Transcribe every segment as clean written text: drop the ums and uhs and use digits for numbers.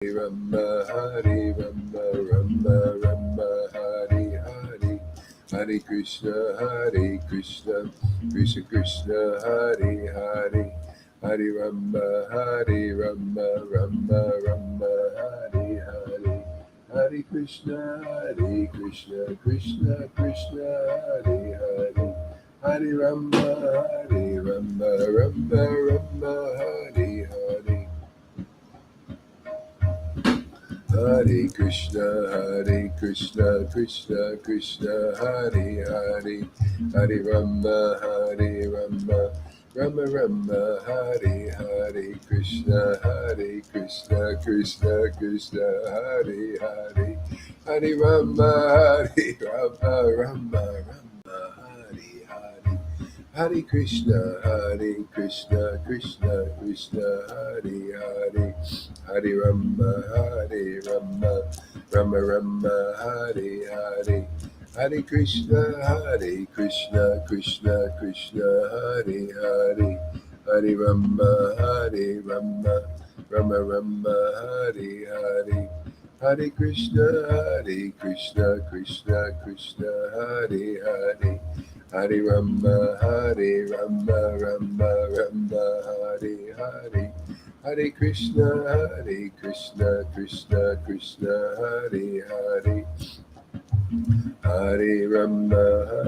Rama, Hare Rama, Rama Rama, Hare Hare, Hare Krishna, Krishna Krishna, Hare Hare, Hare Rama, Rama Rama, Hare Hare, Hare Krishna, Krishna Krishna, Hare Hare, Hare Rama, Rama Rama, Hare Hare. Hare Krishna, Krishna Krishna, Hare Hare, Hare Rama, Rama Rama, Hare Hare, Krishna, Krishna Krishna, Hare Hare, Hare Rama, Rama Rama, Hare Hare, Hare Krishna, Krishna Krishna, Hare Hare, Hare Rama, Rama Rama, Hare Hare, Hare Krishna, Krishna Krishna, Hare Hare, Hare Rama, Rama Rama, Hare Hare, Hare Krishna, Krishna Krishna, Hare Hare, Hare Rama, Rama Rama, Hare Hare, Hare Krishna, Krishna Krishna, Hare Hare, Hare Rama,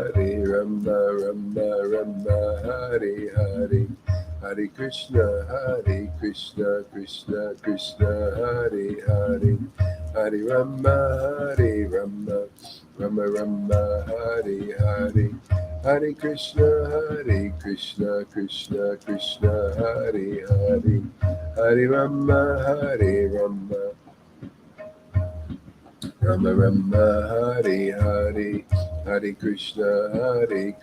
Rama Rama, Hare Hare, Hare Krishna, Krishna Krishna, Hare Hare, Hare Rama, Rama Rama, Hare Hare, Hare Krishna, Krishna Krishna, Hare Hare, Hare Rama, Rama Rama, Hare Hare, Hare Krishna, Krishna Krishna, Hare Hare, Hare Rama, Rama Rama, Hare Hare, Hare Krishna,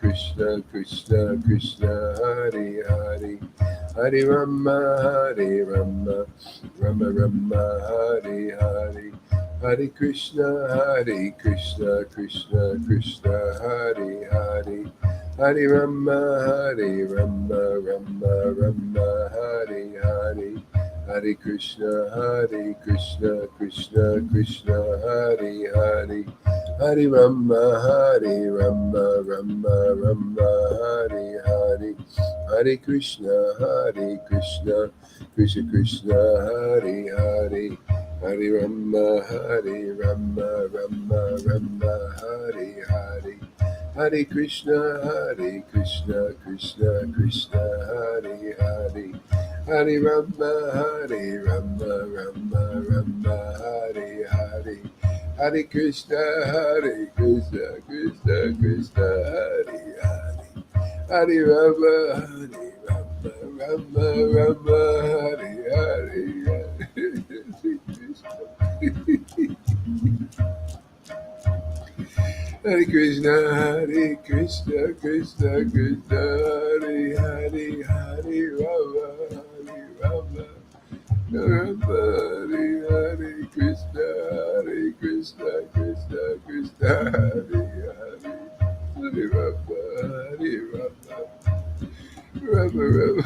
Krishna Krishna, Hare Hare, Hare Rama, Rama Rama, Hare Hare, Hare Krishna, Krishna Krishna, Hare Hare, Hare Rama, Rama Rama, Hare Hare, Hare Krishna, Krishna Krishna, Hare Hare, Hare Rama, Rama Rama, Hare Hare, Hare Krishna, Krishna Krishna, Hare Hare, Hare Rama, Rama Rama, Hare Hare, Hare Krishna, Krishna Krishna, Hare Hare, Hare Rama, Rama Rama, Hare Hare, Hare Krishna, Krishna Krishna, Hare Hare, Hare Rama, Rama Rama, Hare Hare, Krishna, Krishna Krishna, Hare Hare, Hare Rama, Rama Rama,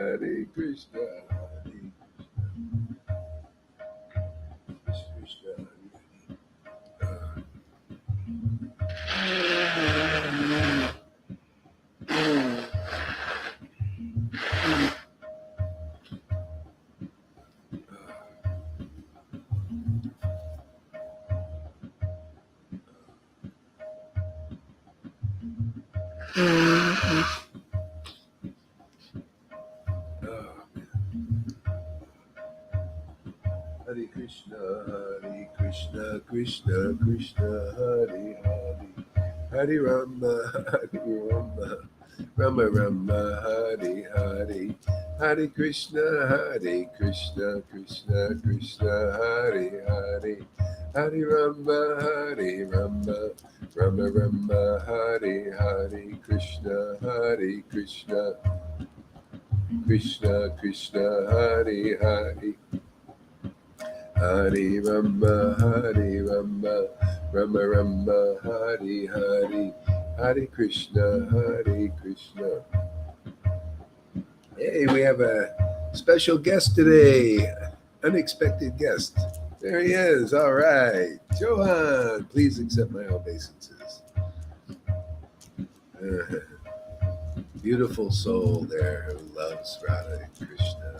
Hare Krishna, Krishna, Hare Krishna, Krishna Krishna, Hare Hare, Hare Rama, Rama Rama, Hare Hare, Hare Krishna, Krishna Krishna, Hare Hare, Hare Rama, Rama Rama, Hare Hare, Krishna, Krishna Krishna, Hare Hare, Hare Rama, Rama Rama, Hare Hare, Hare Krishna, Hare Krishna. Hey, we have a special guest today. Unexpected guest. There he is. All right. Johan, please accept my obeisances. Beautiful soul there who loves Radha Krishna.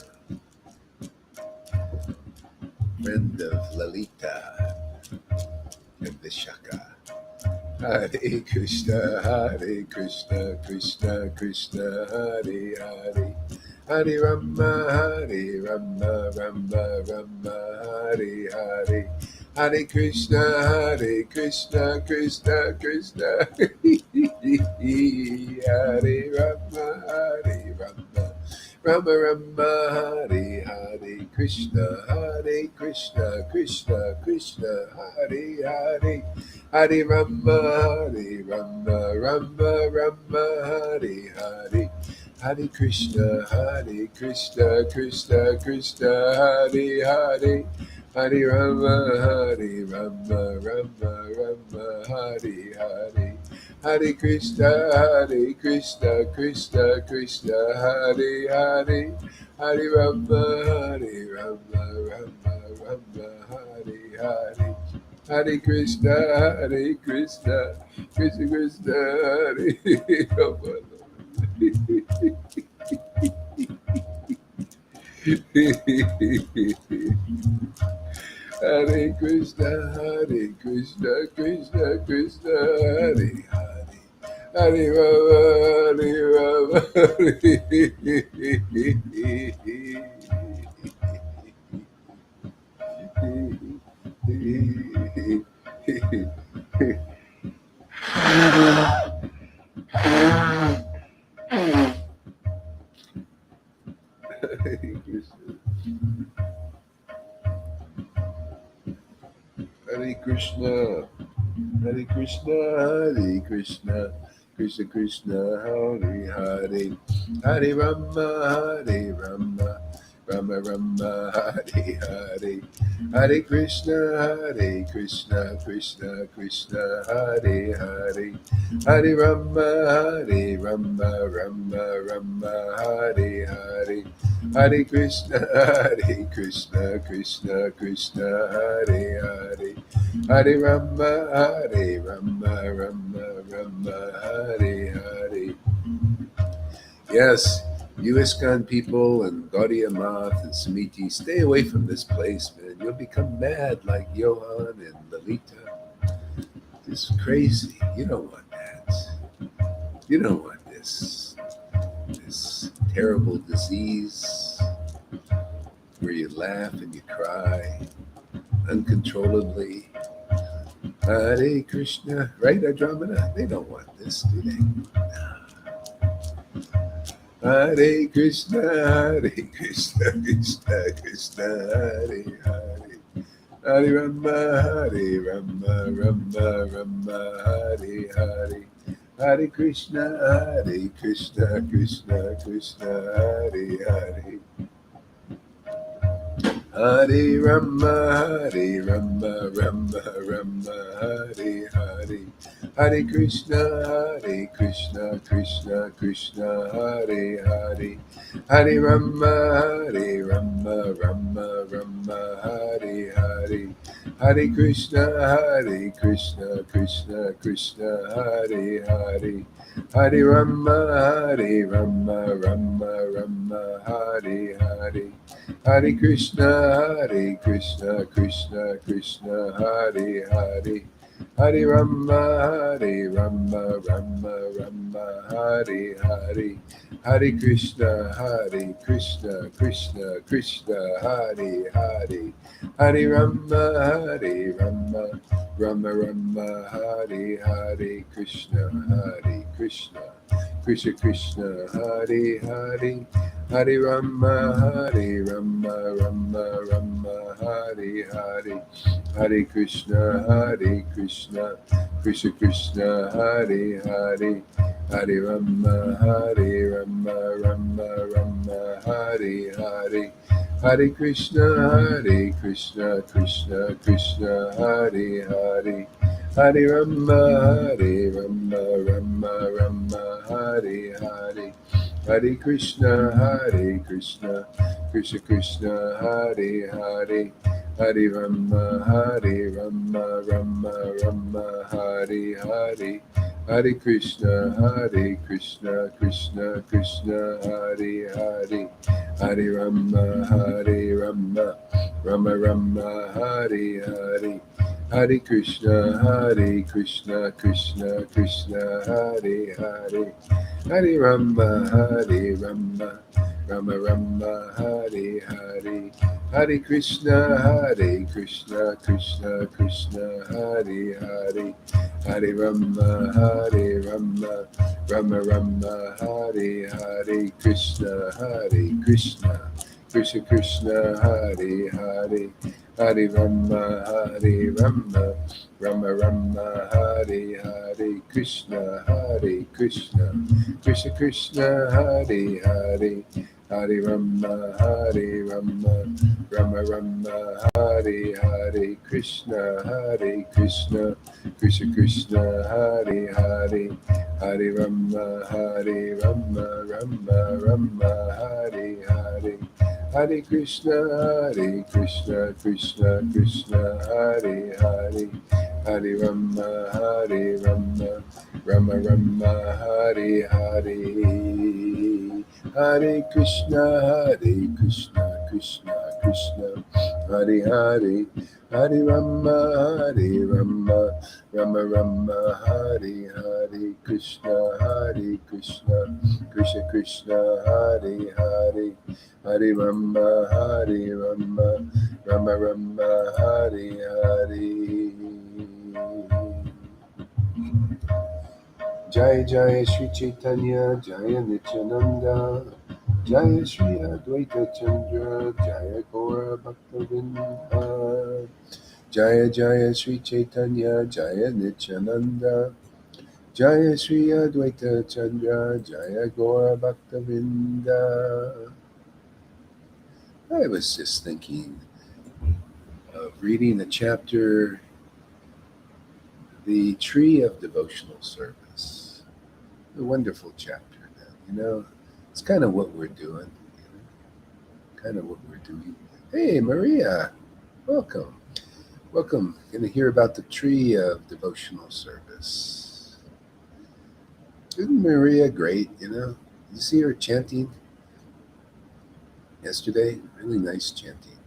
Friend of Lalita and Vishaka. Hare Krishna, Hare Krishna, Krishna Krishna, Hare Hare. Hare Rama, Hare Rama, Rama Rama, Hare Hare. Hare Krishna, Hare Krishna, Krishna Krishna. Hare Rama, Hare Rama. Rama Rama, Hare Hare. Krishna, Hare Krishna, Krishna Krishna, Hare Hare. Hare Rama, Hare Rama, Rama Rama, Hare Hare. Hare Krishna, Krishna Krishna, Hare Hare. Hare Rama, Rama Rama, Hare Hare. Hare Krishna, Krishna Krishna, Hare Hare. Hare Rama, Rama Rama, Hare Hare. Hare Krishna, Krishna Krishna, Hare Rama. Hare Krishna, Krishna Krishna, Hare Hare. Hare Rama, Hare Krishna, Hare Krishna, Hare Krishna, Krishna Krishna, Hare Hare. Hare Rama, Hare Rama, Rama Rama, Hare Hare. Hare Krishna, Krishna Krishna, Hare Hare. Hare Rama, Rama Rama, Hare Hare. Hare Krishna, Krishna Krishna, Hare Hare. Hare Rama, Rama, Hare Hare. Yes, you ISKCON people and Gaudiya Math and Samiti, stay away from this place, man. You'll become mad like Johan and Lalita. It's crazy. You don't want that. You don't want this terrible disease where you laugh and you cry uncontrollably. Hare Krishna, right, Adramana? They don't want this, do they? Hare Krishna, Krishna Krishna, Hare Hare. Hare Rama, Rama Rama, Hare Hare. Hare Krishna, Krishna Krishna, Hare Hare. Hare Rama, Rama Rama, Hare Hare. Hare Krishna, Krishna Krishna, Hare Hare. Hare Rama, Rama Rama, Hare Hare. Hare Krishna, Krishna Krishna, Hare Hare. Hare Rama, Rama Rama, Hare Hare. Hare Krishna, Krishna Krishna, Hare Hare. Hare Rama, Rama Rama, Hare Hare. Hare Krishna, Krishna Krishna, Hare Hare. Hare Rama, Rama Rama, Hare Hare. Krishna, Krishna Krishna, Hare Hare. Hare Rama, Rama Rama, Hare Hare. Hare Krishna, Krishna Krishna, Hare Hare. Hare Rama, Rama Rama, Hare Hare. Hare Krishna, Krishna Krishna, Hare Hare. Hare Rama, Hare Rama, Rama Rama, Hare Hare. Hare Krishna, Hare Krishna, Krishna Krishna, Hare Hare. Hare Rama, Hare Rama, Rama Rama, Hare Hare. Hare Krishna, Hare Krishna, Krishna Krishna, Hare Hare. Hare Rama, Hare Rama, Rama Rama, Hare Hare. Hare Krishna, Hare Krishna, Krishna Krishna, Hare Hare. Hare Rama, Hare Rama, Rama Rama, Hare Hare. Hare Krishna, Hare Krishna, Krishna Krishna, Hare Hare. Hare Rama, Hare Rama, Rama Rama, Hare Hare. Krishna, Hare Krishna, Krishna Krishna, Hare Hare. Hare Rama, Hare Rama, Rama Rama, Hare Hare. Krishna, Hare Krishna, Krishna Krishna, Hare Hare. Hare Rama, Hare Rama, Rama Rama, Hare Hare. Krishna, Hare Krishna, Krishna Krishna, Hare Hare. Hare Rama, Hare Rama, Rama Rama, Hare Hare. Hare Krishna, Hare Krishna, Krishna Krishna, Hare Hare. Hare Rama, Hare Rama, Rama Rama, Hare Hare. Hare Krishna, Hare Krishna, Krishna Krishna, Hare Hare. Hare Rama, Hare Rama, Rama Rama, Hare Hare. Krishna, Hare Krishna, Krishna Krishna, Hare Hare. Hare Rama, Hare Rama, Rama Rama, Hare Hare. Jai Jai Sri Caitanya, Jaya Nityananda, Jaya Sri Advaita Chandra, Jaya Gaura Bhaktavinda. Jaya Jaya Sri Caitanya, Jaya Nityananda, Jaya Sri Advaita Chandra, Jaya Gaura Bhaktavinda. I was just thinking of reading a chapter, The Tree of Devotional Service. A wonderful chapter, man. It's kind of what we're doing. Kind of what we're doing. Hey, Maria, welcome. Welcome. Going to hear about the Tree of Devotional Service. Isn't Maria great? Did you see her chanting yesterday? Really nice chanting.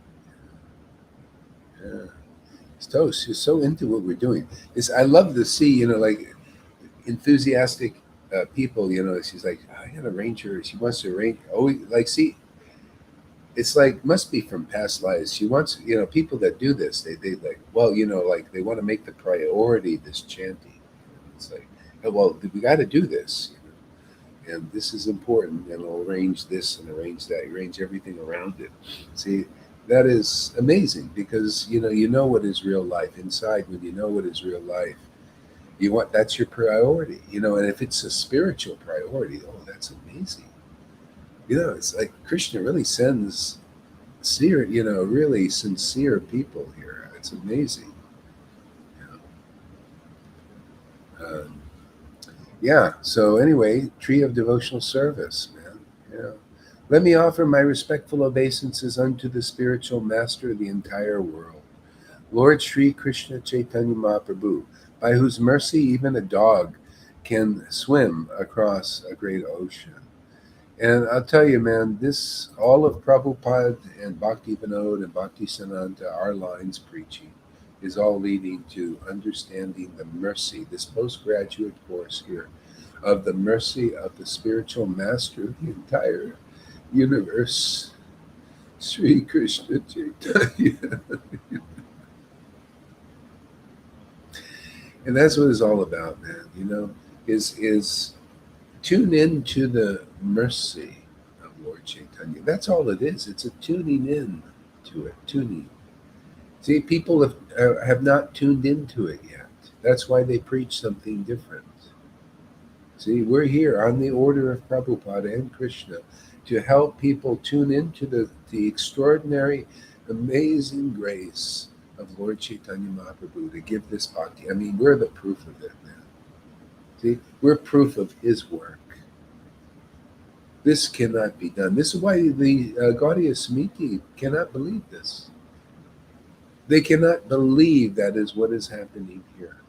Yeah. She's so into what we're doing. I love to see, like enthusiastic people. She's like, I got to arrange her. She wants to arrange. Oh, like, see, it's like must be from past lives. She wants, people that do this. They like, well, like they want to make the priority this chanting. It's like, oh, well, we got to do this. And this is important, and I'll arrange this and arrange that, arrange everything around it. See, that is amazing because you know what is real life inside. When you know what is real life, you want that's your priority. And if it's a spiritual priority, oh, that's amazing. It's like Krishna really sends sincere, really sincere people here. It's amazing. Um, yeah. So anyway, tree of devotional service, man. Yeah. Let me offer my respectful obeisances unto the spiritual master of the entire world, Lord Sri Krishna Chaitanya Mahaprabhu, by whose mercy even a dog can swim across a great ocean. And I'll tell you, man, this all of Prabhupada and Bhakti Vinod and Bhakti Siddhanta, our lines preaching, is all leading to understanding the mercy, this postgraduate course here, of the mercy of the spiritual master of the entire universe, Sri Krishna Chaitanya. And that's what it's all about, man. Is tune in to the mercy of Lord Chaitanya. That's all it is. It's a tuning in to it. Tuning. See, people have not tuned into it yet. That's why they preach something different. See, we're here on the order of Prabhupada and Krishna to help people tune into the extraordinary, amazing grace of Lord Chaitanya Mahaprabhu to give this bhakti. I mean, we're the proof of it, man. See, we're proof of his work. This cannot be done. This is why the Gaudiya Smriti cannot believe this. They cannot believe that is what is happening here.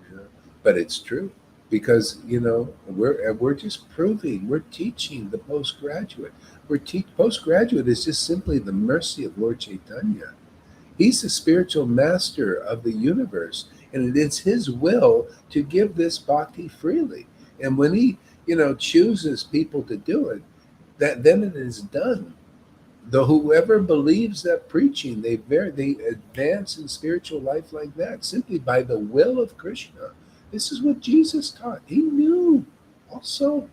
You know? But it's true because we're just proving, we're teaching the postgraduate. Postgraduate is just simply the mercy of Lord Chaitanya. He's the spiritual master of the universe, and it's his will to give this bhakti freely. And when he, chooses people to do it, then it is done. Though whoever believes that preaching, they advance in spiritual life like that simply by the will of Krishna. This is what Jesus taught. He knew also.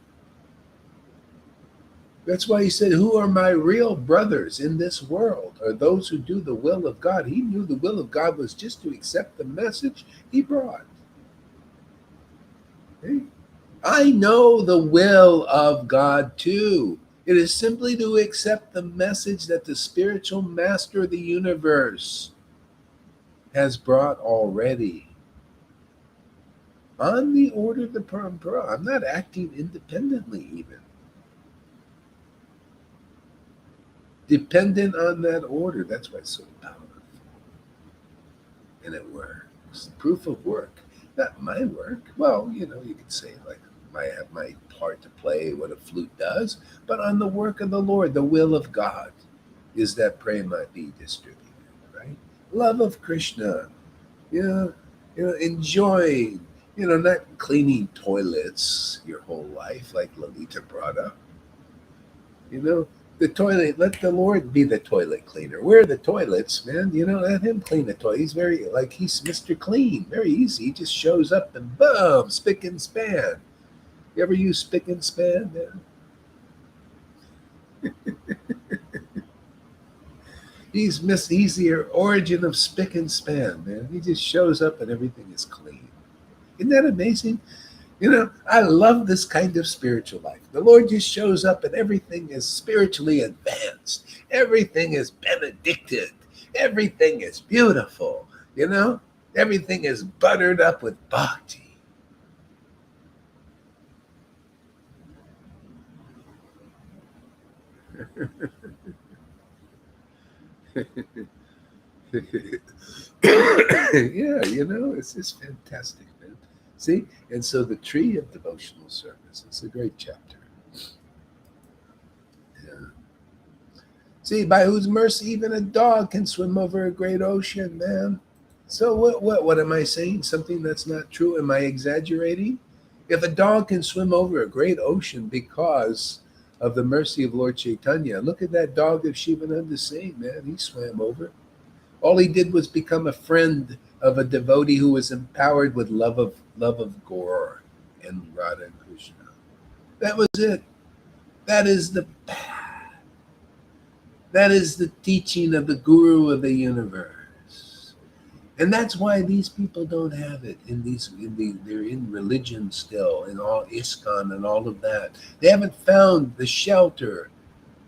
That's why he said, "Who are my real brothers in this world? Are those who do the will of God." He knew the will of God was just to accept the message he brought. Okay? I know the will of God too. It is simply to accept the message that the spiritual master of the universe has brought already. On the order of the parampara. I'm not acting independently even. Dependent on that order. That's why it's so powerful. And it works. Proof of work. Not my work. Well, you could say like I have my part to play, what a flute does, but on the work of the Lord, the will of God is that prema be distributed, right? Love of Krishna, enjoying, not cleaning toilets your whole life like Lalita brought up. The toilet, let the Lord be the toilet cleaner. We're the toilets, man. Let him clean the toilet. He's he's Mr. Clean, very easy. He just shows up and boom, spick and span. You ever use spick and span, man? He's the origin of spick and span, man. He just shows up and everything is clean. Isn't that amazing? I love this kind of spiritual life. The Lord just shows up and everything is spiritually advanced. Everything is benedicted. Everything is beautiful. Everything is buttered up with bhakti. Yeah, it's just fantastic, man. See? And so the tree of devotional service is a great chapter. Yeah. See, by whose mercy even a dog can swim over a great ocean, man. So what am I saying? Something that's not true? Am I exaggerating? If a dog can swim over a great ocean because of the mercy of Lord Caitanya, look at that dog of Shivananda Singh, man. He swam over. All he did was become a friend of a devotee who was empowered with love of Gaur and Radha and Krishna. That was it. That is the path. That is the teaching of the Guru of the universe. And that's why these people don't have it they're in religion still, in all ISKCON and all of that. They haven't found the shelter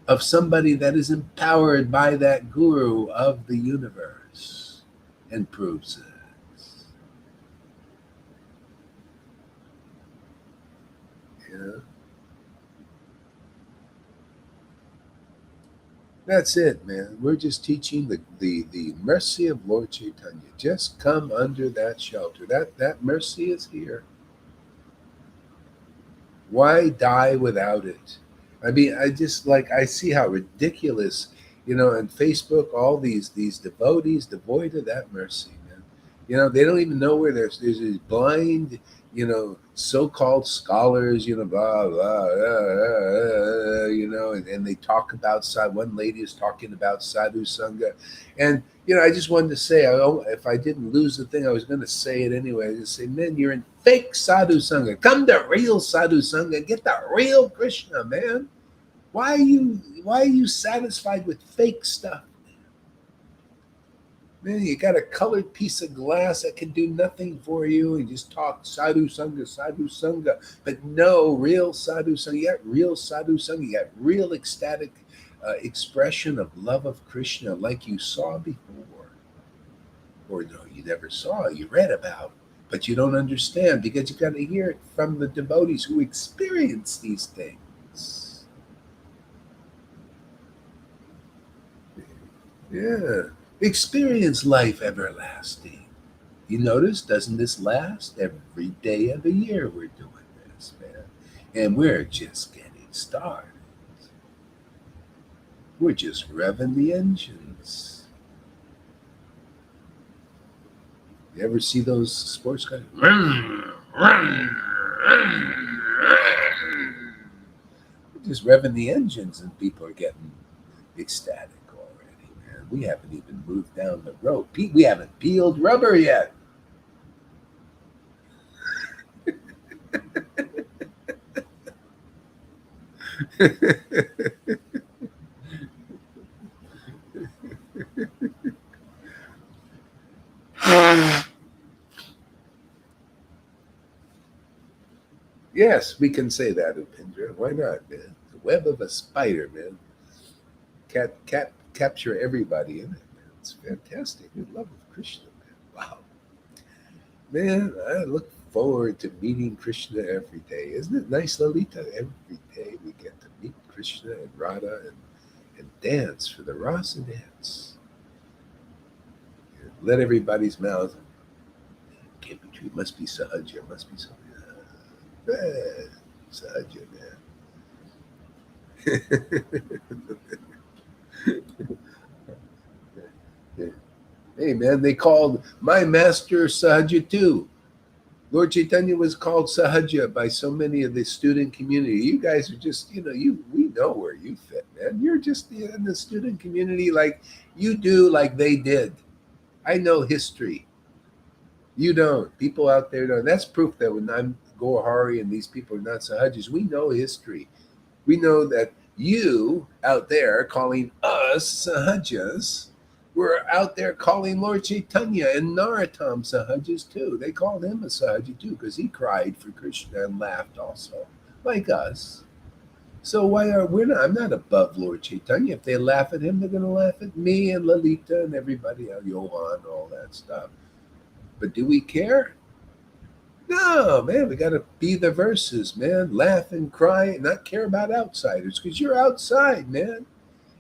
of somebody that is empowered by that Guru of the universe and proves it. That's it, man. We're just teaching the mercy of Lord Caitanya. Just come under that shelter. That mercy is here. Why die without it? I mean, I see how ridiculous, on Facebook, all these devotees devoid of that mercy, man. They don't even know where there's these blind, so-called scholars, blah, blah, and they talk about one lady is talking about sadhu sangha. And, I just wanted to say, if I didn't lose the thing, I was going to say it anyway. I just say, man, you're in fake sadhu sangha. Come to real sadhu sangha. Get the real Krishna, man. Why are you satisfied with fake stuff? Man, you got a colored piece of glass that can do nothing for you and just talk sadhu sangha, but no real sadhu sangha. You got real sadhu sangha. You got real ecstatic expression of love of Krishna like you saw before. or no, you never saw, you read about, but you don't understand because you got to hear it from the devotees who experience these things. Yeah. Experience life everlasting. You notice, doesn't this last? Every day of the year we're doing this, man. And we're just getting started. We're just revving the engines. You ever see those sports cars? Just revving the engines and people are getting ecstatic already, man. We haven't even moved down the road. We haven't peeled rubber yet. Yes, we can say that, Upindra. Why not, man? The web of a spider, man. Capture everybody in it, man. It's fantastic. The love of Krishna, man. Wow. Man, I look forward to meeting Krishna every day. Isn't it nice, Lalita? Every day we get to meet Krishna and Radha and dance for the rasa dance. And let everybody's mouth, can't be true. It must be Sahaja. It must be something. Sahaja, man. Hey, man, they called my master Sahaja too. Lord Caitanya was called Sahaja by so many of the student community. You guys are just, we know where you fit, man. You're just in the student community like you do, like they did. I know history. You don't. People out there don't. That's proof that when I'm Gohari and these people are not Sahajas, we know history. We know that you out there calling us Sahajas were out there calling Lord Caitanya and Narottam Sahajas too. They called him a Sahaja too because he cried for Krishna and laughed also, like us. So why are we're not? I'm not above Lord Caitanya. If they laugh at him, they're going to laugh at me and Lalita and everybody else, Johan, all that stuff. But do we care? No, man, we got to be the verses, man. Laugh and cry and not care about outsiders because you're outside, man.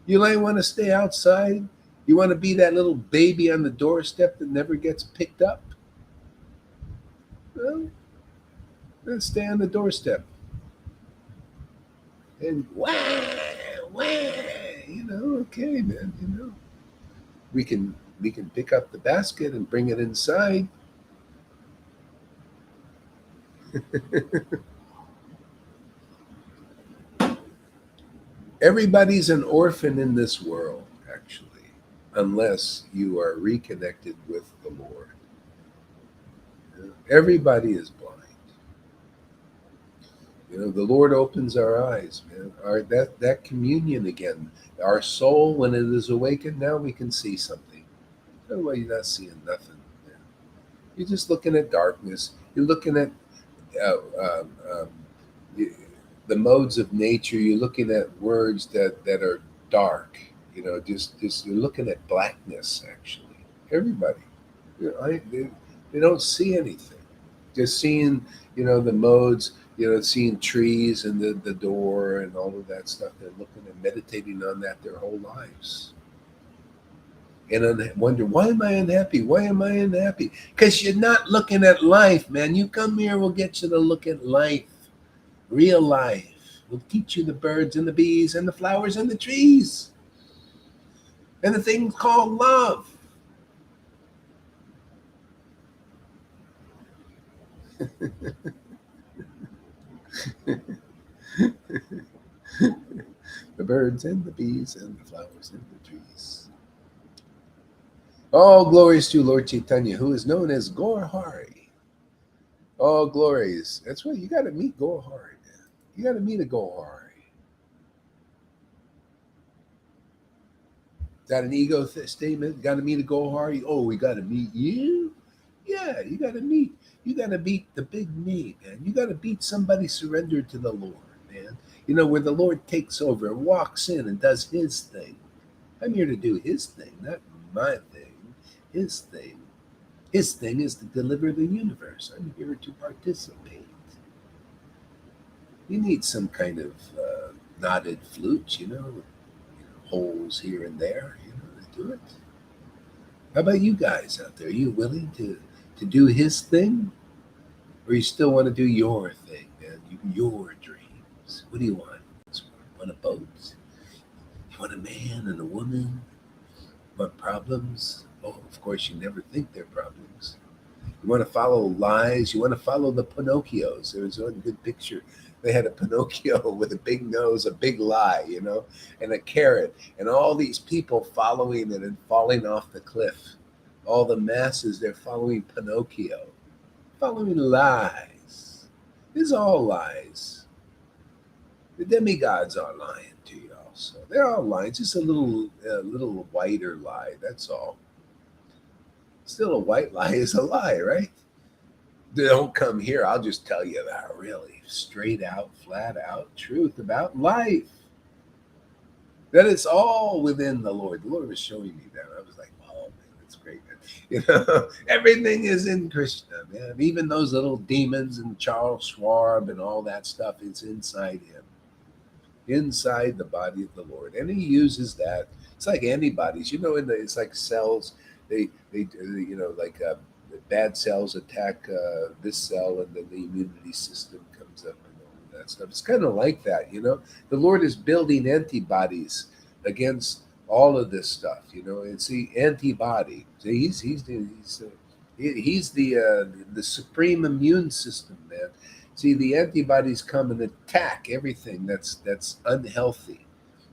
You might want to stay outside. You want to be that little baby on the doorstep that never gets picked up? Well, then stay on the doorstep. And wah, okay, man, we can pick up the basket and bring it inside. Everybody's an orphan in this world, actually, unless you are reconnected with the Lord. Everybody is blind. The Lord opens our eyes, man. That communion again. Our soul, when it is awakened, now we can see something. Otherwise, you're not seeing nothing. Man. You're just looking at darkness. You're looking at uh, um, um, the modes of nature. You're looking at words that are dark. Just you're looking at blackness. Actually, everybody. They don't see anything. Just seeing, the modes, seeing trees and the door and all of that stuff. They're looking and meditating on that their whole lives. And wonder, why am I unhappy? Why am I unhappy? Because you're not looking at life, man. You come here, we'll get you to look at life, real life. We'll teach you the birds and the bees and the flowers and the trees and the thing called love. The birds and the bees and the flowers and the trees. All glories to Lord Caitanya, who is known as Gaurahari. All glories. That's right. You got to meet Gaurahari, man. You got to meet a Gaurahari. Got an ego statement? Got to meet a Gaurahari? Oh, we got to meet you? Yeah, you got to meet. You got to beat the big me, man. You got to beat somebody surrendered to the Lord, man. Where the Lord takes over and walks in and does his thing. I'm here to do his thing, not my thing, his thing. His thing is to deliver the universe. I'm here to participate. You need some kind of knotted flute, holes here and there, to do it. How about you guys out there? Are you willing to do his thing? Or you still want to do your thing, man? Your dreams. What do you want? Want a boat? You want a man and a woman? Want problems? Oh, of course, you never think they're problems. You want to follow lies? You want to follow the Pinocchios? There was one good picture. They had a Pinocchio with a big nose, a big lie, and a carrot, and all these people following it and falling off the cliff. All the masses, they're following Pinocchio, following lies. It's all lies. The demigods are lying to you also. They're all lying. Just a little whiter lie. That's all. Still, a white lie is a lie, right? Don't come here. I'll just tell you that really straight out, flat out truth about life. That it's all within the Lord. The Lord was showing me that. I was like, oh man, that's great, man. Everything is in Krishna, man. Even those little demons and Charles Schwab and all that stuff is inside him, inside the body of the Lord, and he uses that. It's like antibodies, it's like cells. They like bad cells attack this cell, and then the immunity system comes up and all that stuff. It's kind of like that. The Lord is building antibodies against all of this stuff. And see, antibody. See, he's the supreme immune system, man. See, the antibodies come and attack everything that's unhealthy.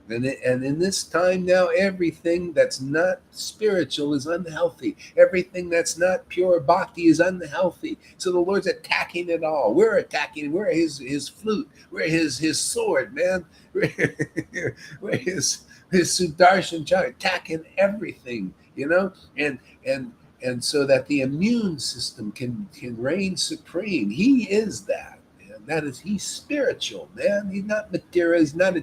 And in this time now, everything that's not spiritual is unhealthy. Everything that's not pure bhakti is unhealthy. So the Lord's attacking it all. We're attacking. We're his flute. We're his sword, man. We're his Sudarshan chakra, attacking everything. And so that the immune system can reign supreme. He is that. Man. He's spiritual, man. He's not material. He's not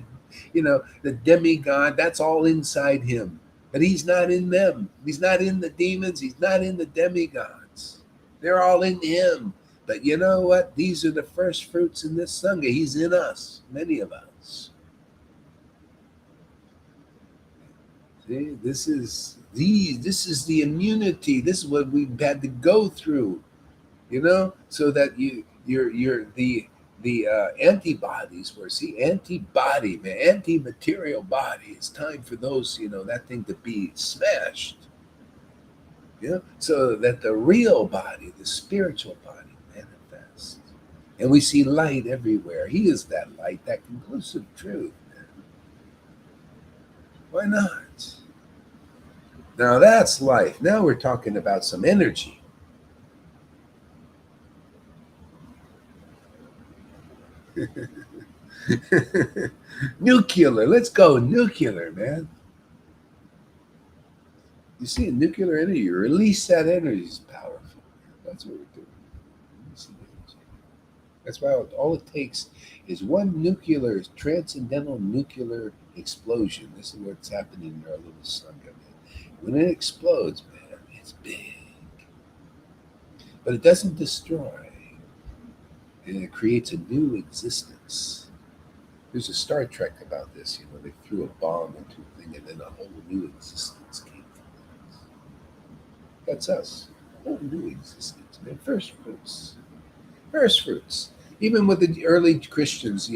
the demigod. That's all inside him. But he's not in them. He's not in the demons. He's not in the demigods. They're all in him. But you know what? These are the first fruits in this Sangha. He's in us, many of us. See, this is the immunity. This is what we've had to go through, so that you're the antibodies were, see, antibody, man, anti-material body. It's time for those, that thing to be smashed. So that the real body, the spiritual body, manifests. And we see light everywhere. He is that light, that conclusive truth, man. Why not? Now that's life. Now we're talking about some energy. Nuclear. Let's go nuclear, man. You see, nuclear energy, you release that energy is powerful. That's what we're doing. That's why all it takes is one nuclear, transcendental nuclear explosion. This is what's happening in our little Sangha, man. When it explodes, man, it's big. But it doesn't destroy. And it creates a new existence. There's a Star Trek about this. They threw a bomb into a thing, and then a whole new existence came from it. That's us. A whole new existence, man. First fruits. First fruits. Even with the early Christians,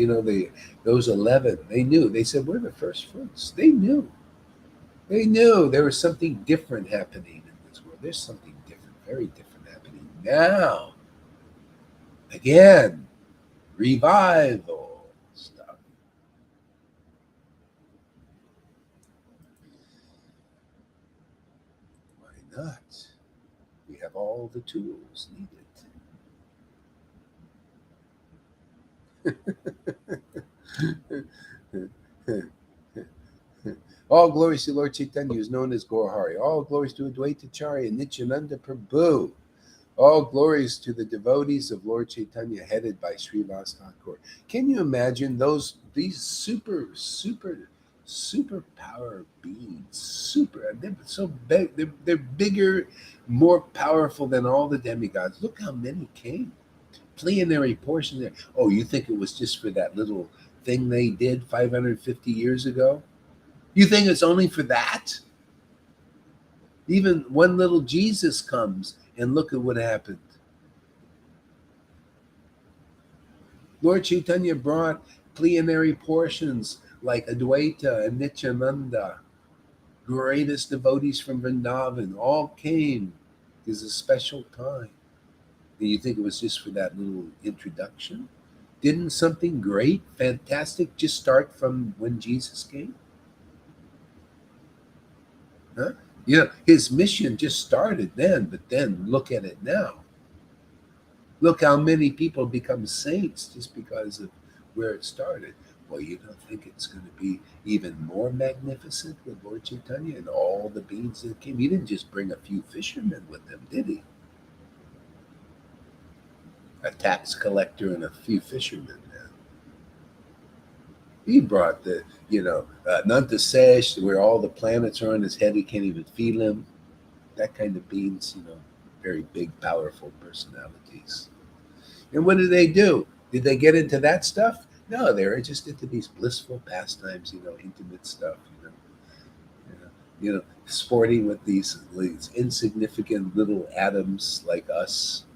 those 11, they knew. They said, we're the first fruits. They knew. They knew there was something different happening in this world. There's something different, very different happening now. Again, revival stuff. Why not? We have all the tools needed. All glories to Lord Caitanya, who is known as Gaurahari. All glories to Advaita Acharya and Nityananda Prabhu. All glories to the devotees of Lord Caitanya, headed by Srivas Thakur. Can you imagine these super superpower beings. They're so big. They're bigger, more powerful than all the demigods. Look how many came. Plenary portion there. Oh, you think it was just for that little thing they did 550 years ago? You think it's only for that? Even one little Jesus comes, and look at what happened. Lord Caitanya brought plenary portions like Advaita and Nityananda, greatest devotees from Vrindavan, all came. It's a special time. Do you think it was just for that little introduction? Didn't something great, fantastic just start from when Jesus came? Huh? His mission just started then, but then look at it now. Look how many people become saints just because of where it started. Well, you don't think it's going to be even more magnificent with Lord Chaitanya and all the beings that came? He didn't just bring a few fishermen with him, did he? A tax collector and a few fishermen. Man. He brought Nanta Sesh, where all the planets are on his head, he can't even feel him. That kind of beings, very big, powerful personalities. And what did they do? Did they get into that stuff? No, they were just into these blissful pastimes, intimate stuff, sporting with these insignificant little atoms like us.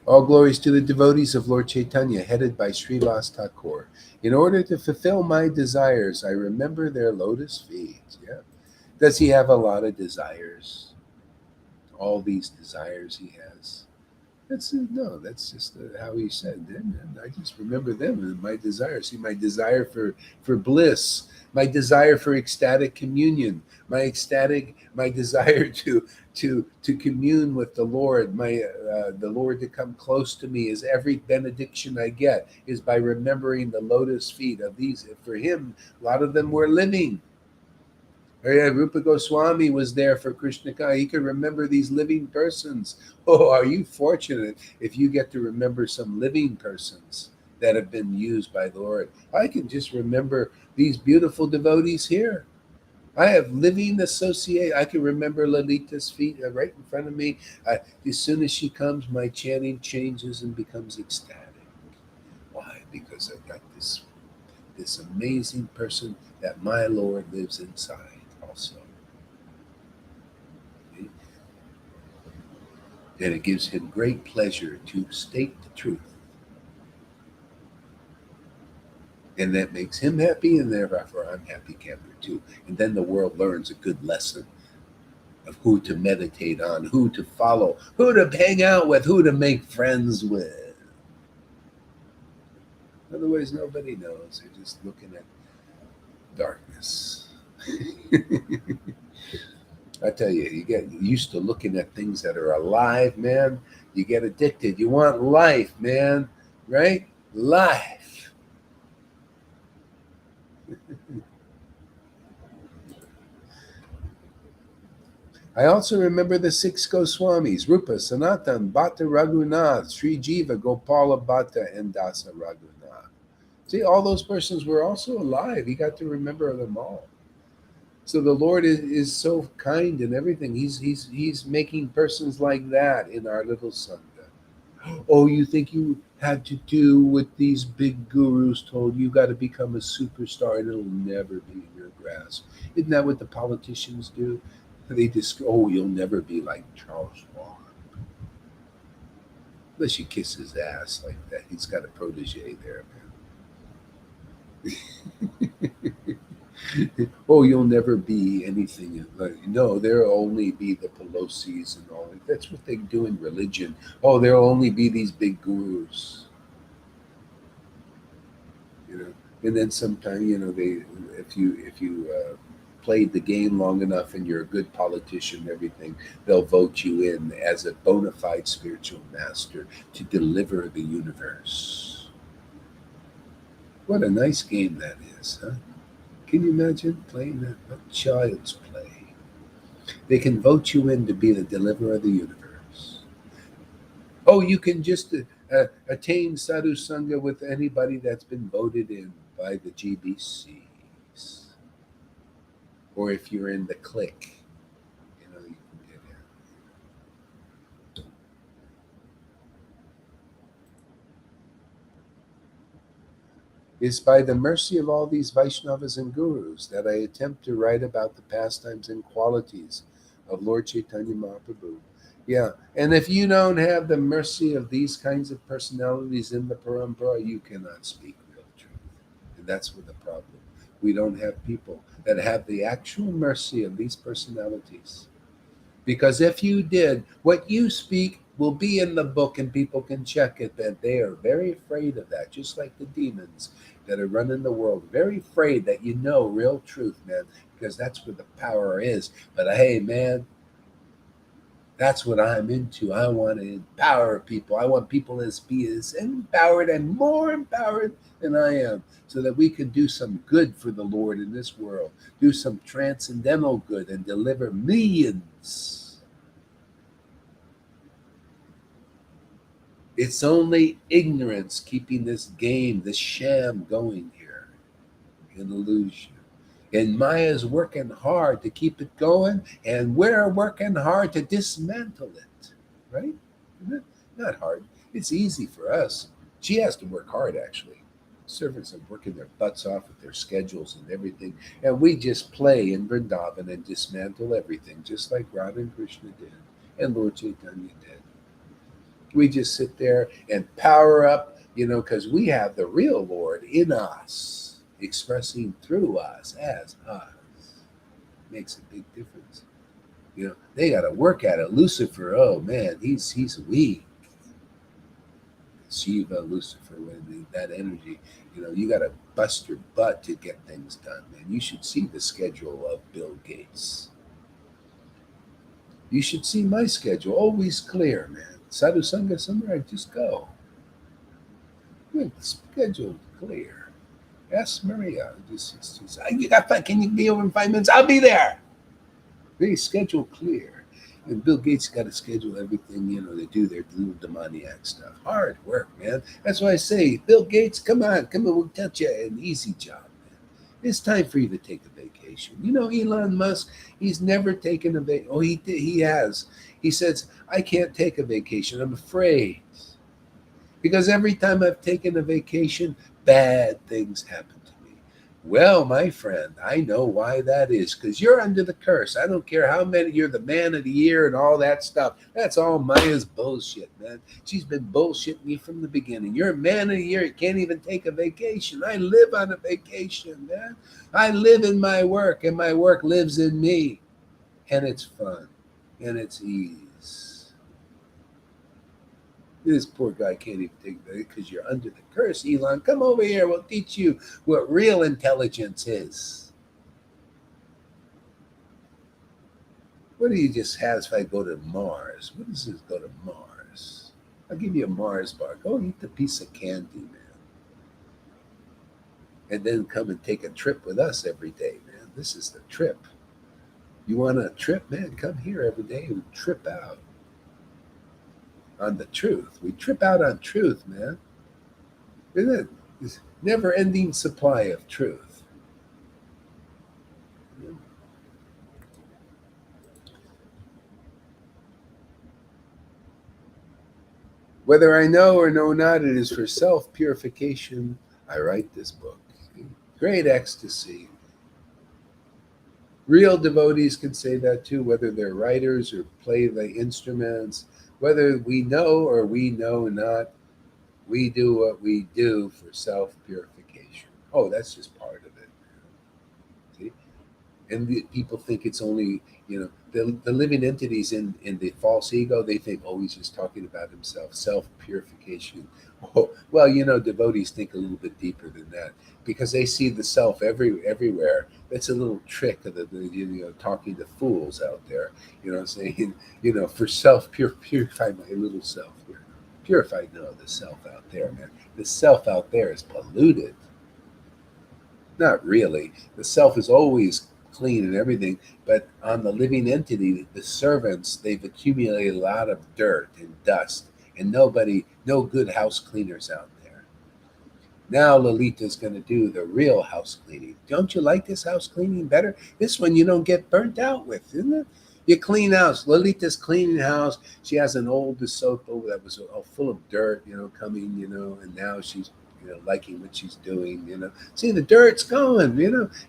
All glories to the devotees of Lord Caitanya, headed by Srivas Thakur. In order to fulfill my desires, I remember their lotus feet. Yeah. Does he have a lot of desires? All these desires he has. That's just how he said. And I just remember them and my desires. See, my desire for bliss, my desire for ecstatic communion, my desire to commune with the Lord, the Lord to come close to me. Is every benediction I get is by remembering the lotus feet of these. For him, a lot of them were living. Rupa Goswami was there for Krishna. He could remember these living persons. Oh, are you fortunate if you get to remember some living persons that have been used by the Lord? I can just remember these beautiful devotees here. I have living associate. I can remember Lalita's feet right in front of me. As soon as she comes, my chanting changes and becomes ecstatic. Why? Because I've got this amazing person that my Lord lives inside. Also. And it gives him great pleasure to state the truth. And that makes him happy, and therefore I'm happy camper too. And then the world learns a good lesson of who to meditate on, who to follow, who to hang out with, who to make friends with. Otherwise, nobody knows. They're just looking at darkness. I tell you, you get used to looking at things that are alive, man. You get addicted. You want life, man. Right? Life. I also remember the six Goswamis, Rupa, Sanatan, Bhatta Raghunath, Sri Jiva, Gopala Bhatta, and Dasa Raghunath. See, all those persons were also alive. He got to remember them all. So the Lord is so kind and everything. He's making persons like that in our little Sangha. Oh, you think you had to do what these big gurus told you? You got to become a superstar and it'll never be in your grasp. Isn't that what the politicians do? They just, oh, you'll never be like Charles Schwab. Unless you kiss his ass like that. He's got a protege there, man. Oh, you'll never be anything. No, there'll only be the Pelosi's and all. That's what they do in religion. Oh, there'll only be these big gurus. And then sometimes, they if you played the game long enough and you're a good politician and everything, they'll vote you in as a bona fide spiritual master to deliver the universe. What a nice game that is, huh? Can you imagine playing that? A child's play. They can vote you in to be the deliverer of the universe. Oh, you can just attain sadhu sangha with anybody that's been voted in by the GBCs, or if you're in the clique, you can get in. It's by the mercy of all these Vaishnavas and Gurus that I attempt to write about the pastimes and qualities of Lord Chaitanya Mahaprabhu. Yeah, and if you don't have the mercy of these kinds of personalities in the parampara, you cannot speak real truth. And that's where the problem. We don't have people that have the actual mercy of these personalities. Because if you did, what you speak will be in the book and people can check it. That they are very afraid of that, just like the demons that are running the world. Very afraid that you know real truth, man, because that's where the power is. But hey, man, that's what I'm into. I want to empower people. I want people to be as empowered and more empowered than I am, so that we can do some good for the Lord in this world, do some transcendental good and deliver millions. It's only ignorance keeping this game, this sham going here, an illusion. And Maya's working hard to keep it going, and we're working hard to dismantle it, right? Isn't it? Not hard. It's easy for us. She has to work hard, actually. Servants are working their butts off with their schedules and everything, and we just play in Vrindavan and dismantle everything, just like Radha and Krishna did, and Lord Chaitanya did. We just sit there and power up, because we have the real Lord in us, expressing through us as us. Makes a big difference. They got to work at it. Lucifer, oh man, he's weak. Shiva, Lucifer, that energy, you got to bust your butt to get things done, man. You should see the schedule of Bill Gates. You should see my schedule, always clear, man. Sadhu Sangha, somewhere I just go. Good, schedule clear. Ask Maria. Just, you got five, can you be over in 5 minutes? I'll be there. Very schedule clear. And Bill Gates got to schedule everything, they do their little demoniac stuff. Hard work, man. That's why I say, Bill Gates, come on, we'll touch you an easy job, man. It's time for you to take a vacation. Elon Musk, he's never taken a vacation. Oh, he has. He says, I can't take a vacation. I'm afraid. Because every time I've taken a vacation, bad things happen to me. Well, my friend, I know why that is. Because you're under the curse. I don't care how many, you're the man of the year and all that stuff. That's all Maya's bullshit, man. She's been bullshitting me from the beginning. You're a man of the year. You can't even take a vacation. I live on a vacation, man. I live in my work, and my work lives in me. And it's fun. And it's ease. This poor guy can't even take that because you're under the curse, Elon. Come over here. We'll teach you what real intelligence is. What do you just have if I go to Mars? What does this go to Mars? I'll give you a Mars bar. Go eat the piece of candy, man. And then come and take a trip with us every day, man. This is the trip. You want a trip, man? Come here every day and trip out on the truth. We trip out on truth, man. Isn't it? This never-ending supply of truth. Whether I know or know not, it is for self-purification I write this book. Great ecstasy. Real devotees can say that too, whether they're writers or play the instruments. Whether we know or we know not, we do what we do for self-purification. Oh, that's just part of it. See? And people think it's only, the living entities in the false ego, they think, oh, he's just talking about himself, self-purification. Oh, well, devotees think a little bit deeper than that because they see the self everywhere. That's a little trick of the talking to fools out there, saying, for purify my little self here. Purify, no, the self out there, man. The self out there is polluted. Not really. The self is always clean and everything, but on the living entity, the servants, they've accumulated a lot of dirt and dust, and no good house cleaners out there. Now Lolita's going to do the real house cleaning. Don't you like this house cleaning better? This one you don't get burnt out with, isn't it? You clean house. Lolita's cleaning house. She has an old DeSoto that was all full of dirt, coming, and now she's, liking what she's doing. See, the dirt's going,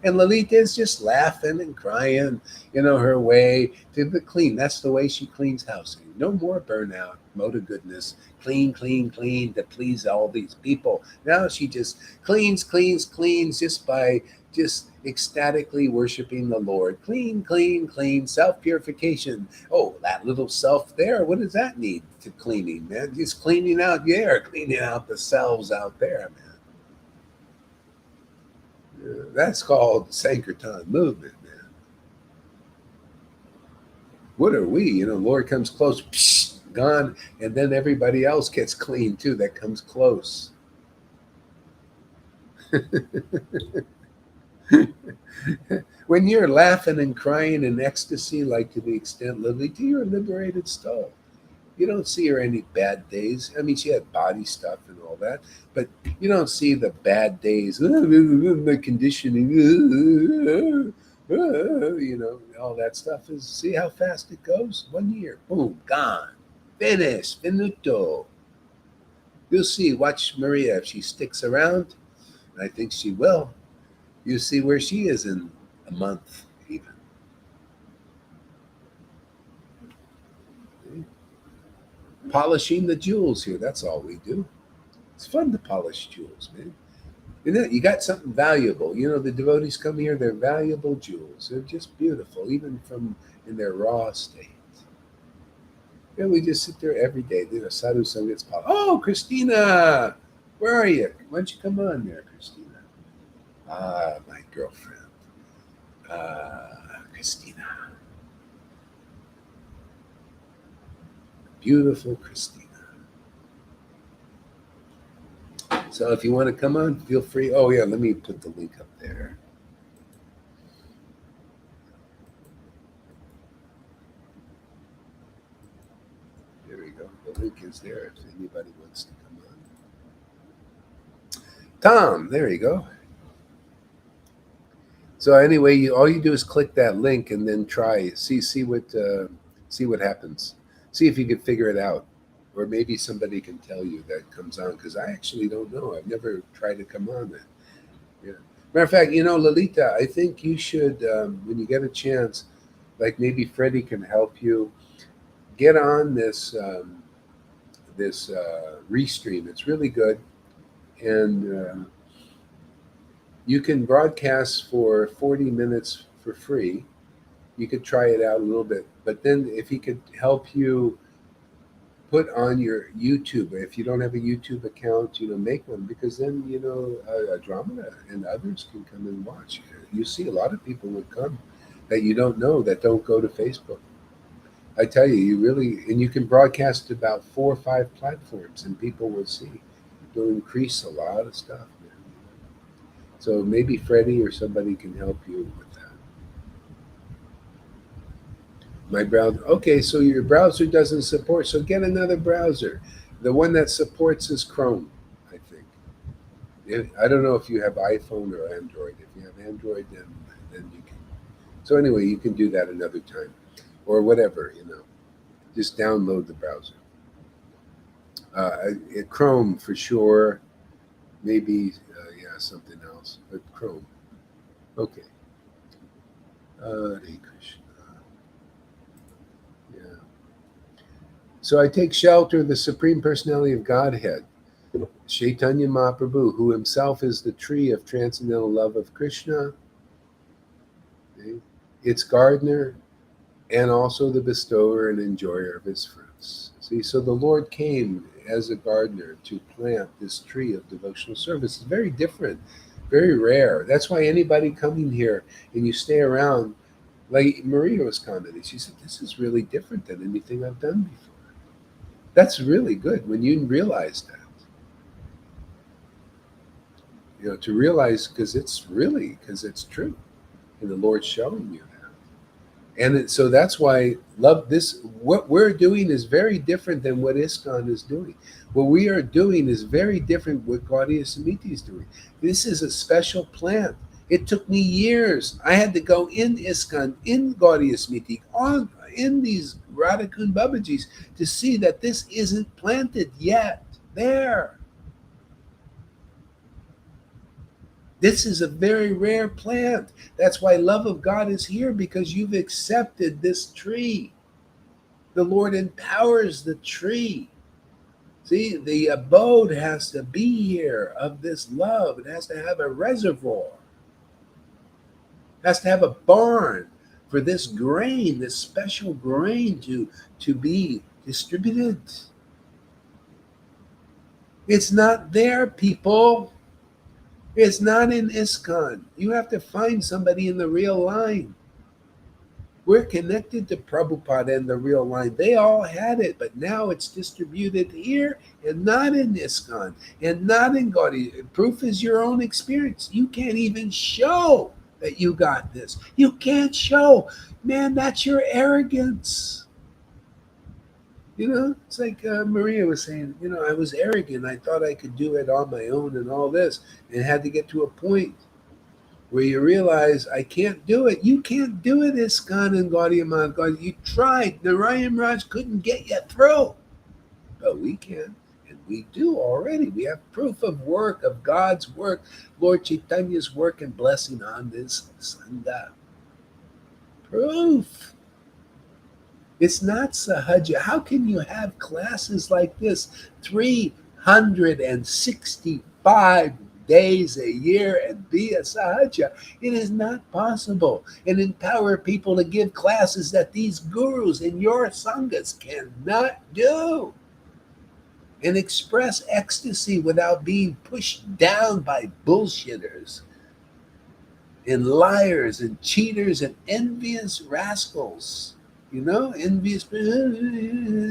and Lolita is just laughing and crying, her way to the clean. That's the way she cleans house. No more burnout, mo to goodness. Clean, clean, clean to please all these people. Now she just cleans, cleans, cleans just by just ecstatically worshiping the Lord. Clean, clean, clean, self-purification. Oh, that little self there, what does that need to cleaning, man? Just cleaning out the air, cleaning out the selves out there, man. That's called Sankirtan movement, man. What are we? Lord comes close, psh, gone, and then everybody else gets clean too that comes close. When you're laughing and crying in ecstasy, like to the extent Lolita, you're a liberated soul. You don't see her any bad days. I mean, she had body stuff and all that, but you don't see the bad days, the conditioning, all that stuff. Is see how fast it goes? 1 year, boom, gone, finished, finito. You'll see. Watch Maria if she sticks around. I think she will. You see where she is in a month, even. Polishing the jewels here. That's all we do. It's fun to polish jewels, man. You got something valuable. The devotees come here, they're valuable jewels. They're just beautiful, even from in their raw state. We just sit there every day. Sadhu Sanghat's polished. Oh, Christina! Where are you? Why don't you come on there, Christina? Ah, my girlfriend. Christina. Beautiful Christina. So if you want to come on, feel free. Oh, yeah, let me put the link up there. There we go. The link is there if anybody wants to come on. Tom, there you go. So anyway, all you do is click that link and then try see what happens. See if you can figure it out, or maybe somebody can tell you that comes on, because I actually don't know. I've never tried to come on that. Yeah. Matter of fact, Lolita, I think you should when you get a chance, like maybe Freddie can help you get on this restream. It's really good, and you can broadcast for 40 minutes for free. You could try it out a little bit, but then if he could help you put on your YouTube, if you don't have a YouTube account, make one, because then Andromeda and others can come and watch. You see, a lot of people would come that you don't know, that don't go to Facebook. I tell you, and you can broadcast about 4 or 5 platforms, and people will see. It'll increase a lot of stuff. So maybe Freddie or somebody can help you with that. My browser. Okay, so your browser doesn't support, so get another browser. The one that supports is Chrome, I think. I don't know if you have iPhone or Android. If you have Android, then you can. So anyway, you can do that another time, or whatever. Just download the browser. Chrome for sure. Maybe something else, but Chrome. Okay. Hare Krishna. Yeah. So I take shelter of the Supreme Personality of Godhead, Caitanya Mahaprabhu, who himself is the tree of transcendental love of Krishna, okay, its gardener, and also the bestower and enjoyer of his fruits. See, so the Lord came as a gardener to plant this tree of devotional service. It's very different, very rare. That's why anybody coming here and you stay around, like Maria was commenting, she said, this is really different than anything I've done before. That's really good when you realize that. To realize, because it's true. And the Lord's showing you that. So that's why love this. What we're doing is very different than what ISKCON is doing. What we are doing is very different what Gaudiya Samiti is doing. This is a special plant. It took me years. I had to go in ISKCON, in Gaudiya Samiti, on in these Radhakund Babajis to see that this isn't planted yet there. This is a very rare plant. That's why love of God is here, because you've accepted this tree. The Lord empowers the tree. See, the abode has to be here of this love. It has to have a reservoir. It has to have a barn for this grain, this special grain to be distributed. It's not there, people. It's not in ISKCON. You have to find somebody in the real line. We're connected to Prabhupada and the real line. They all had it, but now it's distributed here and not in ISKCON and not in Gaudiya. Proof is your own experience. You can't even show that you got this. You can't show. Man, that's your arrogance. It's like Maria was saying, I was arrogant. I thought I could do it on my own and all this, and had to get to a point where you realize I can't do it. You can't do it, ISKCON and Gaudiya Math. You tried. Narayan Raj couldn't get you through. But we can, and we do already. We have proof of work, of God's work, Lord Chaitanya's work and blessing on this Sangha. Proof. It's not sahaja. How can you have classes like this 365 days a year and be a sahaja? It is not possible. And empower people to give classes that these gurus in your sanghas cannot do. And express ecstasy without being pushed down by bullshitters and liars and cheaters and envious rascals. Envious,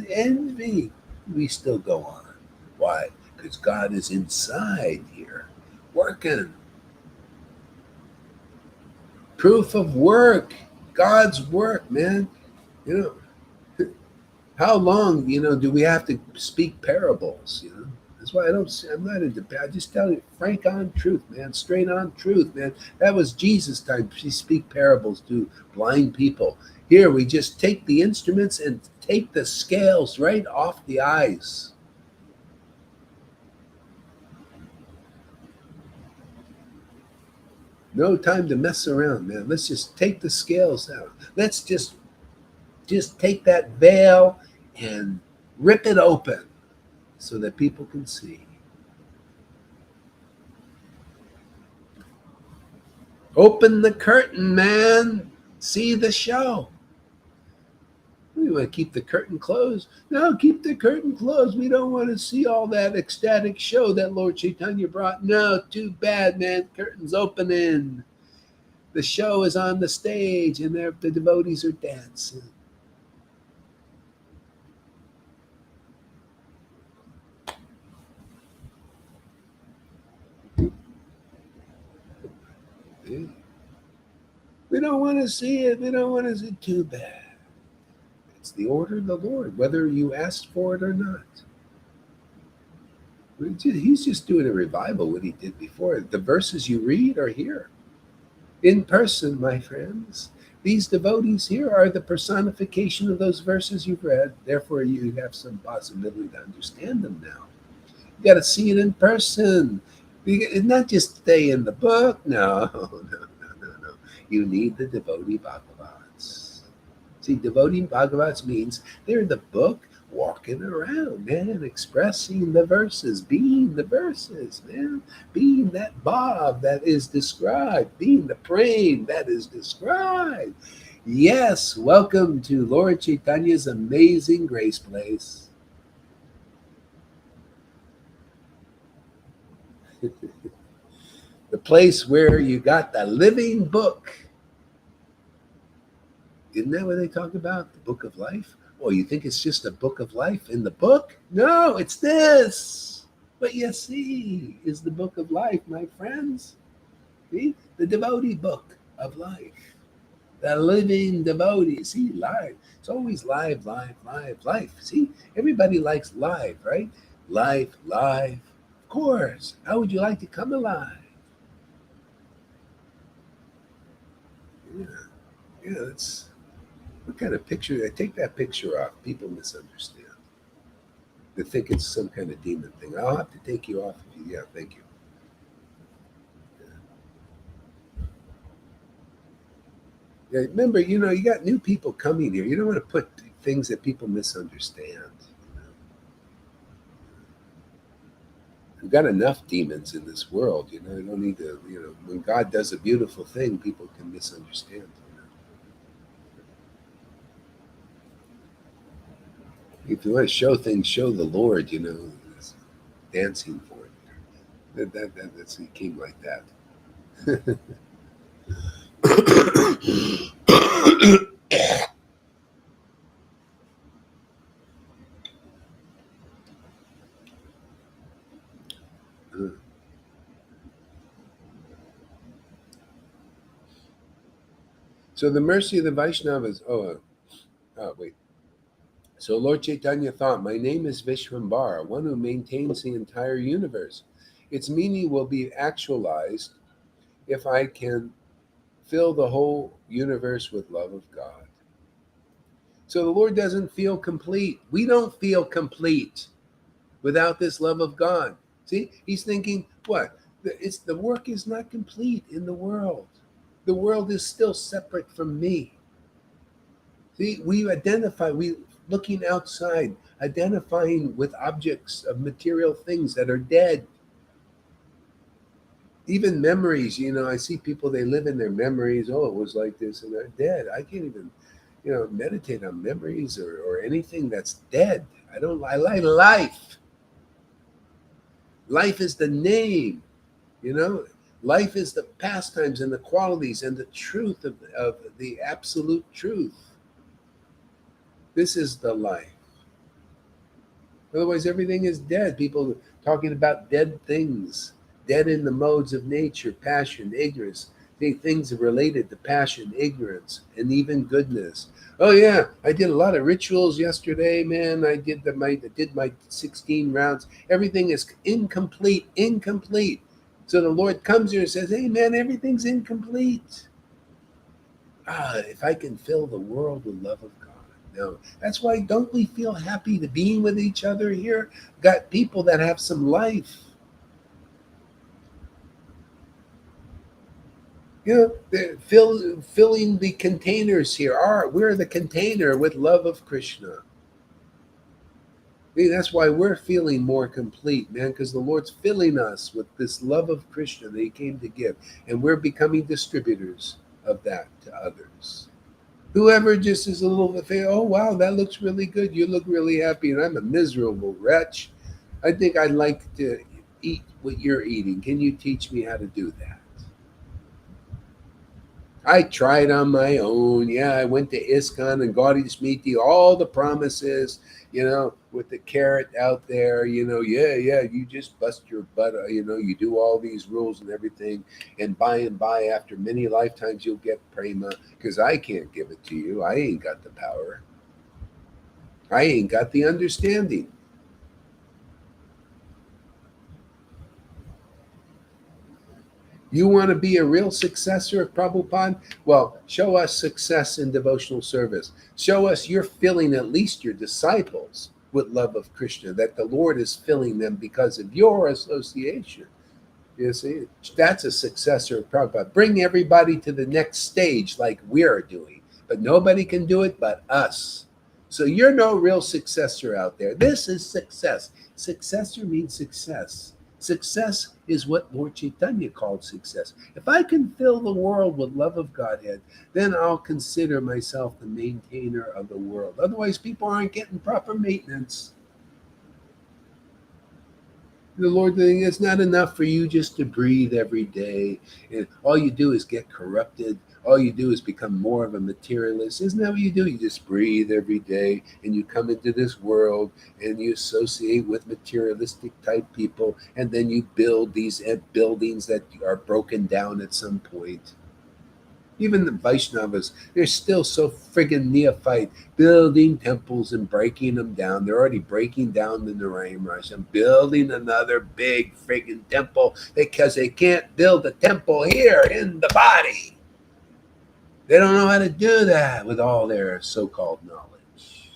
envy. We still go on. Why? Because God is inside here, working. Proof of work. God's work, man. How long, do we have to speak parables? That's why I'm not into. I just tell you, frank on truth, man. Straight on truth, man. That was Jesus' time. He speak parables to blind people. Here, we just take the instruments and take the scales right off the eyes. No time to mess around, man. Let's just take the scales out. Let's just take that veil and rip it open so that people can see. Open the curtain, man. See the show. We want to keep the curtain closed. No, keep the curtain closed. We don't want to see all that ecstatic show that Lord Caitanya brought. No, too bad, man. Curtain's opening. The show is on the stage, and the devotees are dancing. We don't want to see it. We don't want to see it. Too bad. It's the order of the Lord, whether you asked for it or not. He's just doing a revival, what he did before. The verses you read are here. In person, my friends. These devotees here are the personification of those verses you've read. Therefore, you have some possibility to understand them now. You got to see it in person. Not just stay in the book. No. You need the devotee Bhagavats. See, devotee Bhagavats means they're in the book walking around, man, expressing the verses, being the verses, man, being that bhav that is described, being the prem that is described. Yes, welcome to Lord Chaitanya's amazing grace place. The place where you got the living book. Isn't that what they talk about? The book of life? Oh, you think it's just a book of life in the book? No, it's this. What you see is the book of life, my friends. See? The devotee book of life. The living devotee. See, live. It's always live, live, live, life. See, everybody likes live, right? Life, live. Of course. How would you like to come alive? Yeah, yeah. That's what kind of picture. I take that picture off. People misunderstand. They think it's some kind of demon thing. I'll have to take you off of you. Yeah, thank you. Yeah, remember, you got new people coming here. You don't want to put things that people misunderstand. We've got enough demons in this world. You don't need to. When God does a beautiful thing, people can misunderstand. If you want to show things, show the Lord. It's dancing for it. That's a king like that. So the mercy of the Vaishnavas. Wait. So Lord Caitanya thought, my name is Vishwambara, one who maintains the entire universe. Its meaning will be actualized if I can fill the whole universe with love of God. So the Lord doesn't feel complete. We don't feel complete without this love of God. See, he's thinking, what? The work is not complete in the world. The world is still separate from me. See, we looking outside, identifying with objects of material things that are dead. Even memories, I see people, they live in their memories. Oh, it was like this, and they're dead. I can't even, meditate on memories or anything that's dead. I like life. Life is the name, you know. Life is the pastimes and the qualities and the truth of the absolute truth. This is the life. Otherwise, everything is dead. People talking about dead things, dead in the modes of nature, passion, ignorance. Things related to passion, ignorance, and even goodness. Oh yeah, I did a lot of rituals yesterday, man. I did my 16 rounds. Everything is incomplete, incomplete. So the Lord comes here and says, "Hey, man, everything's incomplete. If I can fill the world with love of God." No, that's why don't we feel happy to being with each other here? Got people that have some life. They're filling the containers here. We're the container with love of Krishna. See, that's why we're feeling more complete, man, because the Lord's filling us with this love of Krishna that He came to give, and we're becoming distributors of that to others. Whoever just is a little bit, oh wow, that looks really good. You look really happy, and I'm a miserable wretch. I think I'd like to eat what you're eating. Can you teach me how to do that? I tried on my own. Yeah, I went to ISKCON and Gaudi Smiti, all the promises, with the carrot out there, yeah, you just bust your butt, you do all these rules and everything. And by, after many lifetimes, you'll get prema because I can't give it to you. I ain't got the power. I ain't got the understanding. You want to be a real successor of Prabhupada? Well, show us success in devotional service. Show us you're filling at least your disciples with love of Krishna, that the Lord is filling them because of your association. You see, that's a successor of Prabhupada. Bring everybody to the next stage like we're doing, but nobody can do it but us. So you're no real successor out there. This is success. Successor means success. Success is what Lord Caitanya called success. If I can fill the world with love of Godhead, then I'll consider myself the maintainer of the world. Otherwise, people aren't getting proper maintenance. The Lord thing, it's not enough for you just to breathe every day, and all you do is get corrupted. All you do is become more of a materialist. Isn't that what you do? You just breathe every day, and you come into this world, and you associate with materialistic type people, and then you build these buildings that are broken down at some point. Even the Vaishnavas, they're still so friggin' neophyte, building temples and breaking them down. They're already breaking down the Narayan Raj and building another big friggin' temple because they can't build a temple here in the body. They don't know how to do that with all their so-called knowledge.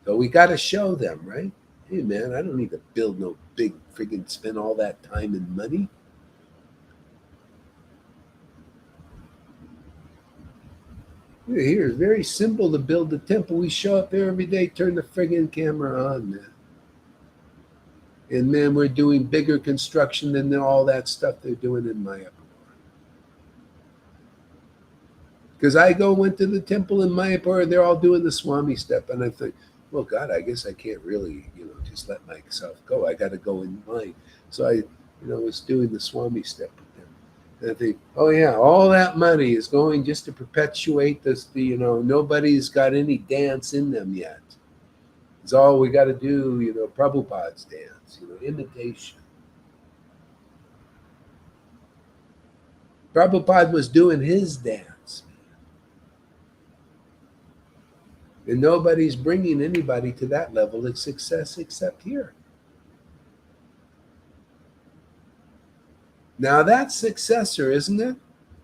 So we got to show them, right? Hey, man, I don't need to build no big friggin' spend all that time and money. Here, it's very simple to build the temple. We show up there every day, turn the friggin' camera on, man. And man, we're doing bigger construction than all that stuff they're doing in Mayapur. Because went to the temple in Mayapur, they're all doing the Swami step, and I think, well, God, I guess I can't really, just let myself go. I got to go in line. So I, was doing the Swami step with them. And I think, oh yeah, all that money is going just to perpetuate this. Nobody's got any dance in them yet. It's all we got to do. Prabhupada's dance. Imitation. Prabhupada was doing his dance. And nobody's bringing anybody to that level of success except here. Now that's successor, isn't it?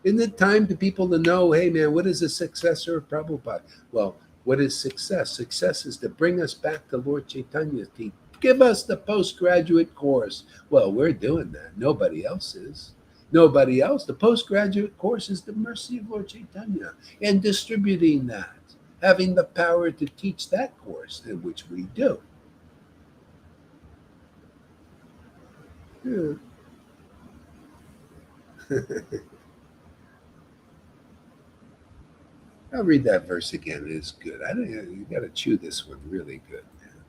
Isn't it time for people to know, hey man, what is a successor of Prabhupada? Well, what is success? Success is to bring us back to Lord Caitanya's team. Give us the postgraduate course. Well, we're doing that. Nobody else is. Nobody else. The postgraduate course is the mercy of Lord Caitanya and distributing that, having the power to teach that course, in which we do. Yeah. I'll read that verse again. It is good. I don't. You got to chew this one really good, man.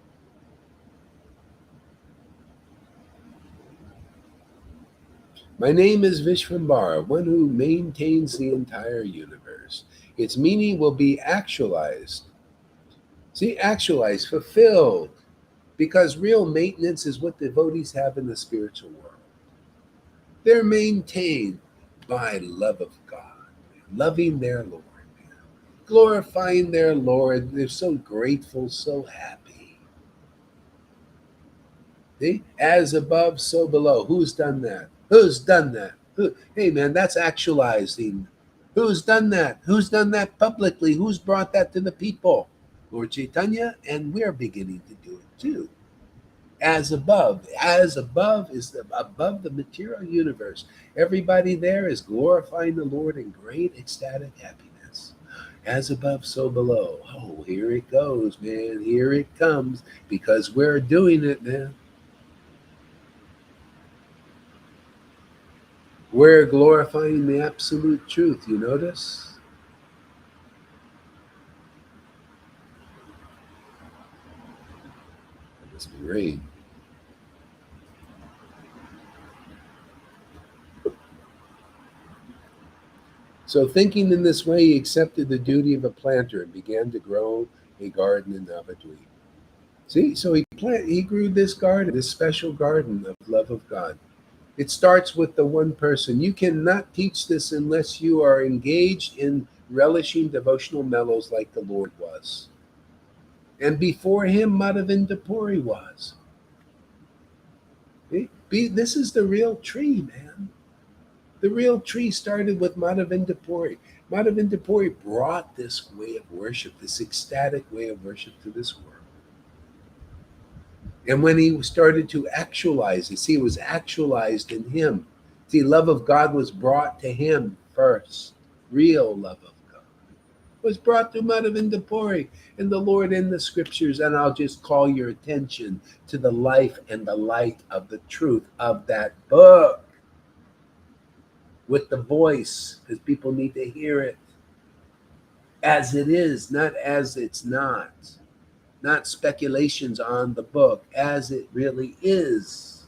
My name is Vishvambara, one who maintains the entire universe. Its meaning will be actualized. See, actualized, fulfilled, because real maintenance is what devotees have in the spiritual world. They're maintained by love of God, loving their Lord, glorifying their Lord. They're so grateful, so happy. See? As above, so below. Who's done that? Who's done that? Hey, man, that's actualizing. Who's done that? Who's done that publicly? Who's brought that to the people? Lord Caitanya, and we're beginning to do it too. As above. As above is above the material universe. Everybody there is glorifying the Lord in great ecstatic happiness. As above, so below. Oh, here it goes, man. Here it comes, because we're doing it, man. We're glorifying the absolute truth. You notice? That must be rain. So, thinking in this way, he accepted the duty of a planter and began to grow a garden in Navadvip. See, so he grew this garden, this special garden of love of God. It starts with the one person. You cannot teach this unless you are engaged in relishing devotional mellows like the Lord was. And before him, Madhavinda Puri was. This is the real tree, man. The real tree started with Madhavinda Puri. Madhavinda Puri brought this way of worship, this ecstatic way of worship to this world. And when he started to actualize it, see, it was actualized in him. See, love of God was brought to him first. Real love of God was brought to Madhavinda Puri and the Lord in the scriptures. And I'll just call your attention to the life and the light of the truth of that book with the voice, because people need to hear it as it is, not as it's not. Not speculations on the book, as it really is.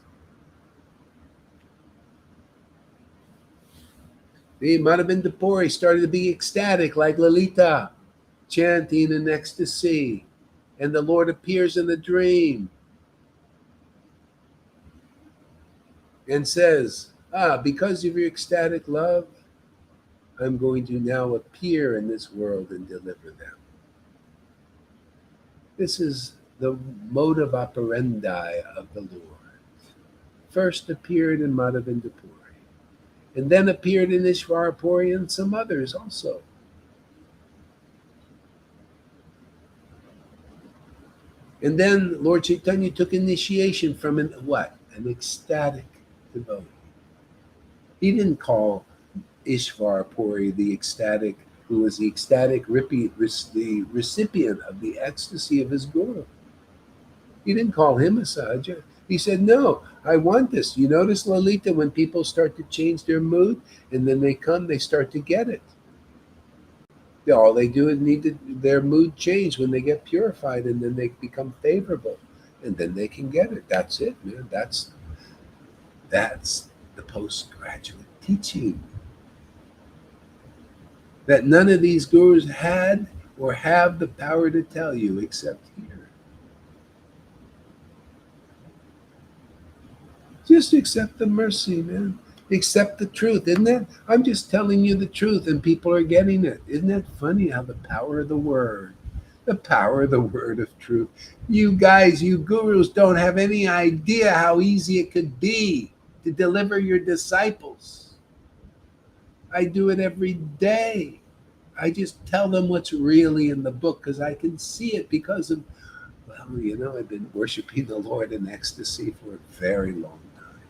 The Madhavinda Puri started to be ecstatic like Lalita, chanting in ecstasy, and the Lord appears in a dream and says, because of your ecstatic love, I'm going to now appear in this world and deliver them. This is the modus operandi of the Lord. First appeared in Madhavendapuri, and then appeared in Ishvarapuri and some others also. And then Lord Caitanya took initiation from an ecstatic devotee. He didn't call Ishvarapuri the ecstatic, who was the ecstatic the recipient of the ecstasy of his guru. He didn't call him a sahaja. He said, no, I want this. You notice, Lalita, when people start to change their mood and then they start to get it. All they do is their mood change when they get purified, and then they become favorable, and then they can get it. That's it, man. That's the postgraduate teaching that none of these gurus had or have the power to tell you except here. Just accept the mercy, man. Accept the truth. Isn't that? I'm just telling you the truth, and people are getting it. Isn't that funny how the power of the word, the power of the word of truth. You guys, you gurus don't have any idea how easy it could be to deliver your disciples. I do it every day. I just tell them what's really in the book because I can see it because of, I've been worshiping the Lord in ecstasy for a very long time.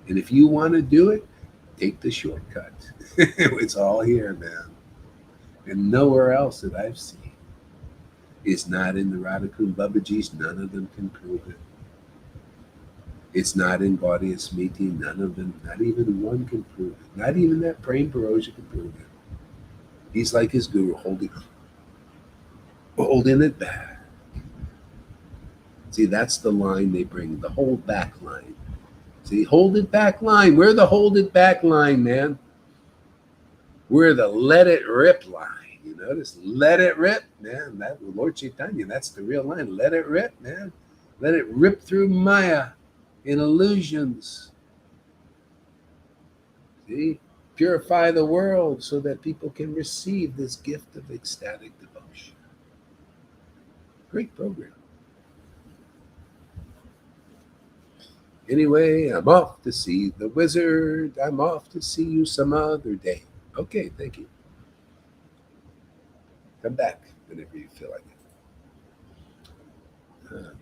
And if you want to do it, take the shortcut. It's all here, man. And nowhere else that I've seen. It's not in the Radhakund Babaji's. None of them can prove it. It's not in Gaudiya Smriti. None of them, not even one can prove it. Not even that Prem Paroja can prove it. He's like his guru, holding it back. See, that's the line they bring, the hold back line. See, hold it back line. We're the hold it back line, man. We're the let it rip line. You notice? Let it rip, man. That Lord Caitanya, that's the real line. Let it rip, man. Let it rip through Maya in illusions. See? Purify the world so that people can receive this gift of ecstatic devotion. Great program. Anyway, I'm off to see the wizard. I'm off to see you some other day. Okay, thank you. Come back whenever you feel like it.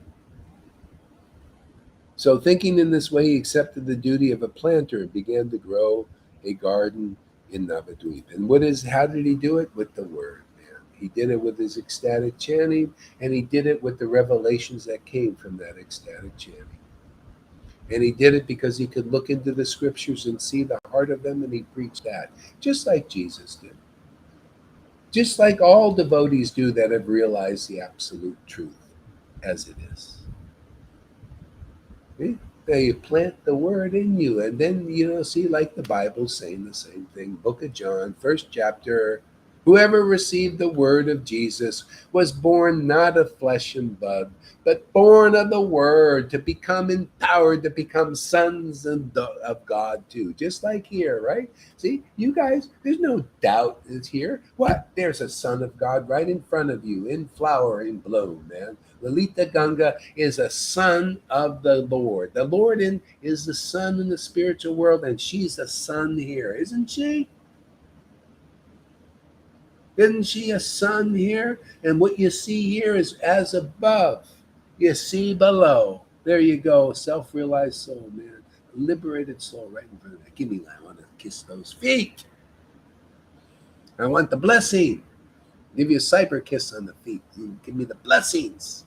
So, thinking in this way, he accepted the duty of a planter and began to grow a garden in Navadvip. And how did he do it? With the word, man. He did it with his ecstatic chanting, and he did it with the revelations that came from that ecstatic chanting. And he did it because he could look into the scriptures and see the heart of them, and he preached that, just like Jesus did. Just like all devotees do that have realized the absolute truth as it is. See? They plant the word in you, and then, see, like the Bible saying the same thing. Book of John, first chapter. Whoever received the word of Jesus was born not of flesh and blood, but born of the word, to become empowered, to become sons of God too. Just like here, right? See, you guys, there's no doubt it's here. What? There's a son of God right in front of you, in flower, in bloom, man. Lalita Ganga is a son of the Lord. The Lord is the son in the spiritual world, and she's a son here, isn't she? Isn't she a son here? And what you see here is as above, you see below. There you go, self-realized soul, man. A liberated soul right in front of you. Give me that. I want to kiss those feet. I want the blessing. Give you a cyber kiss on the feet. Give me the blessings.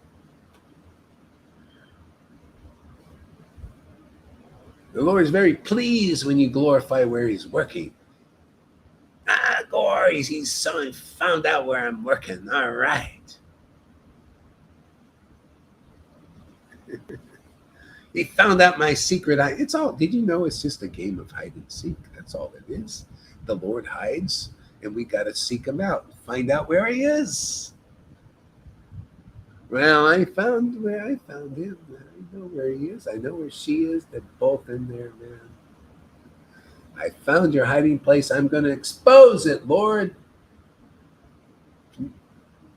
The Lord is very pleased when you glorify where he's working. Gore, he's so found out where I'm working. All right. He found out my secret. It's all, did you know it's just a game of hide and seek? That's all it is. The Lord hides, and we got to seek him out, find out where he is. Well, I found him. I know where he is. I know where she is. They're both in there, man. I found your hiding place. I'm going to expose it, Lord.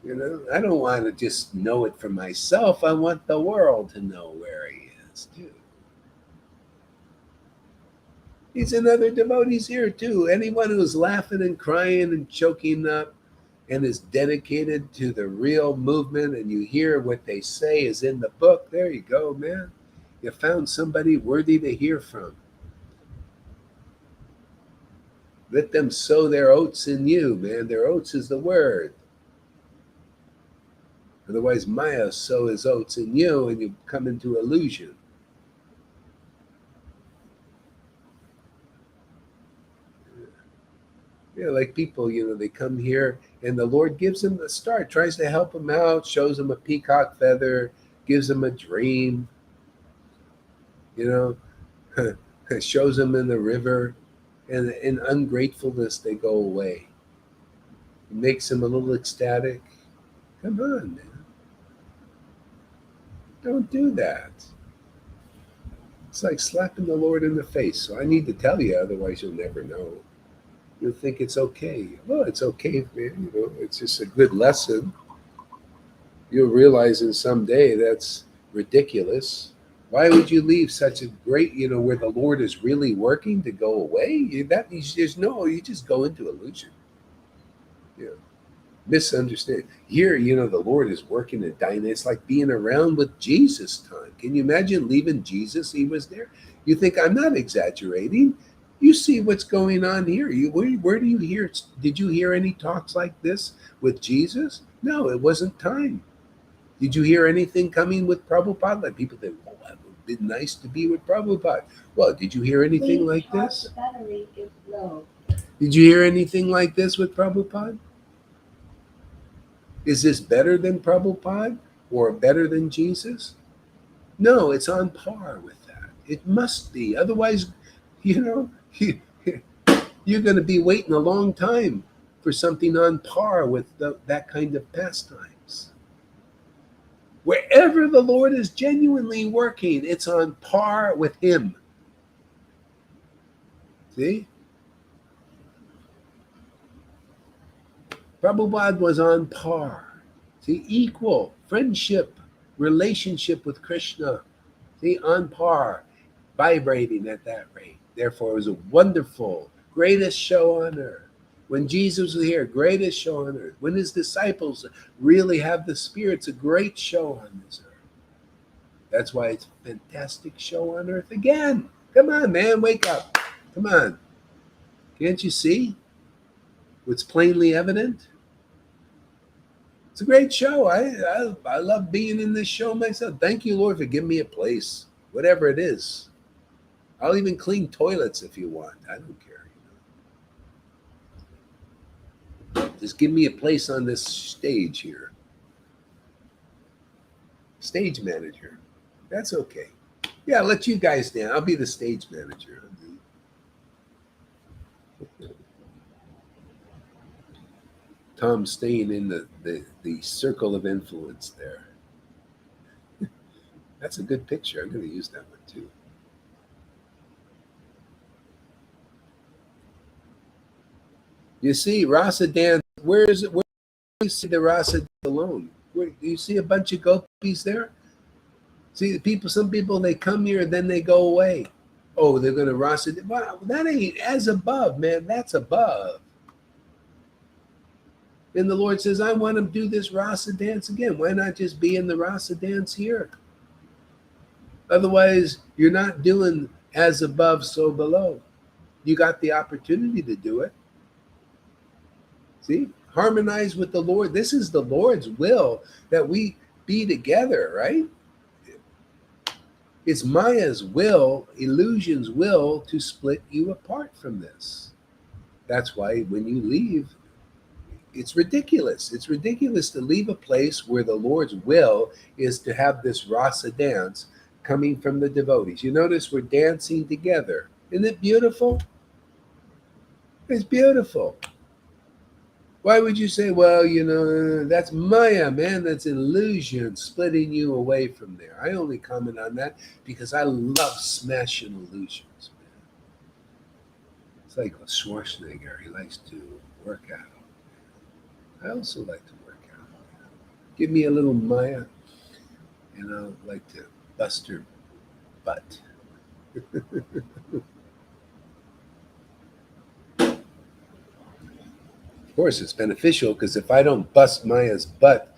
I don't want to just know it for myself. I want the world to know where he is, too. He's another devotee's here, too. Anyone who's laughing and crying and choking up and is dedicated to the real movement, and you hear what they say is in the book, there you go, man. You found somebody worthy to hear from. Let them sow their oats in you, man. Their oats is the word. Otherwise, Maya sow his oats in you, and you come into illusion. Yeah, like people, they come here, and the Lord gives them the start, tries to help them out, shows them a peacock feather, gives them a dream, you know, shows them in the river, and in ungratefulness, they go away. It makes them a little ecstatic. Come on, man. Don't do that. It's like slapping the Lord in the face. So I need to tell you, otherwise you'll never know. You'll think it's okay. Well, it's okay, man. It's just a good lesson. You'll realize in some day that's ridiculous. Why would you leave such a great, where the Lord is really working to go away? That means you just go into illusion. Yeah. Misunderstand. Here, the Lord is working at dynamic. It's like being around with Jesus time. Can you imagine leaving Jesus? He was there. You think I'm not exaggerating? You see what's going on here. Where do you hear? Did you hear any talks like this with Jesus? No, it wasn't time. Did you hear anything coming with Prabhupada? Like people think, oh, it would be nice to be with Prabhupada. Well, did you hear anything like this? The battery is low. Did you hear anything like this with Prabhupada? Is this better than Prabhupada or better than Jesus? No, it's on par with that. It must be. Otherwise, you're going to be waiting a long time for something on par with that kind of pastimes. Wherever the Lord is genuinely working, it's on par with him. See? Prabhupada was on par. See, equal, friendship, relationship with Krishna. See, on par, vibrating at that rate. Therefore, it was a wonderful, greatest show on earth. When Jesus was here, greatest show on earth. When his disciples really have the Spirit, it's a great show on this earth. That's why it's a fantastic show on earth again. Come on, man, wake up. Come on. Can't you see what's plainly evident? It's a great show. I love being in this show myself. Thank you, Lord, for giving me a place, whatever it is. I'll even clean toilets if you want. I don't care. Just give me a place on this stage here. Stage manager. That's okay. Yeah, I'll let you guys down. I'll be the stage manager. Tom staying in the circle of influence there. That's a good picture. I'm going to use that one too. You see, Rasa dance. Where do you see the Rasa dance alone? Do you see a bunch of gopis there? See, some people, they come here and then they go away. Oh, they're going to Rasa. Wow, that ain't as above, man. That's above. And the Lord says, I want to do this Rasa dance again. Why not just be in the Rasa dance here? Otherwise, you're not doing as above, so below. You got the opportunity to do it. See? Harmonize with the Lord. This is the Lord's will that we be together, right? It's Maya's will, illusion's will, to split you apart from this. That's why when you leave, it's ridiculous. It's ridiculous to leave a place where the Lord's will is to have this rasa dance coming from the devotees. You notice we're dancing together. Isn't it beautiful? It's beautiful. Why would you say, well, that's Maya, man, that's illusion splitting you away from there? I only comment on that because I love smashing illusions, man. It's like Schwarzenegger. He likes to work out. I also like to work out. Give me a little Maya, and I'll like to bust her butt. Of course, it's beneficial because if I don't bust Maya's butt,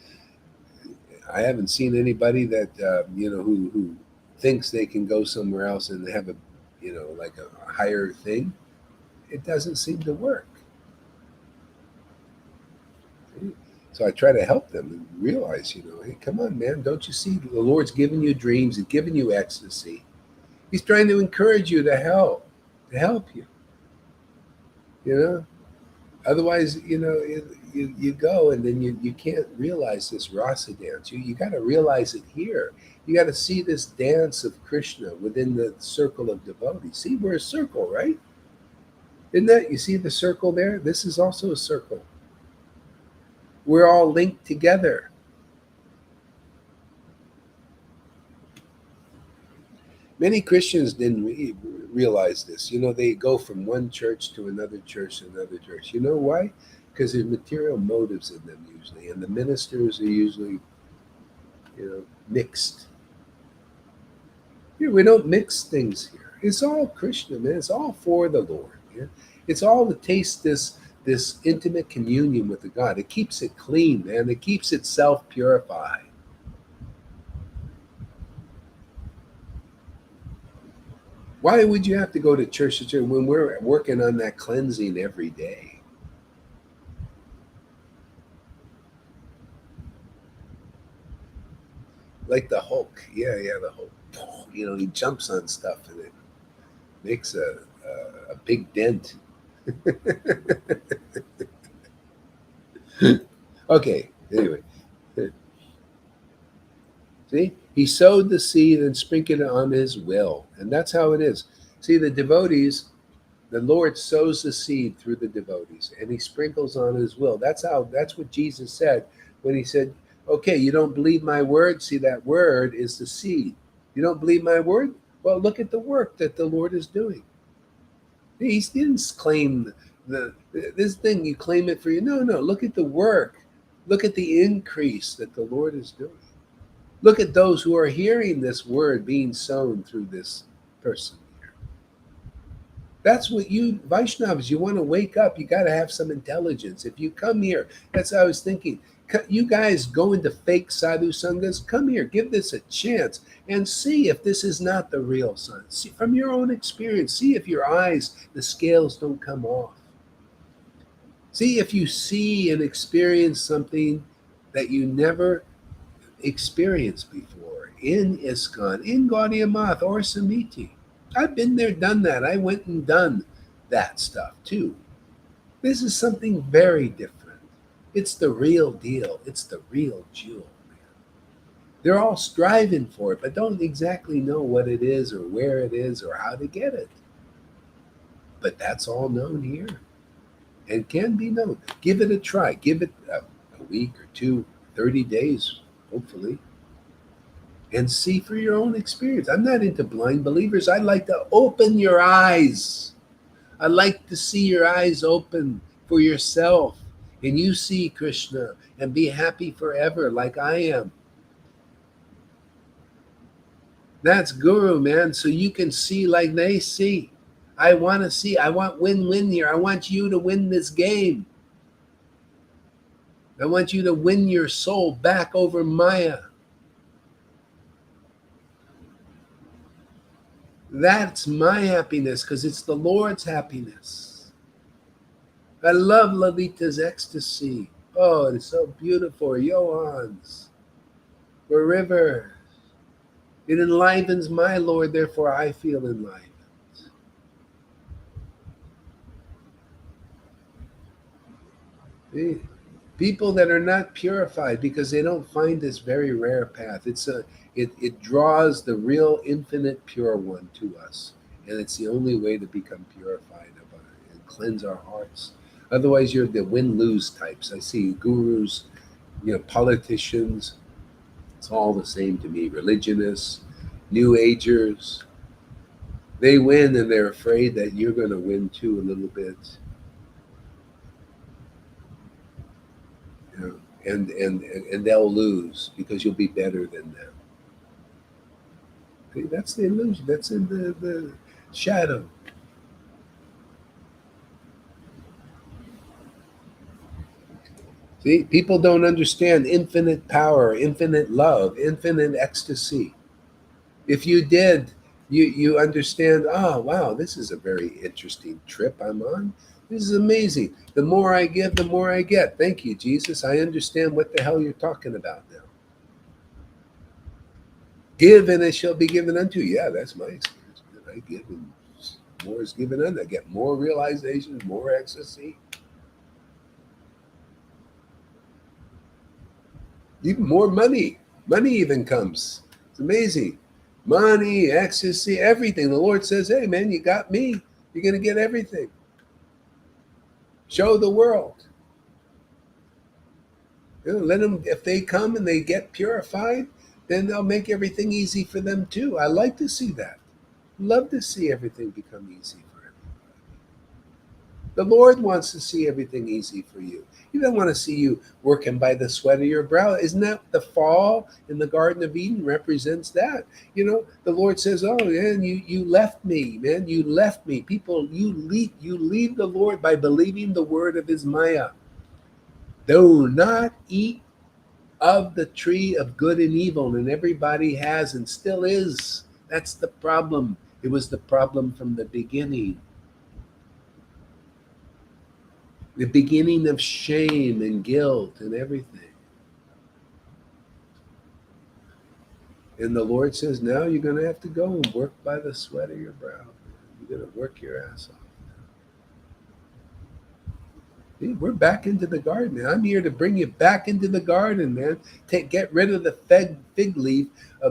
I haven't seen anybody that who thinks they can go somewhere else and have a like a higher thing. It doesn't seem to work. So I try to help them and realize, hey, come on, man, don't you see the Lord's given you dreams and given you ecstasy? He's trying to encourage you to help you. You know, otherwise, you go and then you can't realize this rasa dance. You got to realize it here. You got to see this dance of Krishna within the circle of devotees. See, we're a circle, right? Isn't that, you see the circle there? This is also a circle. We're all linked together. Many Christians didn't realize this. They go from one church to another church to another church. You know why? Because there's material motives in them usually, and the ministers are usually, mixed. Here, we don't mix things here. It's all Krishna, man. It's all for the Lord. Yeah? It's all to taste this intimate communion with the God. It keeps it clean, man. It keeps itself purified. Why would you have to go to church when we're working on that cleansing every day? Like the Hulk. Yeah, the Hulk. He jumps on stuff and it makes a big dent. Okay, anyway. See, he sowed the seed and sprinkled it on his will. And that's how it is. See, the devotees, the Lord sows the seed through the devotees and he sprinkles on his will. That's what Jesus said when he said, okay, you don't believe my word? See, that word is the seed. You don't believe my word? Well, look at the work that the Lord is doing. He didn't claim this thing, you claim it for you. No, look at the work. Look at the increase that the Lord is doing. Look at those who are hearing this word being sown through this person here. That's what you Vaishnavas, you want to wake up. You got to have some intelligence. If you come here, that's what I was thinking. You guys go into fake sadhu sanghas, come here, give this a chance and see if this is not the real sun. See, from your own experience, see if your eyes, the scales don't come off. See if you see and experience something that you never experienced before in ISKCON, in Gaudiya Math or Samiti. I've been there, done that. I went and done that stuff too. This is something very different. It's the real deal. It's the real jewel, man. They're all striving for it, but don't exactly know what it is or where it is or how to get it. But that's all known here and can be known. Give it a try. Give it a week or two, 30 days, hopefully, and see for your own experience. I'm not into blind believers. I like to open your eyes. I like to see your eyes open for yourself and you see Krishna and be happy forever like I am. That's Guru, man, so you can see like they see. I want to see. I want win-win here. I want you to win this game. I want you to win your soul back over Maya. That's my happiness because it's the Lord's happiness. I love Lalita's ecstasy. Oh, it's so beautiful. Johans. The river. It enlivens my Lord, therefore I feel enlivened. See? People that are not purified because they don't find this very rare path. It draws the real infinite pure one to us. And it's the only way to become purified and cleanse our hearts. Otherwise, you're the win-lose types. I see gurus, politicians. It's all the same to me. Religionists, New Agers. They win and they're afraid that you're going to win too a little bit. You know, and they'll lose because you'll be better than them. Okay, that's the illusion. That's in the shadow. See, people don't understand infinite power, infinite love, infinite ecstasy. If you did, you understand. Oh, wow, this is a very interesting trip I'm on. This is amazing. The more I give, the more I get. Thank you, Jesus. I understand what the hell you're talking about now. Give and it shall be given unto you. Yeah, that's my experience. I give and more is given unto. I get more realization, more ecstasy, even more money. Money even comes. It's amazing. Money, ecstasy, everything. The Lord says, hey, man, you got me. You're going to get everything. Show the world. You know, let them, if they come and they get purified, then they'll make everything easy for them too. I like to see that. Love to see everything become easy for everybody. The Lord wants to see everything easy for you. He doesn't want to see you working by the sweat of your brow. Isn't that the fall in the Garden of Eden represents that? You know, the Lord says, oh, man, you left me, man. You left me. People, you leave the Lord by believing the word of his Maya. Do not eat of the tree of good and evil, and everybody has and still is. That's the problem. It was the problem from the beginning. The beginning of shame and guilt and everything. And the Lord says, now you're going to have to go and work by the sweat of your brow. You're going to work your ass off. See, we're back into the garden. I'm here to bring you back into the garden, man. Get rid of the fig leaf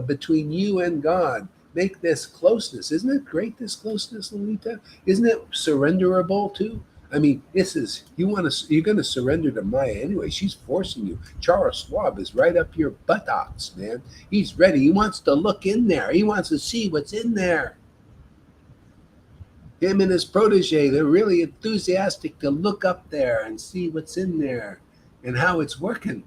between you and God. Make this closeness. Isn't it great, this closeness, Lolita? Isn't it surrenderable too? I mean, this is you're going to surrender to Maya anyway. She's forcing you. Charles Schwab is right up your buttocks, man. He's ready. He wants to look in there. He wants to see what's in there. Him and his protege, they're really enthusiastic to look up there and see what's in there and how it's working.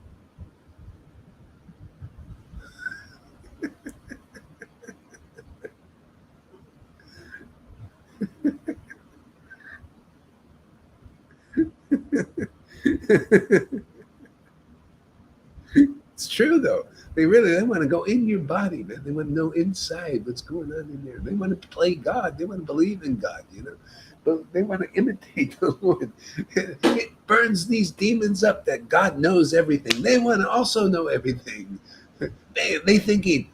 It's true though. They want to go in your body, man. They want to know inside what's going on in there. They want to play God. They want to believe in God, you know. But they want to imitate the Lord. It burns these demons up that God knows everything. They want to also know everything. They thinking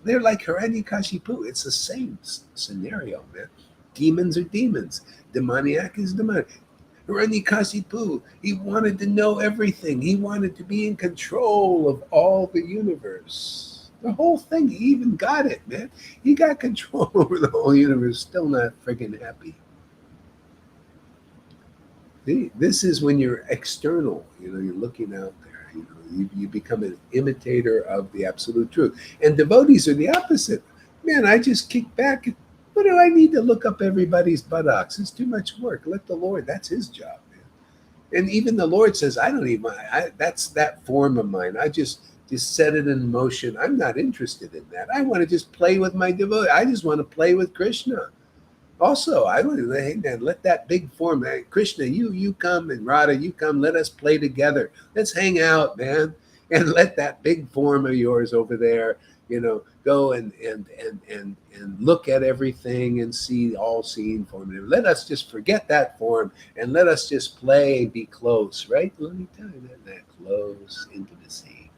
they're like Hiranyakashipu. It's the same scenario, man. Demons are demons. Demoniac is demonic. Hiranyakashipu, he wanted to know everything. He wanted to be in control of all the universe. The whole thing, he even got it, man. He got control over the whole universe, still not friggin' happy. See, this is when you're external, you know, you're looking out there, you know, you become an imitator of the absolute truth. And devotees are the opposite. Man, I just kick back. What do I need to look up everybody's buttocks? It's too much work. Let the Lord, that's his job. And even the Lord says, I don't even, that's that form of mine. I just set it in motion. I'm not interested in that. I want to just play with my devotee. I just want to play with Krishna. Also, I want to hey man, let that big form, man, Krishna, you come and Radha, you come. Let us play together. Let's hang out, man, and let that big form of yours over there, you know, go and look at everything and see all seeing form. And let us just forget that form and let us just play and be close, right? Let me tell you that close intimacy.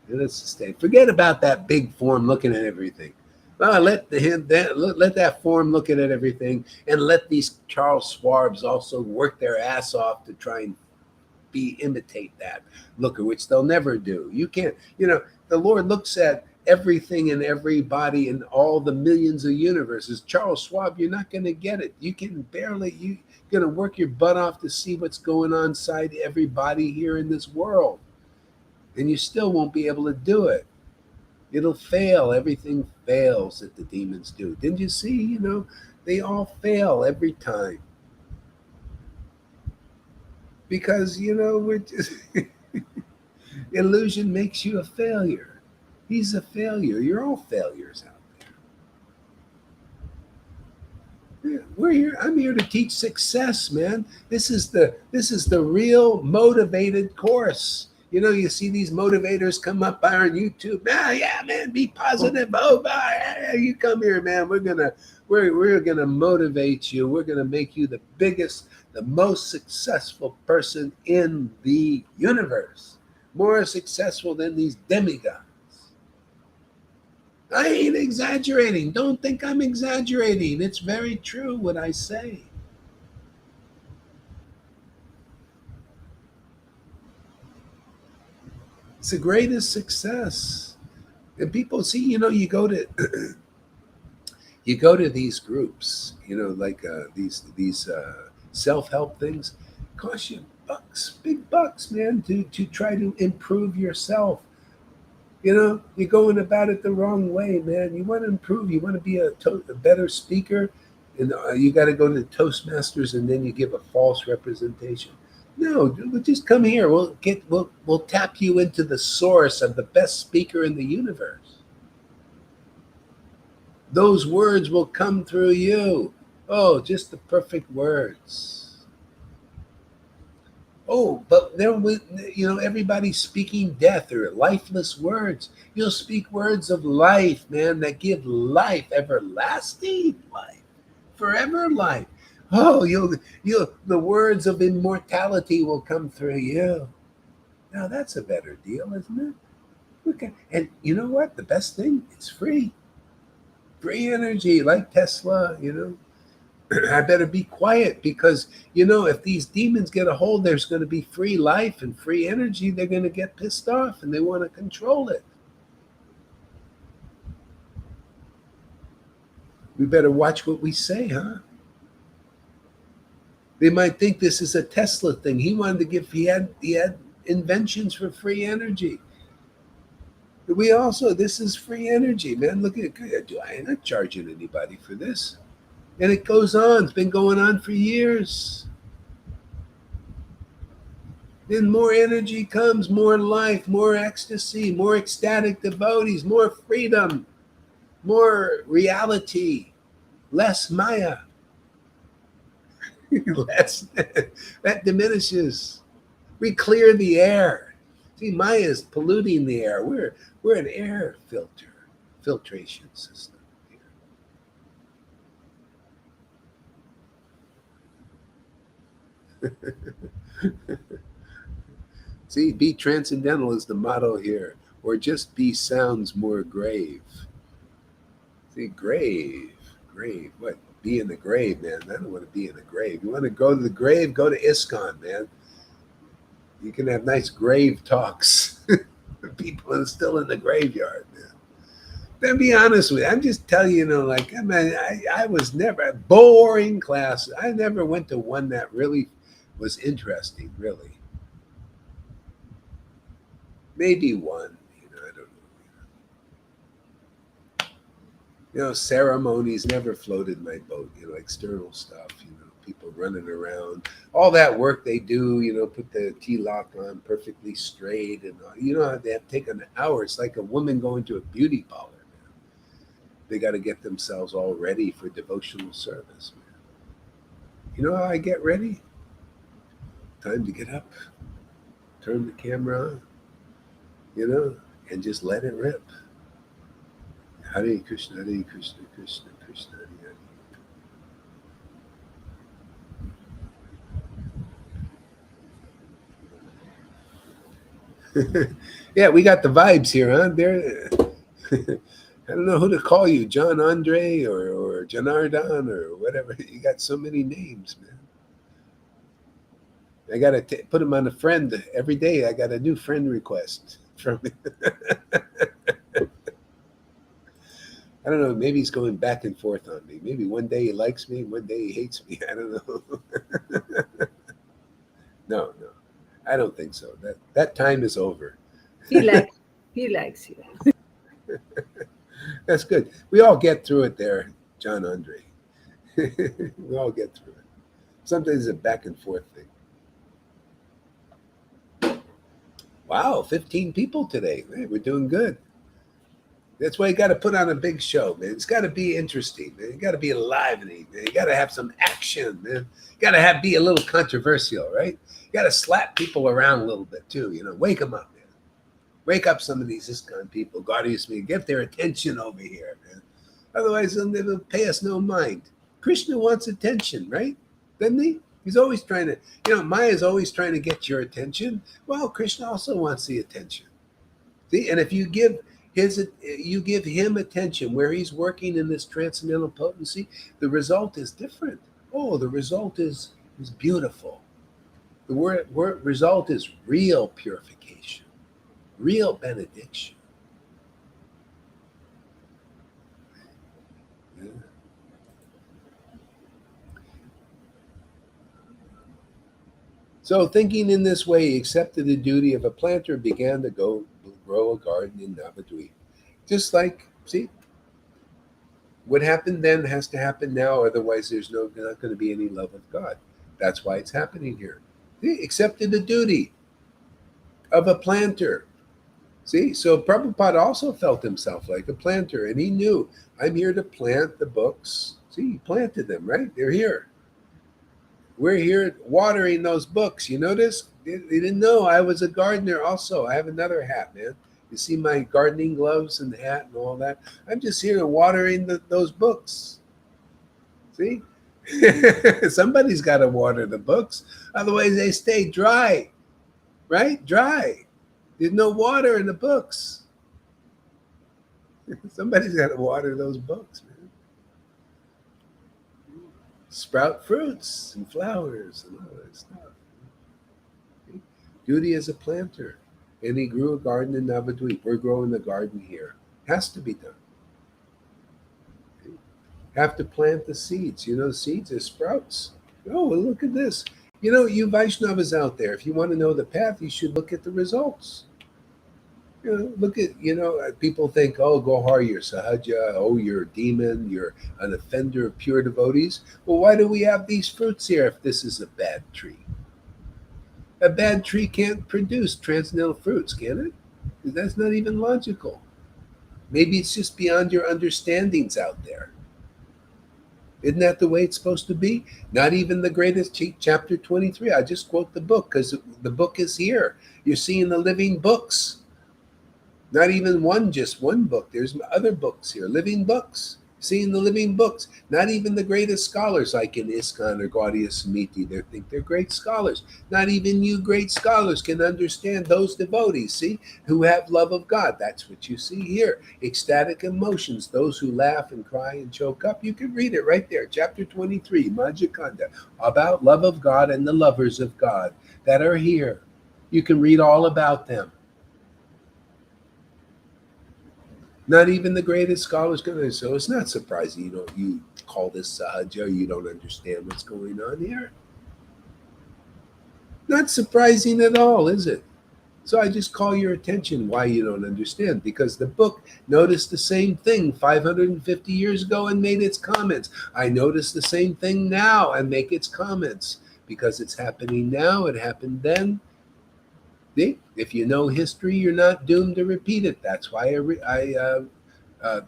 Let's stay. Forget about that big form looking at everything. Let that form look at everything, and let these Charles Schwabs also work their ass off to try and imitate that looker, which they'll never do. You can't. You know, the Lord looks at everything and everybody in all the millions of universes. Charles Schwab, you're not going to get it. You can barely. You're going to work your butt off to see what's going on inside everybody here in this world, and you still won't be able to do it. It'll fail. Everything fails that the demons do. Didn't you see? They all fail every time because we're just illusion makes you a failure. He's a failure. You're all failures out there. Yeah, we're here. I'm here to teach success, man. This is the real motivated course. You see these motivators come up on YouTube. Yeah, man, be positive. Oh, you come here, man. We're gonna motivate you. We're gonna make you the biggest, the most successful person in the universe. More successful than these demigods. I ain't exaggerating. Don't think I'm exaggerating. It's very true what I say. It's the greatest success. And people see, you go to these groups, like these self-help things, cost you bucks, big bucks, man, to try to improve yourself. You're going about it the wrong way, man. You want to improve. You want to be a better speaker, and you got to go to the Toastmasters, and then you give a false representation. No, dude, just come here. We'll tap you into the source of the best speaker in the universe. Those words will come through you. Oh, just the perfect words. Oh, but everybody's speaking death or lifeless words. You'll speak words of life, man, that give life, everlasting life, forever life. Oh, the words of immortality will come through you. Now that's a better deal, isn't it? Okay, and you know what? The best thing, it's free. Free energy, like Tesla. I better be quiet because if these demons get a hold, there's going to be free life and free energy. They're going to get pissed off and they want to control it. We better watch what we say, huh? They might think this is a Tesla thing. He wanted to give. He had inventions for free energy. This is free energy, man. Look at it. I'm not charging anybody for this. And it goes on. It's been going on for years. Then more energy comes, more life, more ecstasy, more ecstatic devotees, more freedom, more reality, less Maya. less that diminishes. We clear the air. See, Maya is polluting the air. We're an air filtration system. See, be transcendental is the motto here, or just be sounds more grave. See, grave. What? Be in the grave, man. I don't want to be in the grave. You want to go to the grave? Go to ISKCON, man. You can have nice grave talks. People are still in the graveyard, man. Then be honest with you. I'm just telling you, I was never a boring class. I never went to one that really was interesting, really. Maybe one, I don't know. Ceremonies never floated my boat, external stuff, people running around, all that work they do, put the T lock on perfectly straight. And, they have taken hours. It's like a woman going to a beauty parlor, man. They got to get themselves all ready for devotional service, man. You know how I get ready? Time to get up, turn the camera on, and just let it rip. Hare Krishna, Hare Krishna, Krishna Krishna, Hare Hare. Yeah, we got the vibes here, huh? I don't know who to call you, John Andre or Janardhan or whatever. You got so many names, man. I got to put them on a friend every day. I got a new friend request from I don't know. Maybe he's going back and forth on me. Maybe one day he likes me, one day he hates me. I don't know. No, I don't think so. That time is over. He likes you. That's good. We all get through it there, John Andre. We all get through it. Sometimes it's a back and forth thing. Wow, 15 people today. Man, we're doing good. That's why you got to put on a big show, man. It's got to be interesting, man. You got to be enlivening, man. You got to have some action, man. You got to be a little controversial, right? You got to slap people around a little bit too. Wake them up, man. Wake up some of these ISKCON people, Guardians, get their attention over here, man. Otherwise, they'll never pay us no mind. Krishna wants attention, right? Doesn't he? He's always trying to, Maya's always trying to get your attention. Well, Krishna also wants the attention. See, and if you give him attention where he's working in this transcendental potency, the result is different. Oh, the result is beautiful. The word result is real purification, real benediction. Yeah. So, thinking in this way, he accepted the duty of a planter and began to grow a garden in Navadvip. Just like, see, what happened then has to happen now, otherwise there's not going to be any love of God. That's why it's happening here. He accepted the duty of a planter. See, so Prabhupada also felt himself like a planter, and he knew, I'm here to plant the books. See, he planted them, right? They're here. We're here watering those books. You notice? They didn't know I was a gardener also. I have another hat, man. You see my gardening gloves and hat and all that? I'm just here watering those books. See? Somebody's got to water the books. Otherwise, they stay dry, right? Dry. There's no water in the books. Somebody's got to water those books, man. Sprout fruits and flowers and all that stuff. Duty as a planter. And he grew a garden in Navadvip. We're growing a garden here. Has to be done. Have to plant the seeds. Seeds are sprouts. Oh, well, look at this. You Vaishnavas out there, if you want to know the path, you should look at the results. Look at, people think, oh, Gohar, you're Sahaja, oh, you're a demon, you're an offender of pure devotees. Well, why do we have these fruits here if this is a bad tree? A bad tree can't produce transcendental fruits, can it? That's not even logical. Maybe it's just beyond your understandings out there. Isn't that the way it's supposed to be? Not even the greatest, chapter 23. I just quote the book because the book is here. You're seeing the living books. Not even just one book. There's other books here, living books. Seeing the living books. Not even the greatest scholars like in ISKCON or Gaudiya Samiti. They think they're great scholars. Not even you great scholars can understand those devotees, see, who have love of God. That's what you see here. Ecstatic emotions, those who laugh and cry and choke up. You can read it right there, chapter 23, Majjhikanda, about love of God and the lovers of God that are here. You can read all about them. Not even the greatest scholars can. So it's not surprising you call this sahaja. You don't understand what's going on here. Not surprising at all, is it? So I just call your attention why you don't understand, because the book noticed the same thing 550 years ago and made its comments. I notice the same thing now and make its comments because it's happening now. It happened then. See? If you know history, you're not doomed to repeat it. That's why I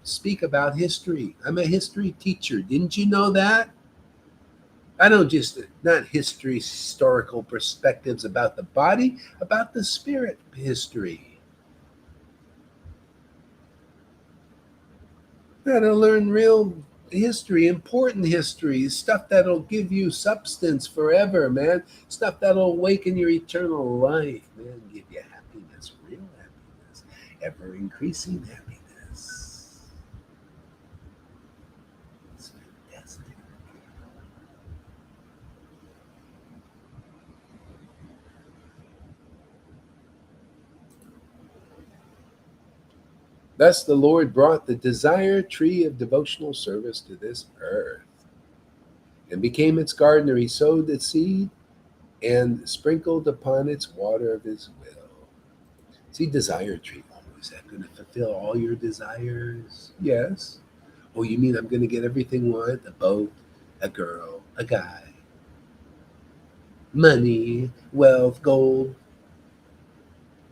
speak about history. I'm a history teacher. Didn't you know that? I don't just, not history, historical perspectives about the body, about the spirit history. You gotta learn real history, important history, stuff that'll give you substance forever, man. Stuff that'll awaken your eternal life, man. Give you happiness, real happiness, ever increasing happiness. It's fantastic. Thus the Lord brought the desire tree of devotional service to this earth and became its gardener. He sowed the seed and sprinkled upon its water of his will. See, desire tree always Is that going to fulfill all your desires? Yes. Oh, you mean I'm going to get everything I want? A boat, a girl, a guy, money, wealth, gold?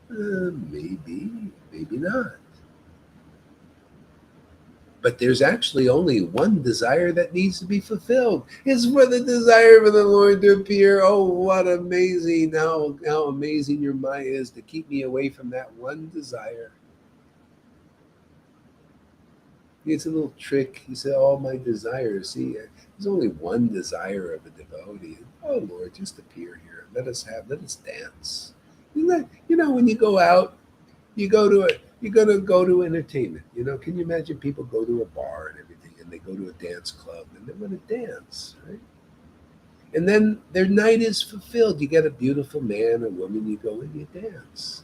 Maybe, maybe not. But there's actually only one desire that needs to be fulfilled. It's for the desire for the Lord to appear. Oh, what amazing, how amazing your Maya is to keep me away from that one desire. It's a little trick. He said, all my desires. See, there's only one desire of a devotee. Oh Lord, just appear here. Let us dance. When you go out, you go to it. You're gonna go to entertainment. Can you imagine people go to a bar and everything, and they go to a dance club and they want to dance, right? And then their night is fulfilled. You get a beautiful man or woman. You go and you dance,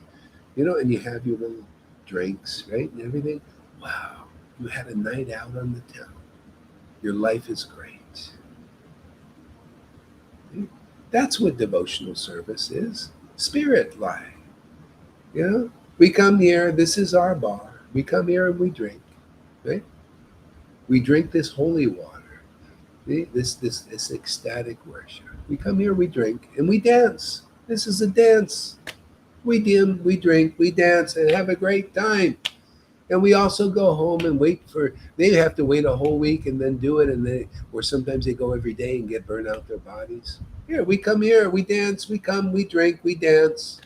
and you have your little drinks, right, and everything. Wow, you had a night out on the town. Your life is great. That's what devotional service is. Spirit life. We come here. This is our bar. We come here and we drink, right? We drink this holy water, this ecstatic worship. We come here, we drink, and we dance. This is a dance. We dim, we drink, we dance, and have a great time. And we also go home and wait for. They have to wait a whole week and then do it, or sometimes they go every day and get burned out their bodies. We come here, we dance, we come, we drink, we dance.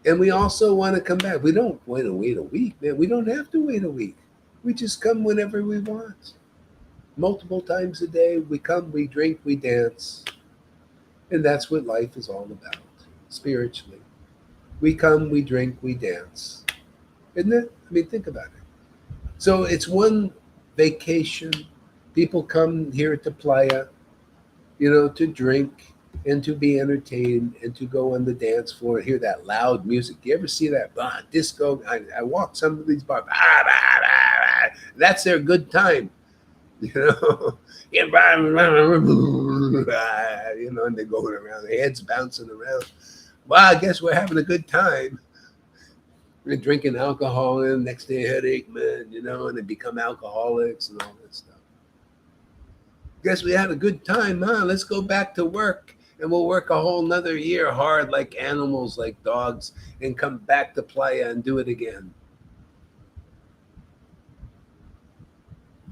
And we also want to come back. We don't want to wait a week, man. We don't have to wait a week. We just come whenever we want. Multiple times a day, we come, we drink, we dance. And that's what life is all about, spiritually. We come, we drink, we dance. Isn't it? I mean, think about it. So it's one vacation. People come here to playa, to drink and to be entertained and to go on the dance floor and hear that loud music. You ever see that disco? I walk some of these bars. That's their good time, and they're going around, their heads bouncing around. Well, I guess we're having a good time. We're drinking alcohol, and next day headache, man, and they become alcoholics and all that stuff. Guess we had a good time, huh? Let's go back to work, and we'll work a whole nother year hard like animals, like dogs, and come back to playa and do it again.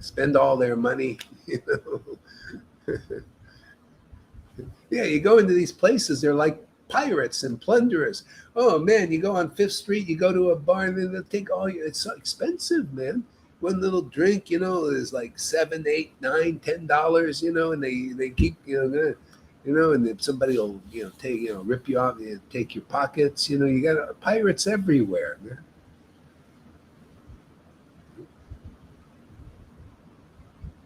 Spend all their money, Yeah, you go into these places, they're like pirates and plunderers. Oh man, you go on Fifth Street, you go to a bar, and they'll take all your. It's so expensive, man. One little drink, is like $7, $8, $9, $10, and they keep, and then somebody will, take, rip you off, take your pockets. You got pirates everywhere, man.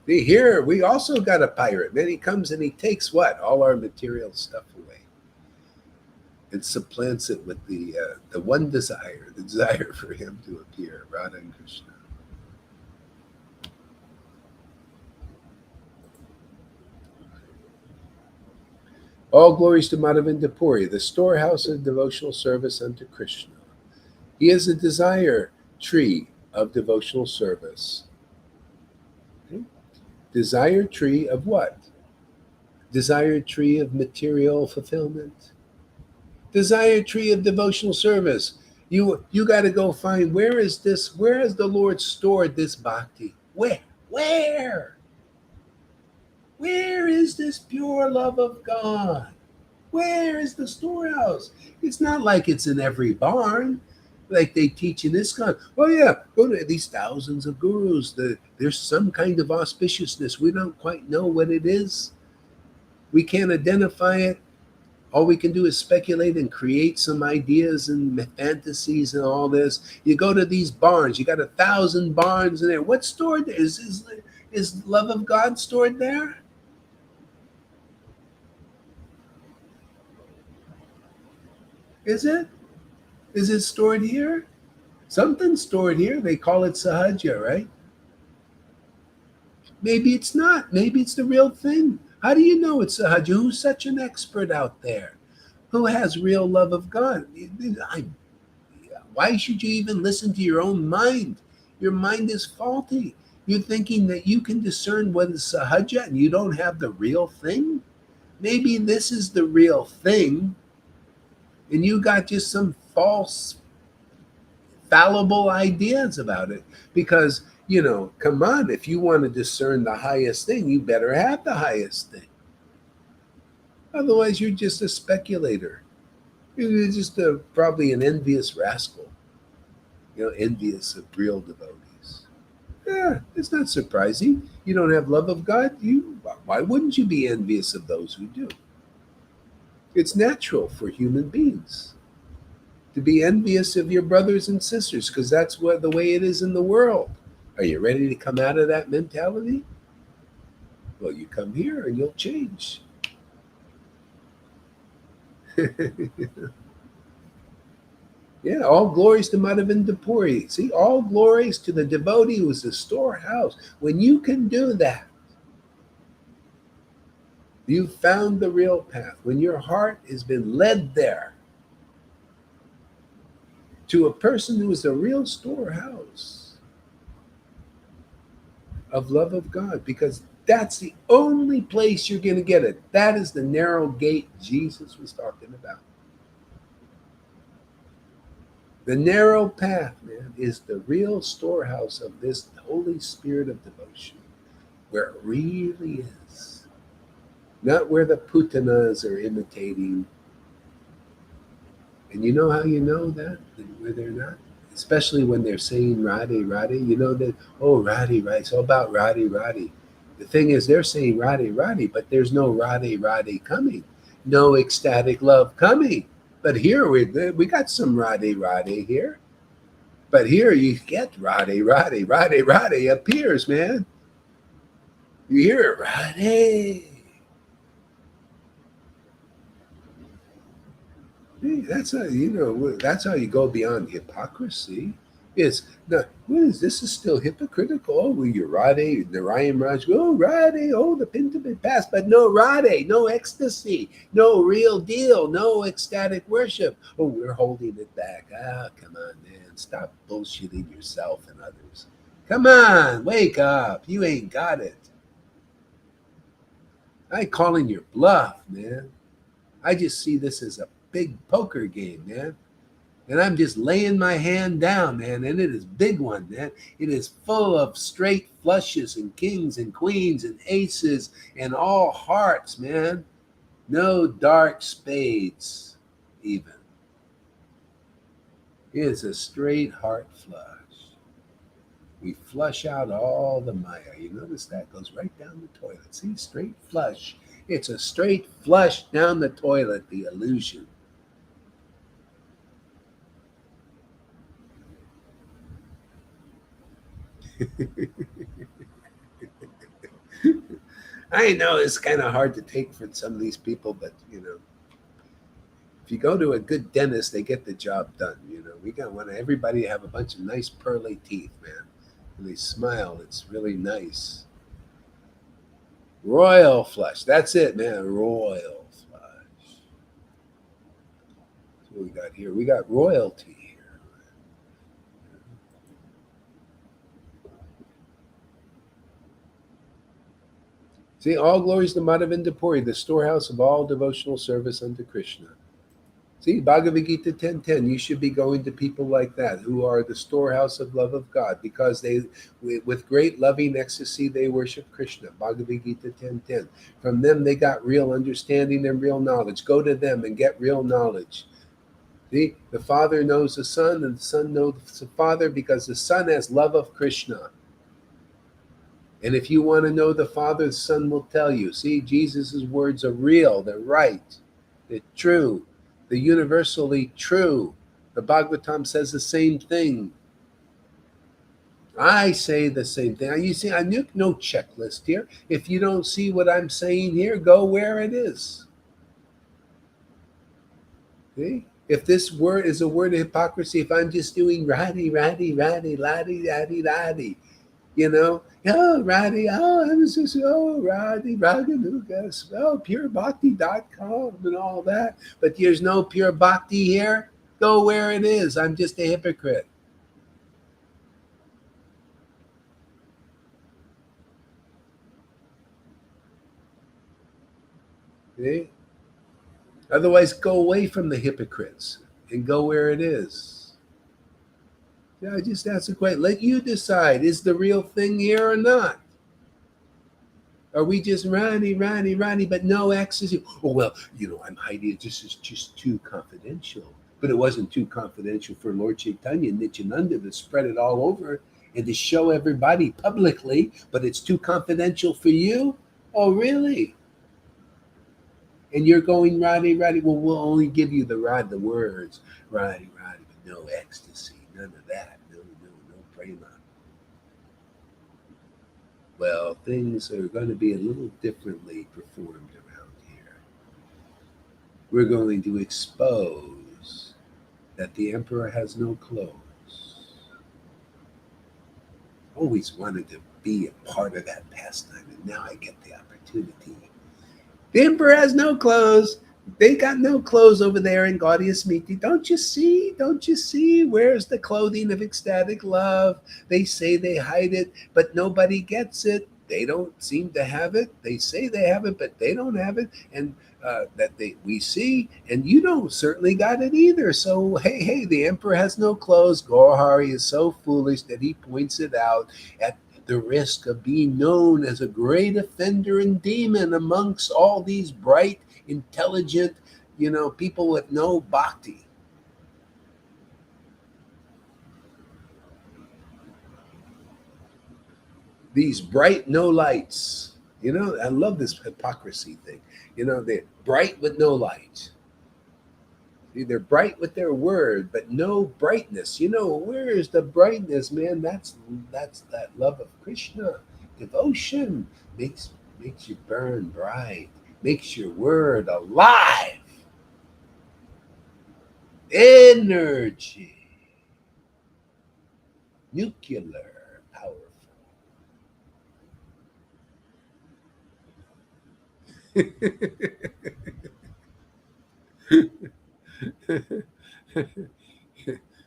Here, we also got a pirate. Man, he comes and he takes what? All our material stuff away. And supplants it with the one desire, the desire for him to appear, Radha and Krishna. All glories to Madhavendra Puri, the storehouse of devotional service unto Krishna. He is a desire tree of devotional service. Okay? Desire tree of what? Desire tree of material fulfillment. Desire tree of devotional service. You got to go find, where has the Lord stored this bhakti? Where is this pure love of God? Where is the storehouse? It's not like it's in every barn, like they teach in ISKCON. Oh yeah, go to these thousands of gurus. There's some kind of auspiciousness. We don't quite know what it is. We can't identify it. All we can do is speculate and create some ideas and fantasies and all this. You go to these barns. You got 1,000 barns in there. What's stored there? Is love of God stored there? Is it? Is it stored here? Something's stored here. They call it sahaja, right? Maybe it's not. Maybe it's the real thing. How do you know it's sahaja? Who's such an expert out there? Who has real love of God? Why should you even listen to your own mind? Your mind is faulty. You're thinking that you can discern what is sahaja and you don't have the real thing? Maybe this is the real thing and you got just some false, fallible ideas about it. Because, come on, if you want to discern the highest thing, you better have the highest thing. Otherwise, you're just a speculator. You're just probably an envious rascal, envious of real devotees. Yeah, it's not surprising. You don't have love of God. Why wouldn't you be envious of those who do? It's natural for human beings to be envious of your brothers and sisters because that's the way it is in the world. Are you ready to come out of that mentality? Well, you come here and you'll change. Yeah, all glories to Madhavendra. See, all glories to the devotee who is the storehouse. When you can do that, you've found the real path. When your heart has been led there to a person who is the real storehouse of love of God, because that's the only place you're going to get it. That is the narrow gate Jesus was talking about. The narrow path, man, is the real storehouse of this Holy Spirit of devotion, where it really is. Not where the putanas are imitating. And you know how you know that, where they're not? Especially when they're saying Radhe, Radhe. You know that, oh, Radhe, right? It's all about Radhe, Radhe. The thing is, they're saying Radhe, Radhe, but there's no Radhe, Radhe coming. No ecstatic love coming. But here we got some Radhe Radhe here. But here you get Radhe Radhe. Radhe Radhe appears, man. You hear it, Radhe. Hey, that's how you go beyond hypocrisy. It's not, what is this? Is still hypocritical. Oh, well, you're Radhe, Narayan Raj. Oh, Radhe, oh, the Pintavit past. But no Radhe, no ecstasy, no real deal, no ecstatic worship. Oh, we're holding it back. Ah, come on, man. Stop bullshitting yourself and others. Come on, wake up. You ain't got it. I ain't calling your bluff, man. I just see this as a big poker game, man. And I'm just laying my hand down, man. And it is a big one, man. It is full of straight flushes and kings and queens and aces and all hearts, man. No dark spades, even. It is a straight heart flush. We flush out all the Maya. You notice that goes right down the toilet. See, straight flush. It's a straight flush down the toilet, the illusion. I know it's kind of hard to take for some of these people, but if you go to a good dentist, they get the job done. We want everybody to have a bunch of nice pearly teeth, man. When they smile, it's really nice. Royal flush. That's it, man. Royal flush. That's what we got here. We got royalty here. See, all glories to Madhavendra Puri, the storehouse of all devotional service unto Krishna. See, Bhagavad Gita 10:10, you should be going to people like that who are the storehouse of love of God because they, with great loving ecstasy, they worship Krishna. Bhagavad Gita 10:10. From them, they got real understanding and real knowledge. Go to them and get real knowledge. See, the Father knows the Son and the Son knows the Father because the Son has love of Krishna. And if you want to know the Father, the Son will tell you. See, Jesus' words are real. They're right. They're true. They're universally true. The Bhagavatam says the same thing. I say the same thing. You see, I make no checklist here. If you don't see what I'm saying here, go where it is. See? If this word is a word of hypocrisy, if I'm just doing Radhi, Radhi, Radhi, Laddi, Radhi, Radhi, oh, Radhi, I was just, Radhi, Raganugas, purebhakti.com and all that. But there's no pure bhakti here. go where it is. I'm just a hypocrite. See? Otherwise, go away from the hypocrites and go where it is. Yeah, I just ask a question. Let you decide, is the real thing here or not? Are we just Ronnie, but no ecstasy? Oh, well, I'm hiding it. This is just too confidential. But it wasn't too confidential for Lord Caitanya and Nityananda to spread it all over and to show everybody publicly, but it's too confidential for you? Oh, really? And you're going, Roddy, well, we'll only give you the words, Roddy, but no ecstasy, none of that. No prema. Well, things are going to be a little differently performed around here. We're going to expose that the emperor has no clothes. Always wanted to be a part of that pastime, and now I get the opportunity. The emperor has no clothes. They got no clothes over there in Gaudiya Smriti. Don't you see? Don't you see? Where's the clothing of ecstatic love? They say they hide it, but nobody gets it. They don't seem to have it. They say they have it, but they don't have it. And we see, and you don't certainly got it either. So hey, the emperor has no clothes. Gohari is so foolish that he points it out at the risk of being known as a great offender and demon amongst all these bright, intelligent, people with no bhakti. These bright no lights. I love this hypocrisy thing. They're bright with no light. They're bright with their word, but no brightness. Where is the brightness, man? That's that love of Krishna. Devotion makes you burn bright, makes your word alive. Energy. Nuclear powerful.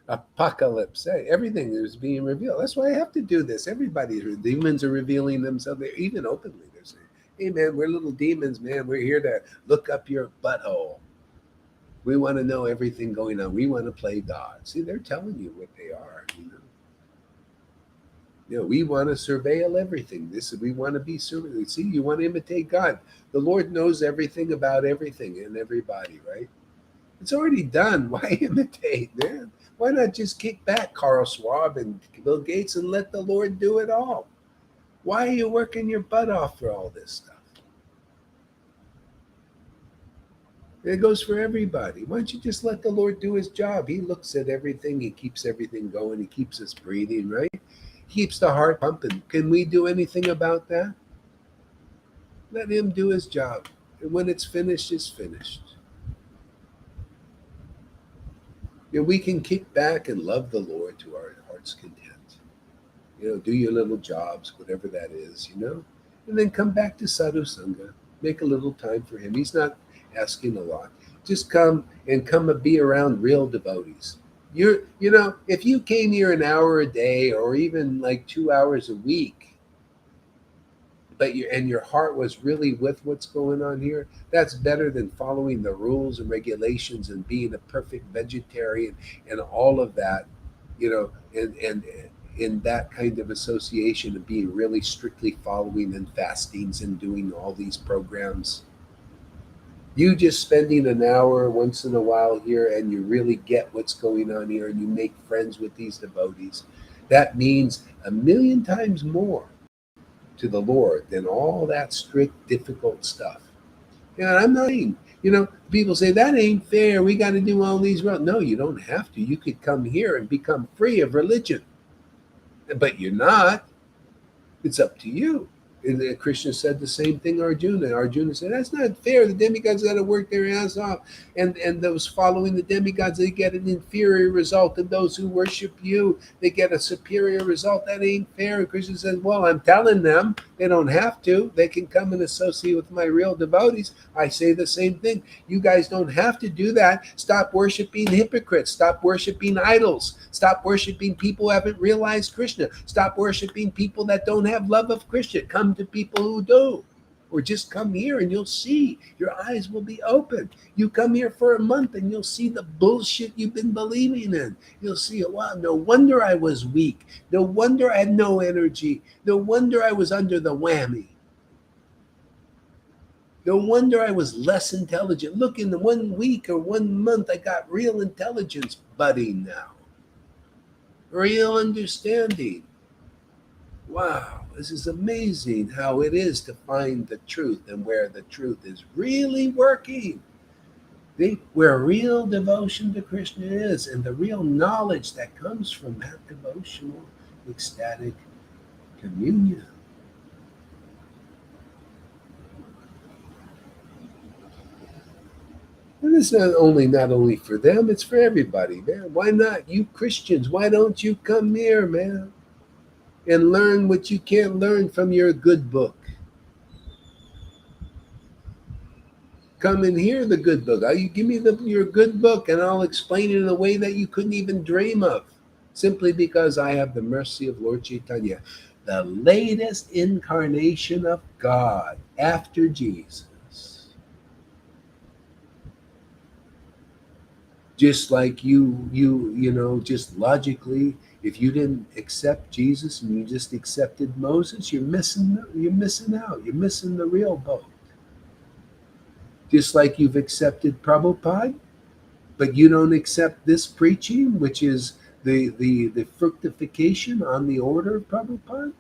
Apocalypse. Hey, everything is being revealed. That's why I have to do this. Demons are revealing themselves. They're even openly. They're saying, "Hey, man, we're little demons, man. We're here to look up your butthole. We want to know everything going on. We want to play God." See, they're telling you what they are. We want to surveil everything. We want to be surveilled. See, you want to imitate God. The Lord knows everything about everything and everybody, right? It's already done. Why imitate, man? Why not just kick back, Carl Schwab and Bill Gates, and let the Lord do it all? Why are you working your butt off for all this stuff? It goes for everybody. Why don't you just let the Lord do his job? He looks at everything. He keeps everything going. He keeps us breathing, right? He keeps the heart pumping. Can we do anything about that? Let him do his job. And when it's finished, it's finished. We can kick back and love the Lord to our heart's content. Do your little jobs, whatever that is, and then come back to Sadhu Sangha. Make a little time for him. He's not asking a lot. Just come and be around real devotees. If you came here an hour a day or even like 2 hours a week, but your heart was really with what's going on here, that's better than following the rules and regulations and being a perfect vegetarian and all of that, and in that kind of association and being really strictly following and fastings and doing all these programs. You just spending an hour once in a while here and you really get what's going on here and you make friends with these devotees, that means a million times more to the Lord than all that strict, difficult stuff. I'm not saying, people say that ain't fair. We got to do all these. No, you don't have to. You could come here and become free of religion, but you're not. It's up to you. And Krishna said the same thing to Arjuna. Arjuna said, that's not fair. The demigods got to work their ass off. And those following the demigods, they get an inferior result. And those who worship you, they get a superior result. That ain't fair. And Krishna says, well, I'm telling them they don't have to. They can come and associate with my real devotees. I say the same thing. You guys don't have to do that. Stop worshiping hypocrites. Stop worshiping idols. Stop worshiping people who haven't realized Krishna. Stop worshiping people that don't have love of Krishna. Come to people who do. Or just come here and you'll see. Your eyes will be open. You come here for a month and you'll see the bullshit you've been believing in. You'll see, wow, no wonder I was weak. No wonder I had no energy. No wonder I was under the whammy. No wonder I was less intelligent. Look, in the 1 week or 1 month, I got real intelligence budding now. Real understanding. Wow, this is amazing how it is to find the truth and where the truth is really working. Where real devotion to Krishna is, and the real knowledge that comes from that devotional, ecstatic communion. And it's not only for them, it's for everybody, man. Why not? You Christians, why don't you come here, man, and learn what you can't learn from your good book? Come and hear the good book. You give me your good book, and I'll explain it in a way that you couldn't even dream of, simply because I have the mercy of Lord Caitanya, the latest incarnation of God after Jesus. Just like just logically, if you didn't accept Jesus and you just accepted Moses, you're missing out. You're missing the real boat. Just like you've accepted Prabhupada, but you don't accept this preaching, which is the fructification on the order of Prabhupada,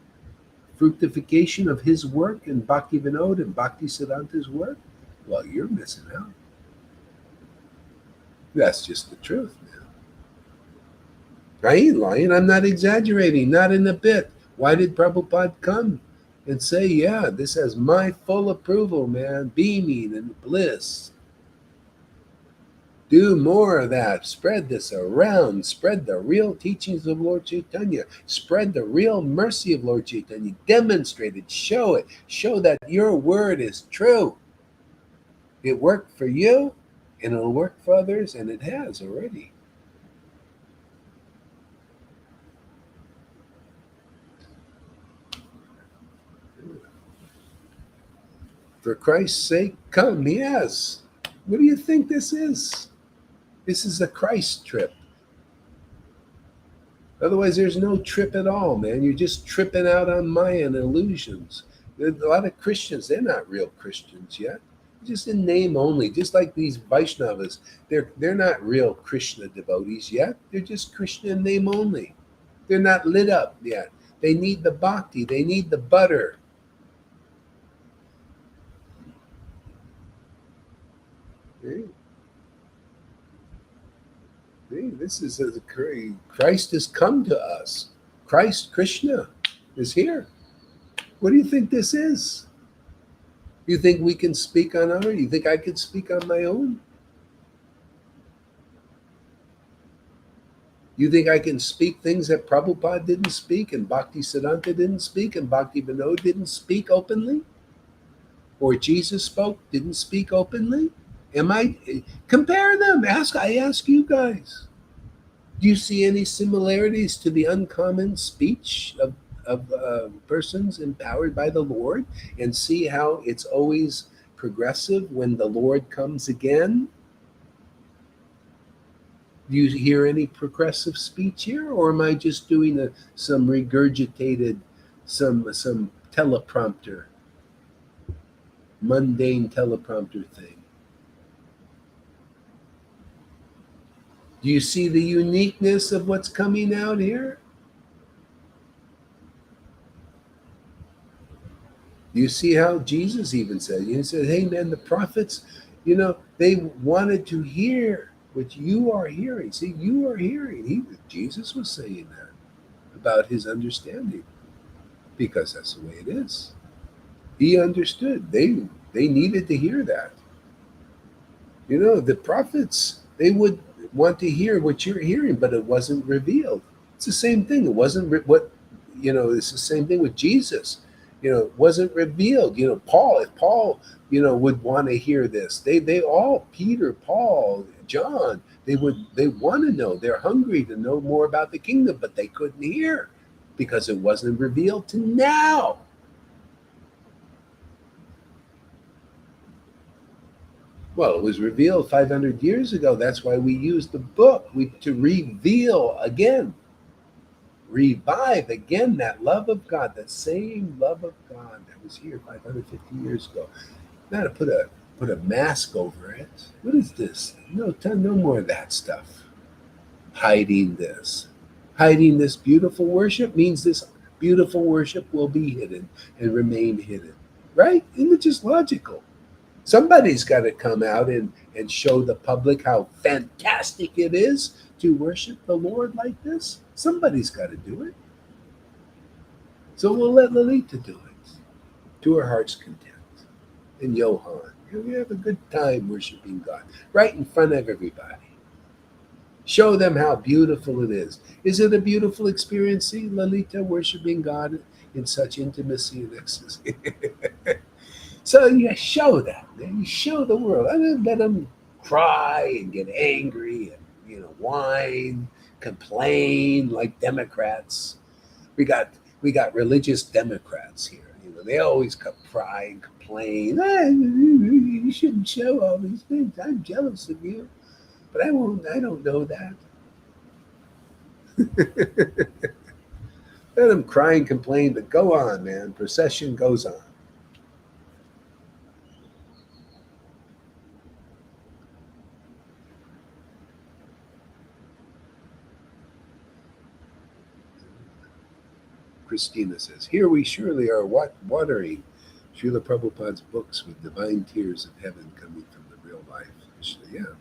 fructification of his work and Bhakti Vinod and Bhakti Siddhanta's work, well, you're missing out. That's just the truth, man. I ain't lying. I'm not exaggerating, not in a bit. Why did Prabhupada come and say, yeah, this has my full approval, man, beaming and bliss? Do more of that. Spread this around. Spread the real teachings of Lord Caitanya. Spread the real mercy of Lord Caitanya. Demonstrate it. Show it. Show that your word is true. It worked for you, and it'll work for others, and it has already. For Christ's sake, come. Yes. What do you think this is? This is a Christ trip. Otherwise, there's no trip at all, man. You're just tripping out on Mayan illusions. There's a lot of Christians, they're not real Christians yet. Just in name only, just like these Vaishnavas. They're not real Krishna devotees yet. They're just Krishna in name only. They're not lit up yet. They need the bhakti. They need the butter. Hey, this is Christ has come to us. Christ, Krishna, is here. What do you think this is? You think we can speak on our own? You think I could speak on my own? You think I can speak things that Prabhupada didn't speak and Bhakti Siddhanta didn't speak and Bhakti Vinod didn't speak openly? Or Jesus didn't speak openly? Compare them? I ask you guys. Do you see any similarities to the uncommon speech of persons empowered by the Lord, and see how it's always progressive when the Lord comes again? Do you hear any progressive speech here, or am I just doing some regurgitated, some teleprompter, mundane teleprompter thing? Do you see the uniqueness of what's coming out here? You see how Jesus even said, he said, hey man, the prophets, they wanted to hear what you are hearing. See, you are hearing. Jesus was saying that about his understanding, because that's the way it is. He understood. They needed to hear that. The prophets, they would want to hear what you're hearing, but it wasn't revealed. It's the same thing. It wasn't it's the same thing with Jesus. It wasn't revealed. Paul, if Paul, would want to hear this, they all, Peter, Paul, John, they want to know. They're hungry to know more about the kingdom, but they couldn't hear because it wasn't revealed to now. Well, it was revealed 500 years ago. That's why we use the book to reveal again, revive again that love of God, that same love of God that was here 550 years ago. Now to put a mask over it. What is this? No more of that stuff. Hiding this. Hiding this beautiful worship means this beautiful worship will be hidden and remain hidden. Right? Isn't it just logical? Somebody's got to come out and show the public how fantastic it is to worship the Lord like this. Somebody's got to do it. So we'll let Lalita do it to her heart's content. And Johan, we have a good time worshiping God right in front of everybody. Show them how beautiful it is. Is it a beautiful experience, see Lalita worshiping God in such intimacy and ecstasy? So you show that, man. You show the world. I didn't let them cry and get angry and whine, complain like Democrats. We got religious Democrats here. They always cry and complain. You shouldn't show all these things. I'm jealous of you, but I won't. I don't know that. Let them cry and complain, but go on, man. Procession goes on. Christina says, here we surely are watering Srila Prabhupada's books with divine tears of heaven coming from the real life. Yeah.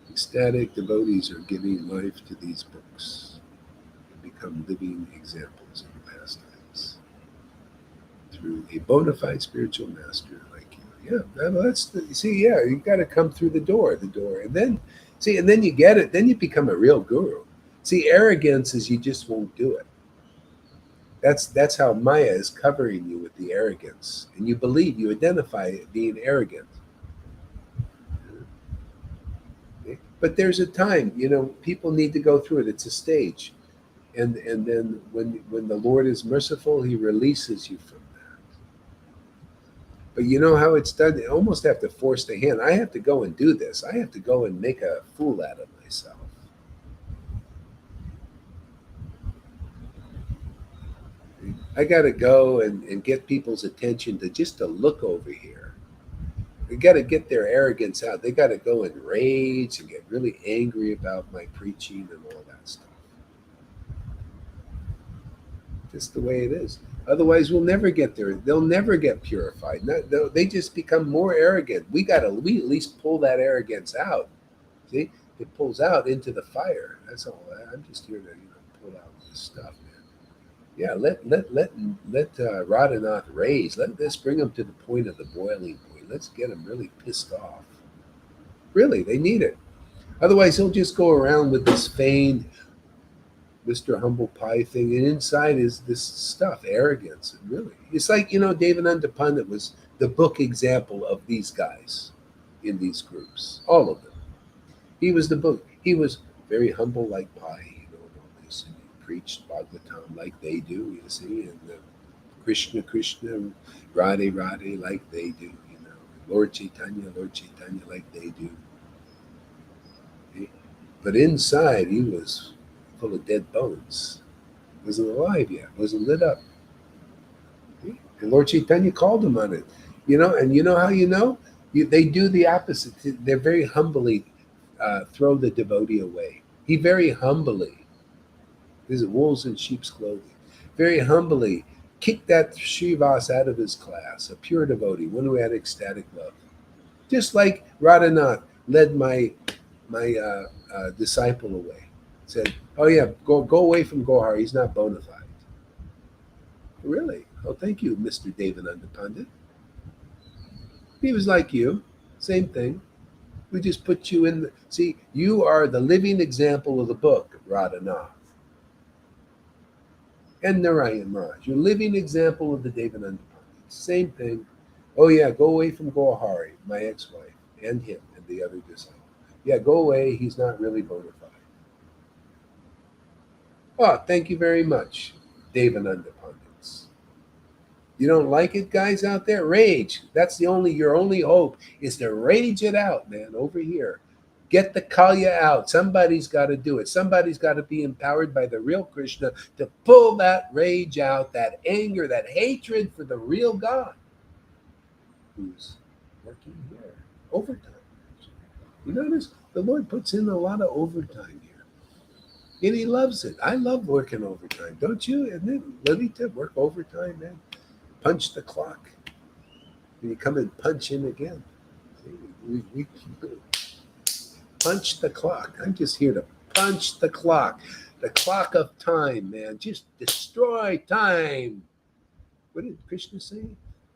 Ecstatic devotees are giving life to these books and become living examples of the pastimes through a bona fide spiritual master like you. Yeah, yeah, you got to come through the door, and then you get it. Then you become a real guru. See, arrogance is you just won't do it. That's how Maya is covering you with the arrogance, and you identify it being arrogant. But there's a time, people need to go through it. It's a stage, and then when the Lord is merciful, He releases you from that. But you know how it's done? You almost have to force the hand. I have to go and do this. I have to go and make a fool out of myself. I got to go and get people's attention to look over here. We got to get their arrogance out. They got to go and rage and get really angry about my preaching and all that stuff. Just the way it is. Otherwise, we'll never get there. They'll never get purified. They just become more arrogant. We at least pull that arrogance out. See, it pulls out into the fire. That's all. I'm just here to pull out this stuff. Yeah, let Radhanath rage. Let's bring them to the point of the boiling point. Let's get them really pissed off. Really, they need it. Otherwise, he'll just go around with this feigned Mr. Humble Pie thing, and inside is this stuff, arrogance. And really, it's like Devananda Pandit was the book example of these guys in these groups, all of them. He was the book. He was very humble like pie, and all this. And he preached Bhagavatam like they do, you see, and Krishna, Radhe, Radhe like they do, Lord Caitanya like they do. But inside, he was full of dead bones. Wasn't alive yet. Wasn't lit up. And Lord Caitanya called him on it. And you know how they do the opposite. They're very humbly throw the devotee away. He very humbly, this is wolves in sheep's clothing, very humbly kicked that Srivas out of his class, a pure devotee, one who had ecstatic love. Just like Radhanath led my disciple away. Said, oh yeah, go away from Gohar. He's not bona fide. Really? Oh, thank you, Mr. Devananda Pandit. He was like you. Same thing. We just put you in the. See, you are the living example of the book, Radhanath and Narayan Raj. You're a living example of the Devananda Pandit. Same thing. Oh, yeah, go away from Gohari, my ex wife, and him and the other disciple. Yeah, go away. He's not really bona fide. Oh, thank you very much, Devananda Pandits. You don't like it, guys out there? Rage. That's the only your only hope is to rage it out, man, over here. Get the kalya out. Somebody's got to do it. Somebody's got to be empowered by the real Krishna to pull that rage out, that anger, that hatred for the real God who's working here. Overtime. You notice the Lord puts in a lot of overtime here. And he loves it. I love working overtime. Don't you? Isn't it Lilita work overtime, man? Punch the clock. And you come and punch in again. We punch the clock. I'm just here to punch the clock. The clock of time, man. Just destroy time. What did Krishna say?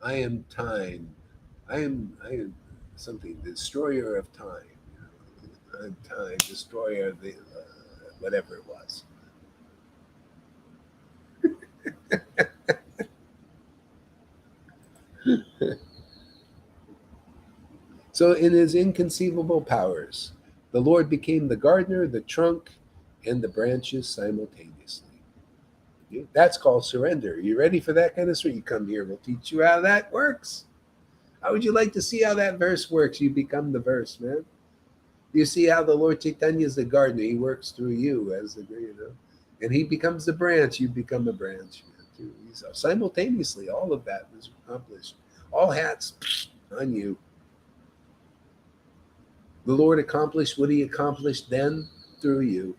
I am time. I am something, destroyer of time. I'm time, destroyer of the whatever it was. So, in his inconceivable powers, the Lord became the gardener, the trunk, and the branches simultaneously. That's called surrender. You ready for that kind of stuff? You come here, we'll teach you how that works. How would you like to see how that verse works? You become the verse, man. You see how the Lord Caitanya is the gardener. He works through you as and he becomes the branch. You become a branch, man, too. So simultaneously, all of that was accomplished. All hats on you. The Lord accomplished what he accomplished then through you.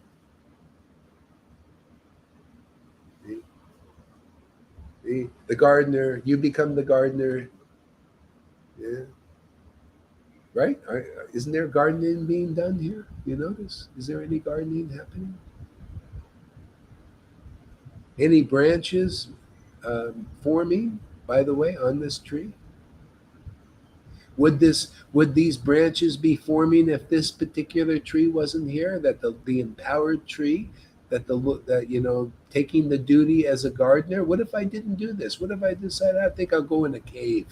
The gardener, you become the gardener. Yeah, right? Isn't there gardening being done here? You notice? Is there any gardening happening? Any branches forming, by the way, on this tree? Would these branches be forming if this particular tree wasn't here? That the empowered tree, that taking the duty as a gardener. What if I didn't do this? What if I decide I think I'll go in a cave?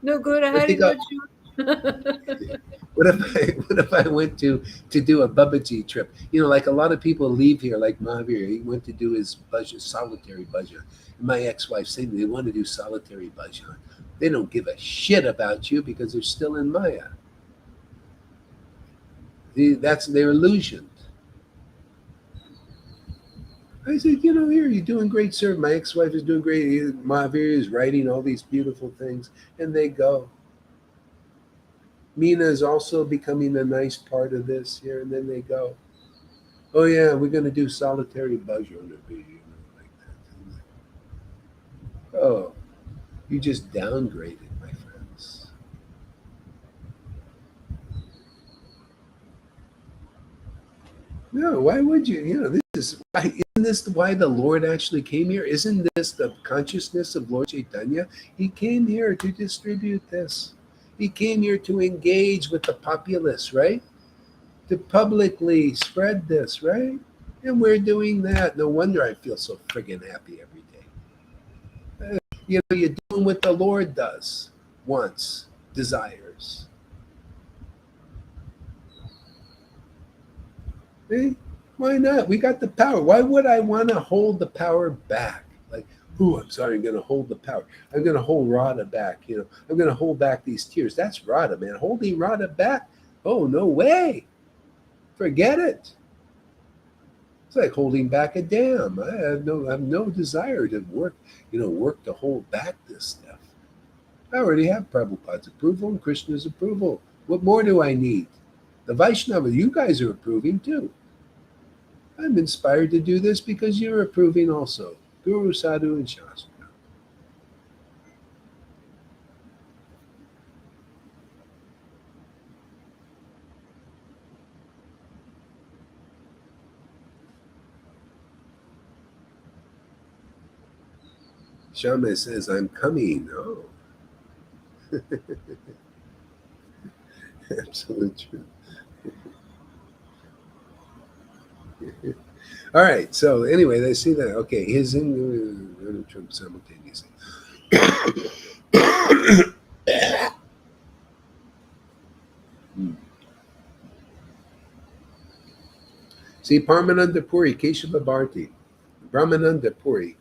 No, go I ahead think and go I'll, to. what if I went to do a Babaji trip? Like a lot of people leave here, like Mahavir. He went to do his bhajan, solitary bhajan. And my ex-wife said they want to do solitary bhajan. They don't give a shit about you because they're still in Maya. That's their illusion. I said, here you're doing great, sir. My ex-wife is doing great. Mahavir is writing all these beautiful things, and they go. Mina is also becoming a nice part of this here, and then they go. Oh yeah, we're going to do solitary bhajan to be, like that. Oh, you just downgraded, my friends. No, why would you? This is why. Isn't this why the Lord actually came here? Isn't this the consciousness of Lord Chaitanya? He came here to distribute this. He came here to engage with the populace, right? To publicly spread this, right? And we're doing that. No wonder I feel so friggin' happy every day. You're doing what the Lord does, wants, desires. See? Why not? We got the power. Why would I want to hold the power back? Like, I'm sorry, I'm going to hold the power. I'm going to hold Radha back. I'm going to hold back these tears. That's Radha, man. Holding Radha back? Oh, no way. Forget it. It's like holding back a dam. I have no desire to work to hold back this stuff. I already have Prabhupada's approval and Krishna's approval. What more do I need? The Vaishnava, you guys are approving too. I'm inspired to do this because you're approving also. Guru, Sadhu, and Shastra. Shama says, I'm coming. Oh, absolute truth. All right. So anyway, they see that. Okay, his in Trump simultaneously. See, Parmananda Puri, Keshava Bharti, Brahmananda Puri,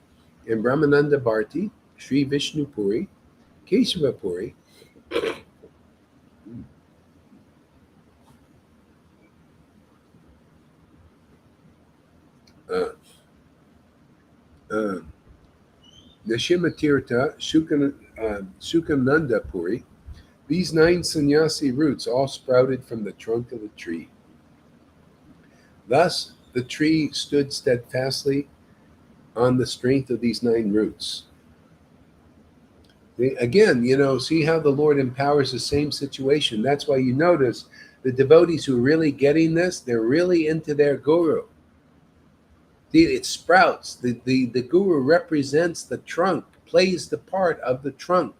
and Brahmananda Bharti, Sri Vishnu Puri, Keshava Puri. Uh, uh, Nishimatirtha, Sukananda Puri. These 9 sannyasi roots all sprouted from the trunk of the tree. Thus, the tree stood steadfastly on the strength of these 9 roots. Again, see how the Lord empowers the same situation. That's why you notice the devotees who are really getting this, they're really into their guru. It sprouts. The guru represents the trunk, plays the part of the trunk.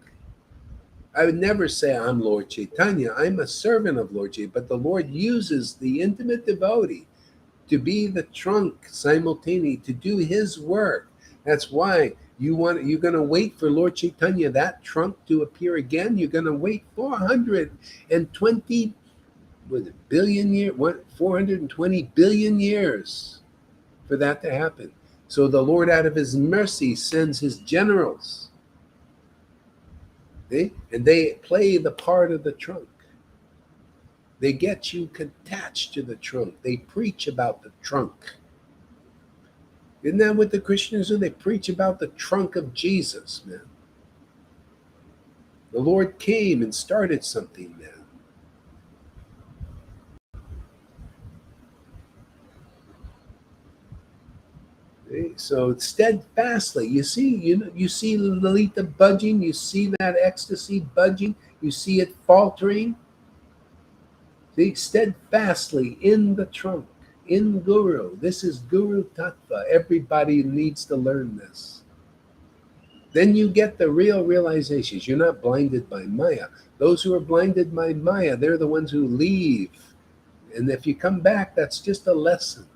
I would never say I'm Lord Caitanya. I'm a servant of Lord Caitanya, but the Lord uses the intimate devotee to be the trunk simultaneously, to do his work. That's why you're going to wait for Lord Caitanya, that trunk, to appear again. You're going to wait 420 billion years, 420 billion years for that to happen. So the Lord, out of his mercy, sends his generals. See? And they play the part of the trunk. They get you attached to the trunk. They preach about the trunk. Isn't that what the Christians do? They preach about the trunk of Jesus, man. The Lord came and started something, man. Okay? So steadfastly, you see Lalita budging, you see that ecstasy budging, you see it faltering. See, steadfastly in the trunk, in Guru. This is Guru Tattva. Everybody needs to learn this. Then you get the real realizations. You're not blinded by Maya. Those who are blinded by Maya, they're the ones who leave. And if you come back, that's just a lesson.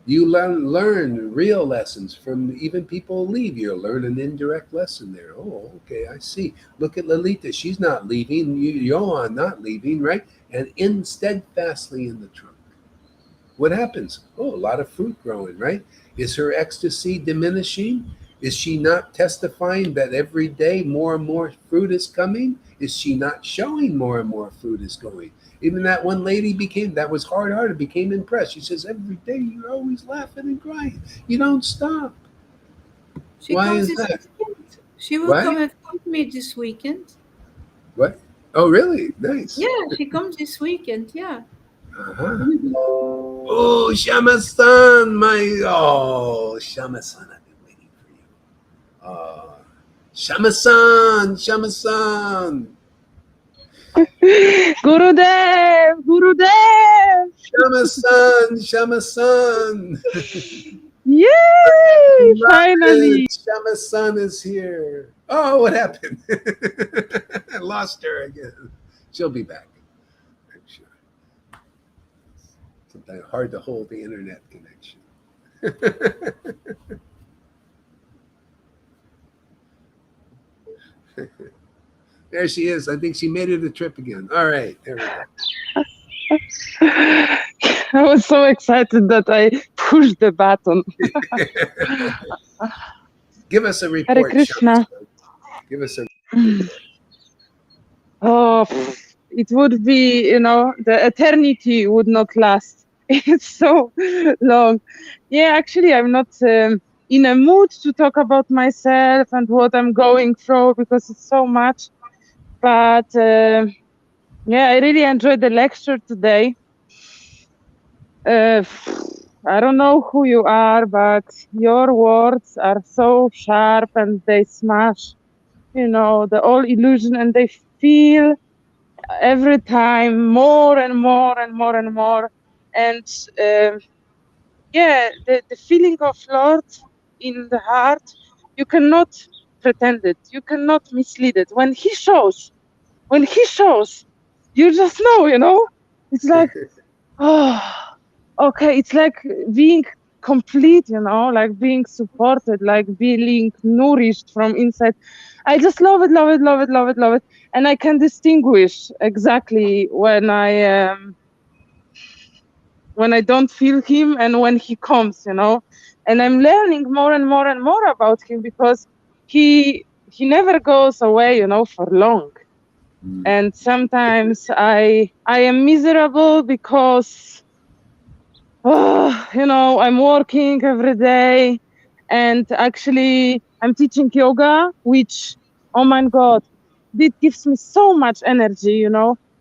You learn real lessons from even people who leave. You'll learn an indirect lesson there. Oh, okay, I see. Look at Lalita. She's not leaving. Johan not leaving, right? And in steadfastly in the trunk. What happens? Oh, a lot of fruit growing, right? Is her ecstasy diminishing? Is she not testifying that every day more and more fruit is coming? Is she not showing more and more fruit is going? Even that one lady that was hard-hearted, became impressed. She says, every day you're always laughing and crying. You don't stop. Why is that? Weekend. She will come and find me this weekend. What? Oh, really? Nice. Yeah, she comes this weekend. Yeah. Uh-huh. Oh, Shama-san, Shama-san, I've been waiting for you. Shama-san, Shama-san. Gurudev. Shama-san, Shama-san. Yay! Finally. Shama-san is here. Oh, what happened? I lost her again. She'll be back, I'm sure. Sometimes hard to hold the internet connection. There she is. I think she made it a trip again. All right, there we go. I was so excited that I pushed the button. Give us a report. Hare Krishna. Give us a report. Oh, it would be, the eternity would not last. It's so long. Yeah, actually, I'm not in a mood to talk about myself and what I'm going through because it's so much. But yeah, I really enjoyed the lecture today. I don't know who you are, but your words are so sharp and they smash, the whole illusion, and they feel every time more and more and more and more. And yeah, the feeling of Lord in the heart, you cannot pretend it. You cannot mislead it. When he shows, you just know, it's like, oh, okay. It's like being complete, like being supported, like being nourished from inside. I just love it, love it, love it, love it, love it. And I can distinguish exactly when I don't feel him and when he comes, and I'm learning more and more and more about him because he never goes away, for long. And sometimes I am miserable because I'm working every day, and actually I'm teaching yoga, which, oh my God, it gives me so much energy,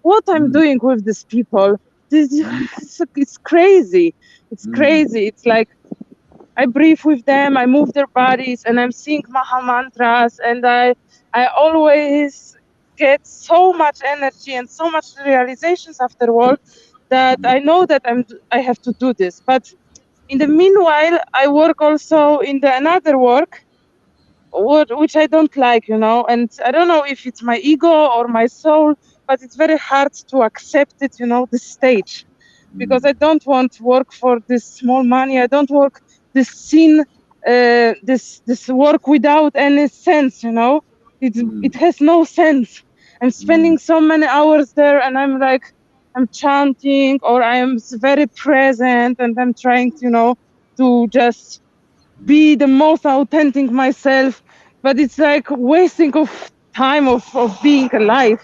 what I'm doing with these people. This it's crazy. It's crazy. It's like I breathe with them, I move their bodies, and I'm singing Maha mantras, and I always get so much energy and so much realizations afterward that I know that I have to do this. But in the meanwhile, I work also in the another work, which I don't like, and I don't know if it's my ego or my soul, but it's very hard to accept it, this stage, because I don't want to work for this small money. I don't work this sin, this work without any sense, it has no sense. I'm spending so many hours there, and I'm like, I'm chanting, or I am very present, and I'm trying, to just be the most authentic myself, but it's like wasting of time of being alive.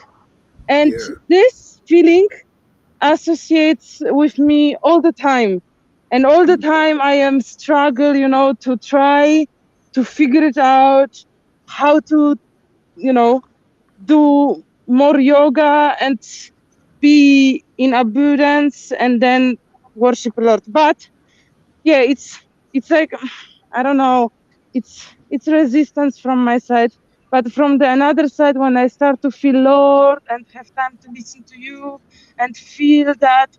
And this feeling associates with me all the time, and all the time I am struggle, to try to figure it out, how to, do more yoga and be in abundance and then worship Lord. But yeah, it's like, I don't know, it's resistance from my side. But from the another side, when I start to feel Lord and have time to listen to you and feel that,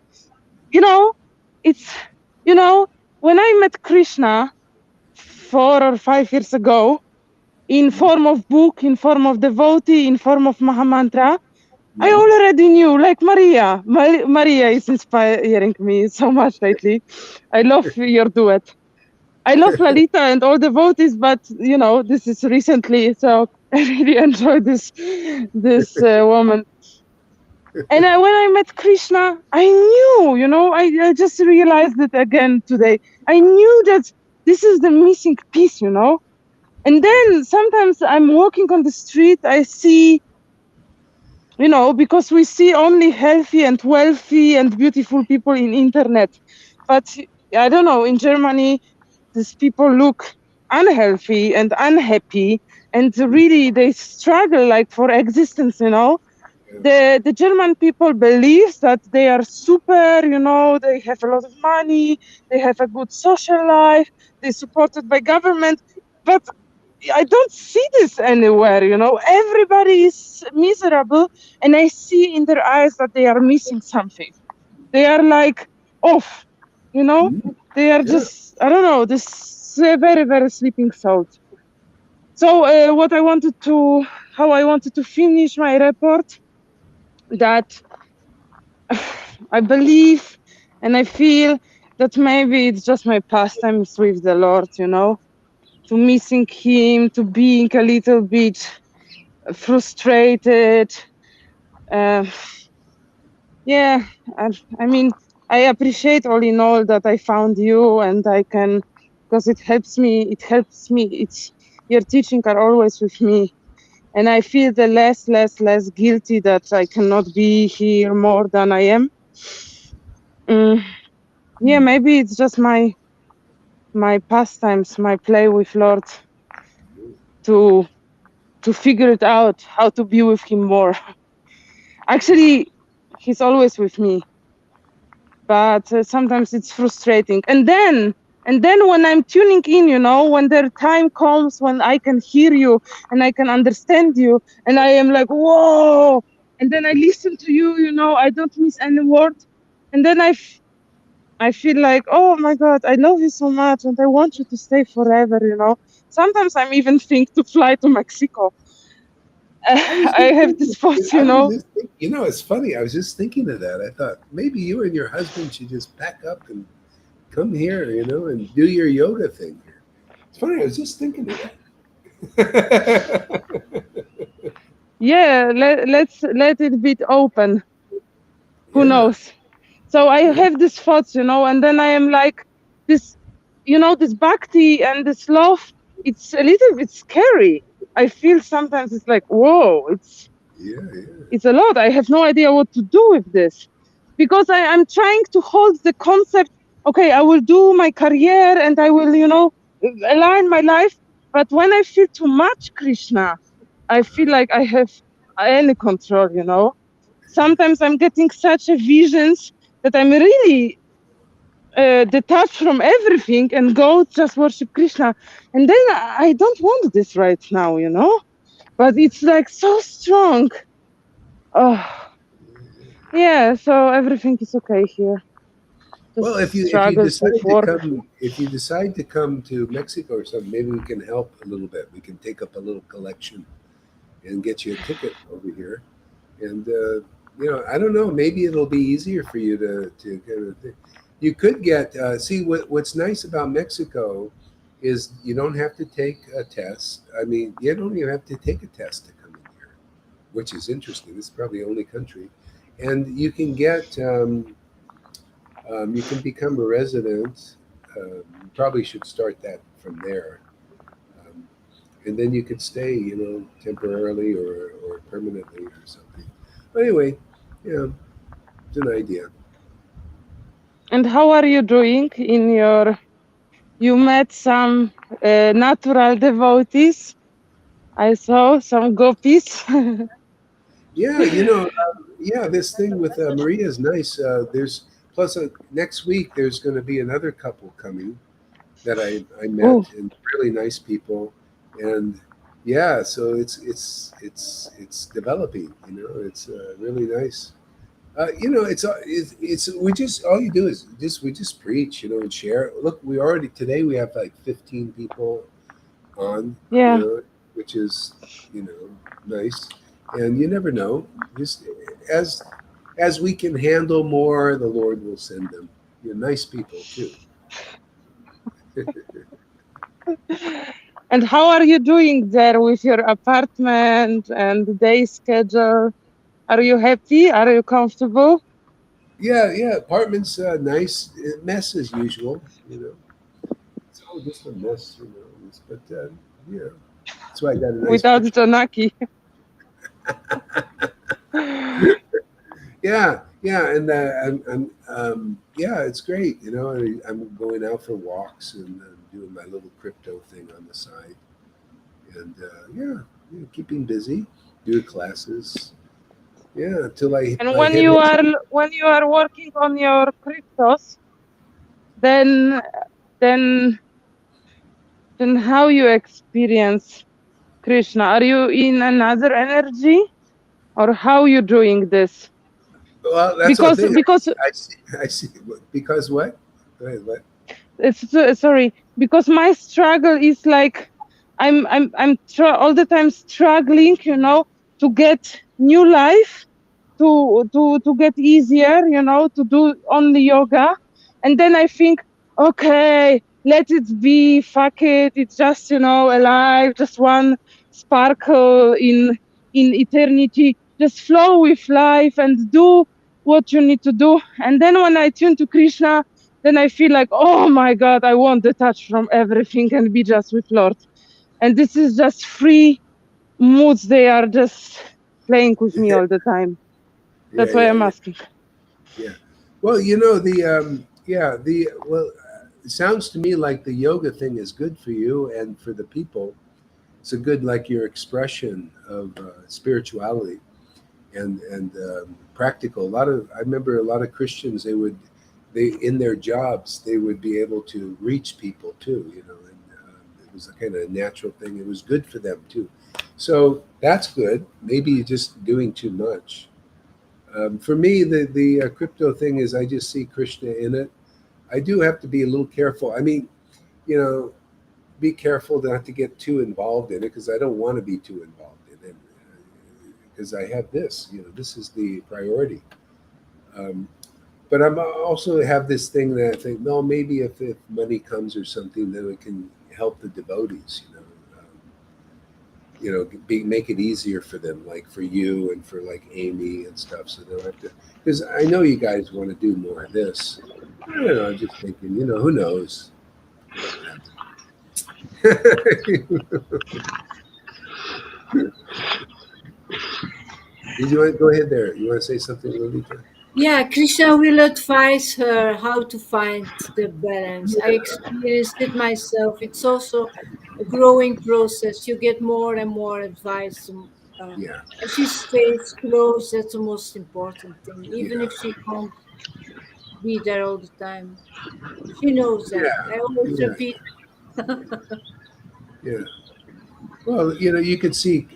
it's, when I met Krishna 4 or 5 years ago, in form of book, in form of devotee, in form of Mahamantra, I already knew, like Maria. Maria is inspiring me so much lately. I love your duet. I love Lalita and all devotees, but this is recently, so I really enjoy this woman. And when I met Krishna, I knew, I just realized it again today. I knew that this is the missing piece, And then sometimes I'm walking on the street, I see, because we see only healthy and wealthy and beautiful people in internet. But I don't know, in Germany, these people look unhealthy and unhappy, and really they struggle like for existence, The German people believes that they are super, they have a lot of money, they have a good social life, they're supported by government, but I don't see this anywhere, Everybody is miserable, and I see in their eyes that they are missing something. They are like off, They are just, I don't know, this very, very sleeping souls. So how I wanted to finish my report, that I believe and I feel that maybe it's just my pastimes with the Lord, to missing him, to being a little bit frustrated. Uh, yeah, I mean, I appreciate all in all that I found you, and I can, because it helps me. It's your teaching are always with me, and I feel the less guilty that I cannot be here more than I am. Yeah, maybe it's just my pastimes, my play with Lord, to figure it out, how to be with him more. Actually, he's always with me, but sometimes it's frustrating. And then when I'm tuning in, when the time comes when I can hear you and I can understand you, and I am like, whoa, and then I listen to you, I don't miss any word, and then I feel like, oh my God, I love you so much and I want you to stay forever, you know. Sometimes I'm even think to fly to Mexico. I was I just have thinking, these thoughts, I you was know. just thinking, it's funny. I was just thinking of that. I thought maybe you and your husband should just pack up and come here, and do your yoga thing here. It's funny. I was just thinking of that. Yeah, let it be open. Who Yeah, knows? So I yeah, have these thoughts, and then I am like, this, this bhakti and this love, it's a little bit scary. I feel sometimes it's like, whoa, yeah, yeah. it's a lot. I have no idea what to do with this because I'm trying to hold the concept. Okay, I will do my career and I will, align my life. But when I feel too much Krishna, I feel like I have any control, Sometimes I'm getting such a visions that I'm really detached from everything and go just worship Krishna. And then I don't want this right now, But it's like so strong. Oh, yeah. So everything is okay here. Well, if Just you struggles with decide to work. come, if you decide to come to Mexico or something, maybe we can help a little bit. We can take up a little collection and get you a ticket over here. And I don't know. Maybe it'll be easier for you to kind of. You could get see what's nice about Mexico is you don't have to take a test. I mean, you don't even have to take a test to come in here, which is interesting. It's probably the only country, and you can become a resident. You probably should start that from there. Um, and then you could stay, temporarily or permanently or something. But anyway, yeah, it's an idea. And how are you doing in your? You met some natural devotees. I saw some gopis. Yeah, yeah, this thing with Maria is nice. There's plus next week there's going to be another couple coming that I Oh, met and really nice people, and yeah, so it's developing. It's really nice. It's we just all you do is we just preach, and share. Look, we already today we have like 15 people on, yeah. which is nice, and you never know. Just as we can handle more, the Lord will send them. Nice people too. And how are you doing there with your apartment and the day schedule? Are you happy? Are you comfortable? Yeah, yeah. Apartments, nice. Mess as usual. It's all just a mess. But yeah, that's why I got a nice Without picture. Janaki? Yeah, yeah, and yeah, it's great. I'm going out for walks and doing my little crypto thing on the side, and keeping busy, do classes. Yeah, until And I hit it. when you are working on your cryptos, then then then how you experience Krishna? Are you in another energy, or how you doing this? Well, that's one Because thing. because I see. I see. Because what? Go ahead. What? sorry, because my struggle is like all the time struggling, to get new life, to get easier, to do only yoga. And then I think, okay, let it be, fuck it, it's just, alive, just one sparkle in eternity. Just flow with life and do what you need to do. And then when I tune to Krishna, then I feel like, oh my God, I want detach from everything and be just with Lord. And this is just free moods. They are just playing with me all the time. Yeah, That's why yeah, I'm yeah, asking. yeah. Well, it sounds to me like the yoga thing is good for you and for the people. It's a good like your expression of spirituality and practical. I remember a lot of Christians they in their jobs they would be able to reach people too, and it was a kind of natural thing. It was good for them too. So that's good. Maybe you're just doing too much. For me, the crypto thing is I just see Krishna in it. I do have to be a little careful. I mean, you know, be careful not to get too involved in it because I don't want to be too involved in it because I have this. This is the priority. Um, but I'm also have this thing that I think, no, maybe if money comes or something, then it can help the devotees. Make it easier for them, like for you and for like Amy and stuff. So they don't have to, because I know you guys want to do more of this. I don't know. I'm just thinking, who knows? Did you want to go ahead there? You want to say something, Lolita? Yeah, Krishna will advise her how to find the balance. I experienced it myself. It's also a growing process. You get more and more advice. Yeah, And she stays close. That's the most important thing. Even yeah, if she can't be there all the time, she knows that. yeah, I always yeah, repeat. yeah. Well, you could see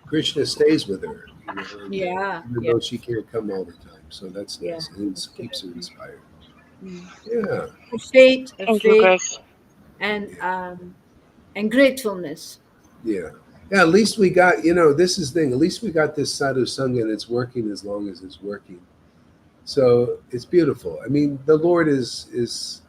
Krishna stays with her, and, Yeah, even yeah, though she can't come all the time. So that's yeah, nice, and it keeps her absolutely. inspired. Mm. Yeah, A Thank you, faith, guys. and yeah, um, and gratefulness. yeah. Yeah, at least we got, this is the thing. At least we got this sadhu sangha, and it's working as long as it's working. So it's beautiful. I mean, the Lord is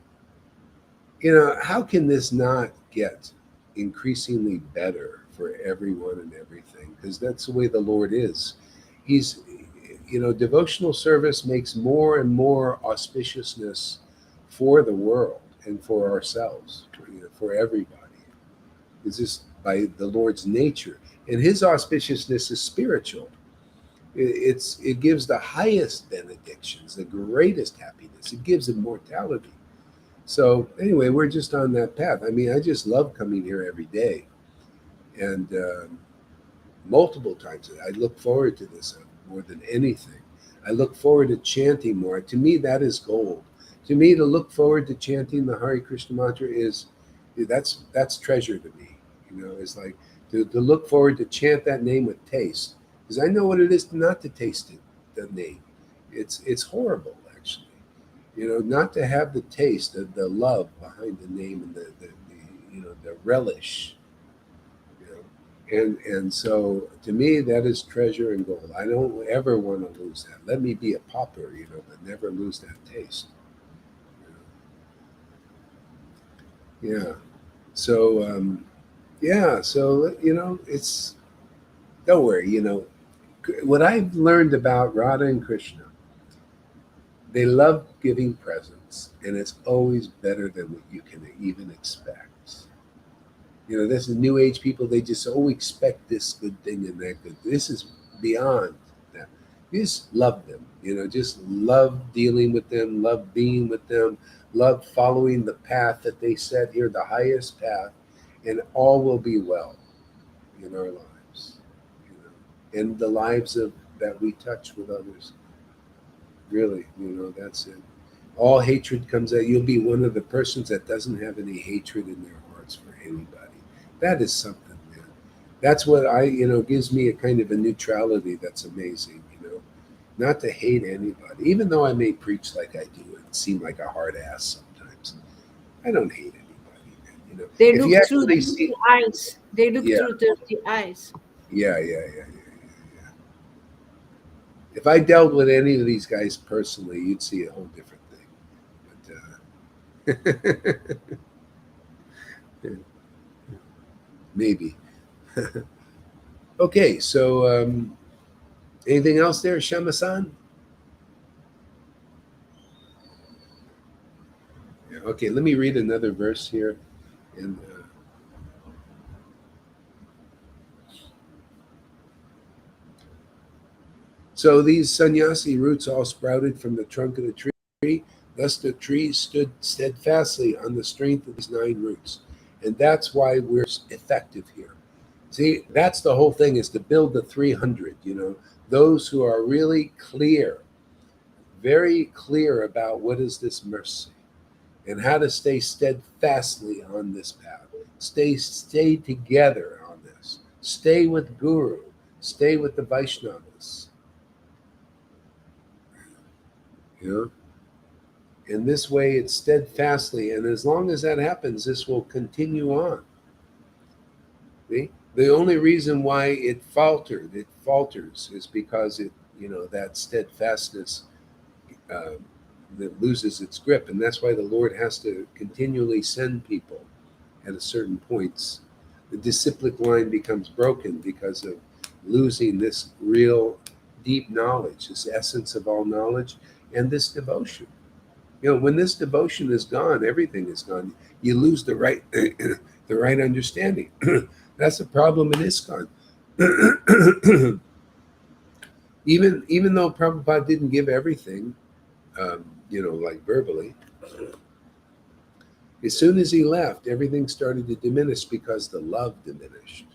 how can this not get increasingly better for everyone and everything? Because that's the way the Lord is. He's, devotional service makes more and more auspiciousness for the world and for ourselves, for everybody. It's just by the Lord's nature. And his auspiciousness is spiritual. It gives the highest benedictions, the greatest happiness. It gives immortality. So anyway, we're just on that path. I mean, I just love coming here every day, and multiple times. I look forward to this more than anything. I look forward to chanting more. To me, that is gold. To me, to look forward to chanting the Hare Krishna mantra that's treasure to me. It's like to look forward to chant that name with taste, because I know what it is not to taste it, the name. It's horrible, actually. Not to have the taste, the love behind the name, and the relish. And so to me, that is treasure and gold. I don't ever want to lose that. Let me be a pauper, but never lose that taste. Yeah. So yeah. So it's don't worry. What I've learned about Radha and Krishna, they love giving presents, and it's always better than what you can even expect. This is new age people. They just expect this good thing and that good. This is beyond that. You just love them. Just love dealing with them, love being with them, love following the path that they set here, the highest path, and all will be well in our lives. And the lives of that we touch with others. Really, that's it. All hatred comes out. You'll be one of the persons that doesn't have any hatred in their hearts for anybody. That is something, man. That's what gives me a kind of a neutrality that's amazing, not to hate anybody. Even though I may preach like I do and seem like a hard ass sometimes, I don't hate anybody, man. They If you look through actually dirty see, eyes. They look yeah, through dirty eyes. yeah, yeah, yeah, yeah, yeah. If I dealt with any of these guys personally, you'd see a whole different thing. But maybe. Okay, so anything else there, Shama-san? Yeah, okay, let me read another verse here. And so these sannyasi roots all sprouted from the trunk of the tree. Thus the tree stood steadfastly on the strength of these 9 roots. And that's why we're effective here. See, that's the whole thing, is to build the 300, those who are really clear, very clear about what is this mercy and how to stay steadfastly on this path. Stay together on this. Stay with Guru. Stay with the Vaishnavas. You know? In this way, it's steadfastly, and as long as that happens, this will continue on. See? The only reason why it falters, is because that steadfastness that loses its grip, and that's why the Lord has to continually send people at a certain points. The disciplic line becomes broken because of losing this real deep knowledge, this essence of all knowledge, and this devotion. When this devotion is gone, everything is gone. You lose the right the right understanding. That's the problem in ISKCON. even though Prabhupada didn't give everything, like verbally, as soon as he left, everything started to diminish because the love diminished.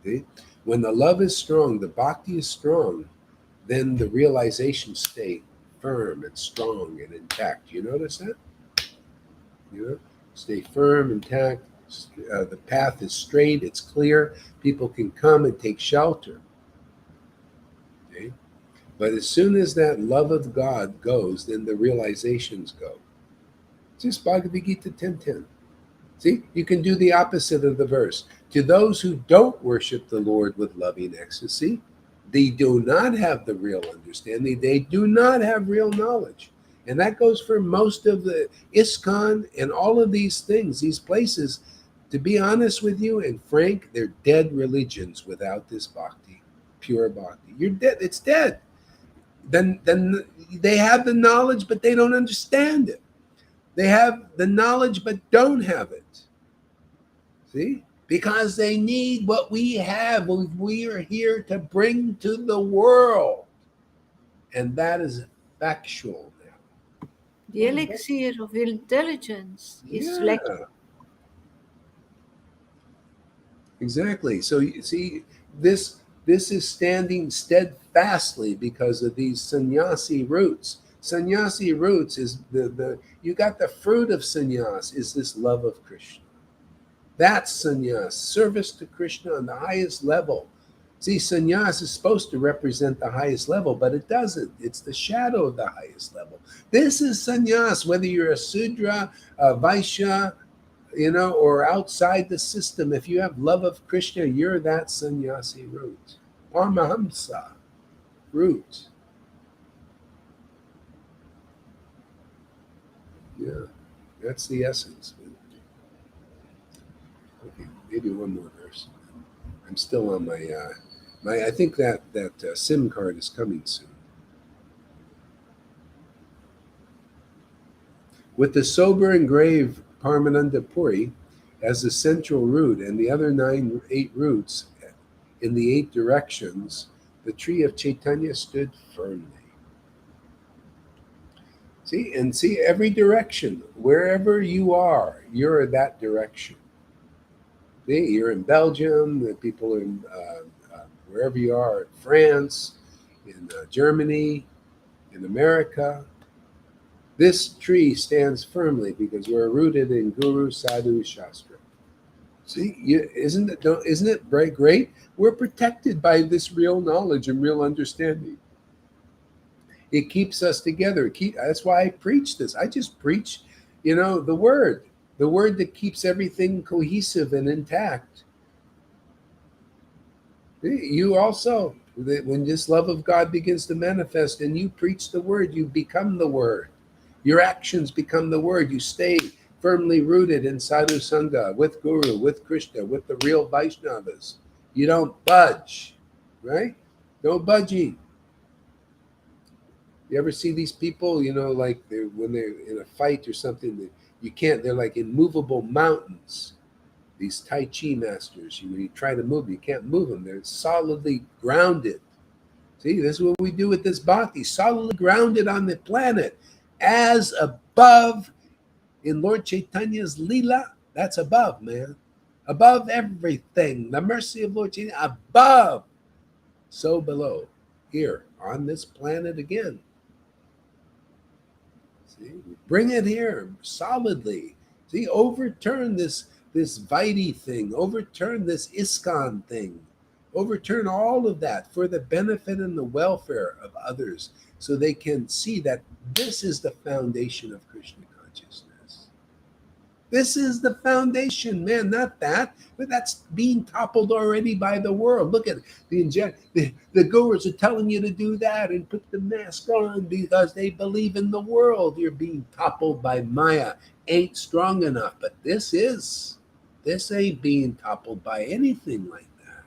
See? When the love is strong, the bhakti is strong, then the realization stay firm and strong and intact. You notice that? Stay firm, intact. The path is straight, it's clear. People can come and take shelter. Okay? But as soon as that love of God goes, then the realizations go. Just Bhagavad Gita 10:10. See, you can do the opposite of the verse. To those who don't worship the Lord with loving ecstasy, they do not have the real understanding. They do not have real knowledge. And that goes for most of the ISKCON and all of these things, these places. To be honest with you and frank, they're dead religions without this bhakti, pure bhakti. You're dead. It's dead. Then they have the knowledge, but they don't understand it. They have the knowledge, but don't have it. See? Because they need what we have. We are here to bring to the world. And that is factual now. The elixir of intelligence is Exactly. So you see, this is standing steadfastly because of these sannyasi roots. Sannyasi roots is you got the fruit of sannyas is this love of Krishna. That's sannyas, service to Krishna on the highest level. See, sannyas is supposed to represent the highest level, but it doesn't. It's the shadow of the highest level. This is sannyas, whether you're a Sudra, a Vaishya, or outside the system. If you have love of Krishna, you're that sannyasi root. Paramahamsa root. Yeah, that's the essence. Okay, maybe one more verse. I'm still on my I think that SIM card is coming soon. With the sober and grave Paramananda Puri as the central root and the other 8 roots in the 8 directions, the tree of Chaitanya stood firmly. See, every direction, wherever you are, you're that direction. See, you're in Belgium, the people are in wherever you are, in France, in Germany, in America. This tree stands firmly because we're rooted in Guru, Sadhu, Shastra. See, isn't it great? We're protected by this real knowledge and real understanding. It keeps us together. That's why I preach this. I just preach, the word that keeps everything cohesive and intact. You also, when this love of God begins to manifest and you preach the word, you become the word. Your actions become the word. You stay firmly rooted in Sadhu Sangha, with Guru, with Krishna, with the real Vaishnavas. You don't budge, right? No budging. You ever see these people, like when they're in a fight or something, they're like immovable mountains. These Tai Chi masters, you try to move them, you can't move them. They're solidly grounded. See, this is what we do with this bhakti, solidly grounded on the planet. As above in Lord Chaitanya's Leela, that's above, man. Above everything. The mercy of Lord Chaitanya, above. So below, here, on this planet again. See, bring it here solidly. See, overturn this Vaidhi thing, overturn this ISKCON thing, Overturn all of that for the benefit and the welfare of others so they can see that this is the foundation of Krishna consciousness. This is the foundation, man, not that. But that's being toppled already by the world. Look at the gurus are telling you to do that and put the mask on because they believe in the world. You're being toppled by Maya. Ain't strong enough. But this ain't being toppled by anything like that.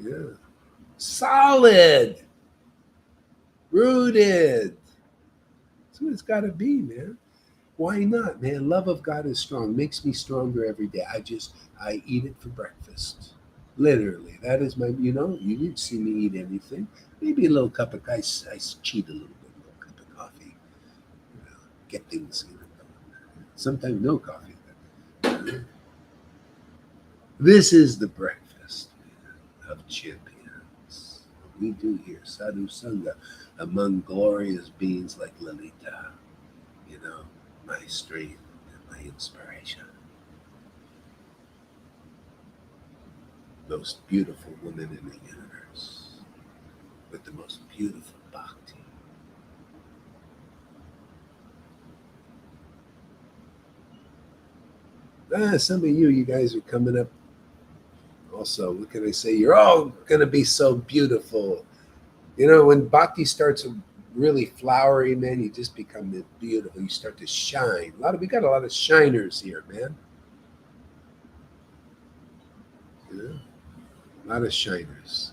Yeah. Solid. Rooted. That's what it's got to be, man. Why not, man? Love of God is strong. Makes me stronger every day. I eat it for breakfast. Literally. That is my, you didn't see me eat anything. Maybe a little cup of, I cheat a little bit, a little cup of coffee. Get things, sometimes no coffee. This is the breakfast, man, of champions. We do here, Sadhu Sangha, among glorious beings like Lalita. My strength and my inspiration. Most beautiful woman in the universe with the most beautiful bhakti. Some of you guys are coming up also. What can I say? You're all going to be so beautiful. When bhakti starts really flowery, man, you just become beautiful. You start to shine. We got a lot of shiners here, man. A lot of shiners.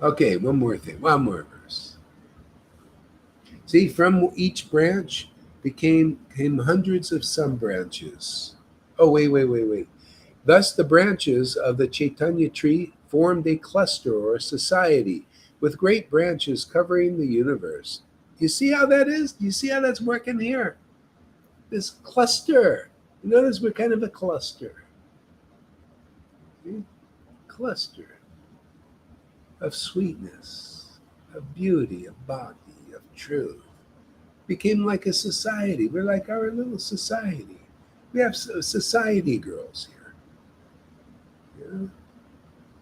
Okay, one more verse. See, from each branch came hundreds of sub-branches. Oh, wait. Thus, the branches of the Caitanya tree formed a cluster or a society with great branches covering the universe. You see how that is? You see how that's working here? This cluster. You notice we're kind of a cluster. See? Cluster of sweetness, of beauty, of bhakti, of truth. Became like a society. We're like our little society. We have society girls here.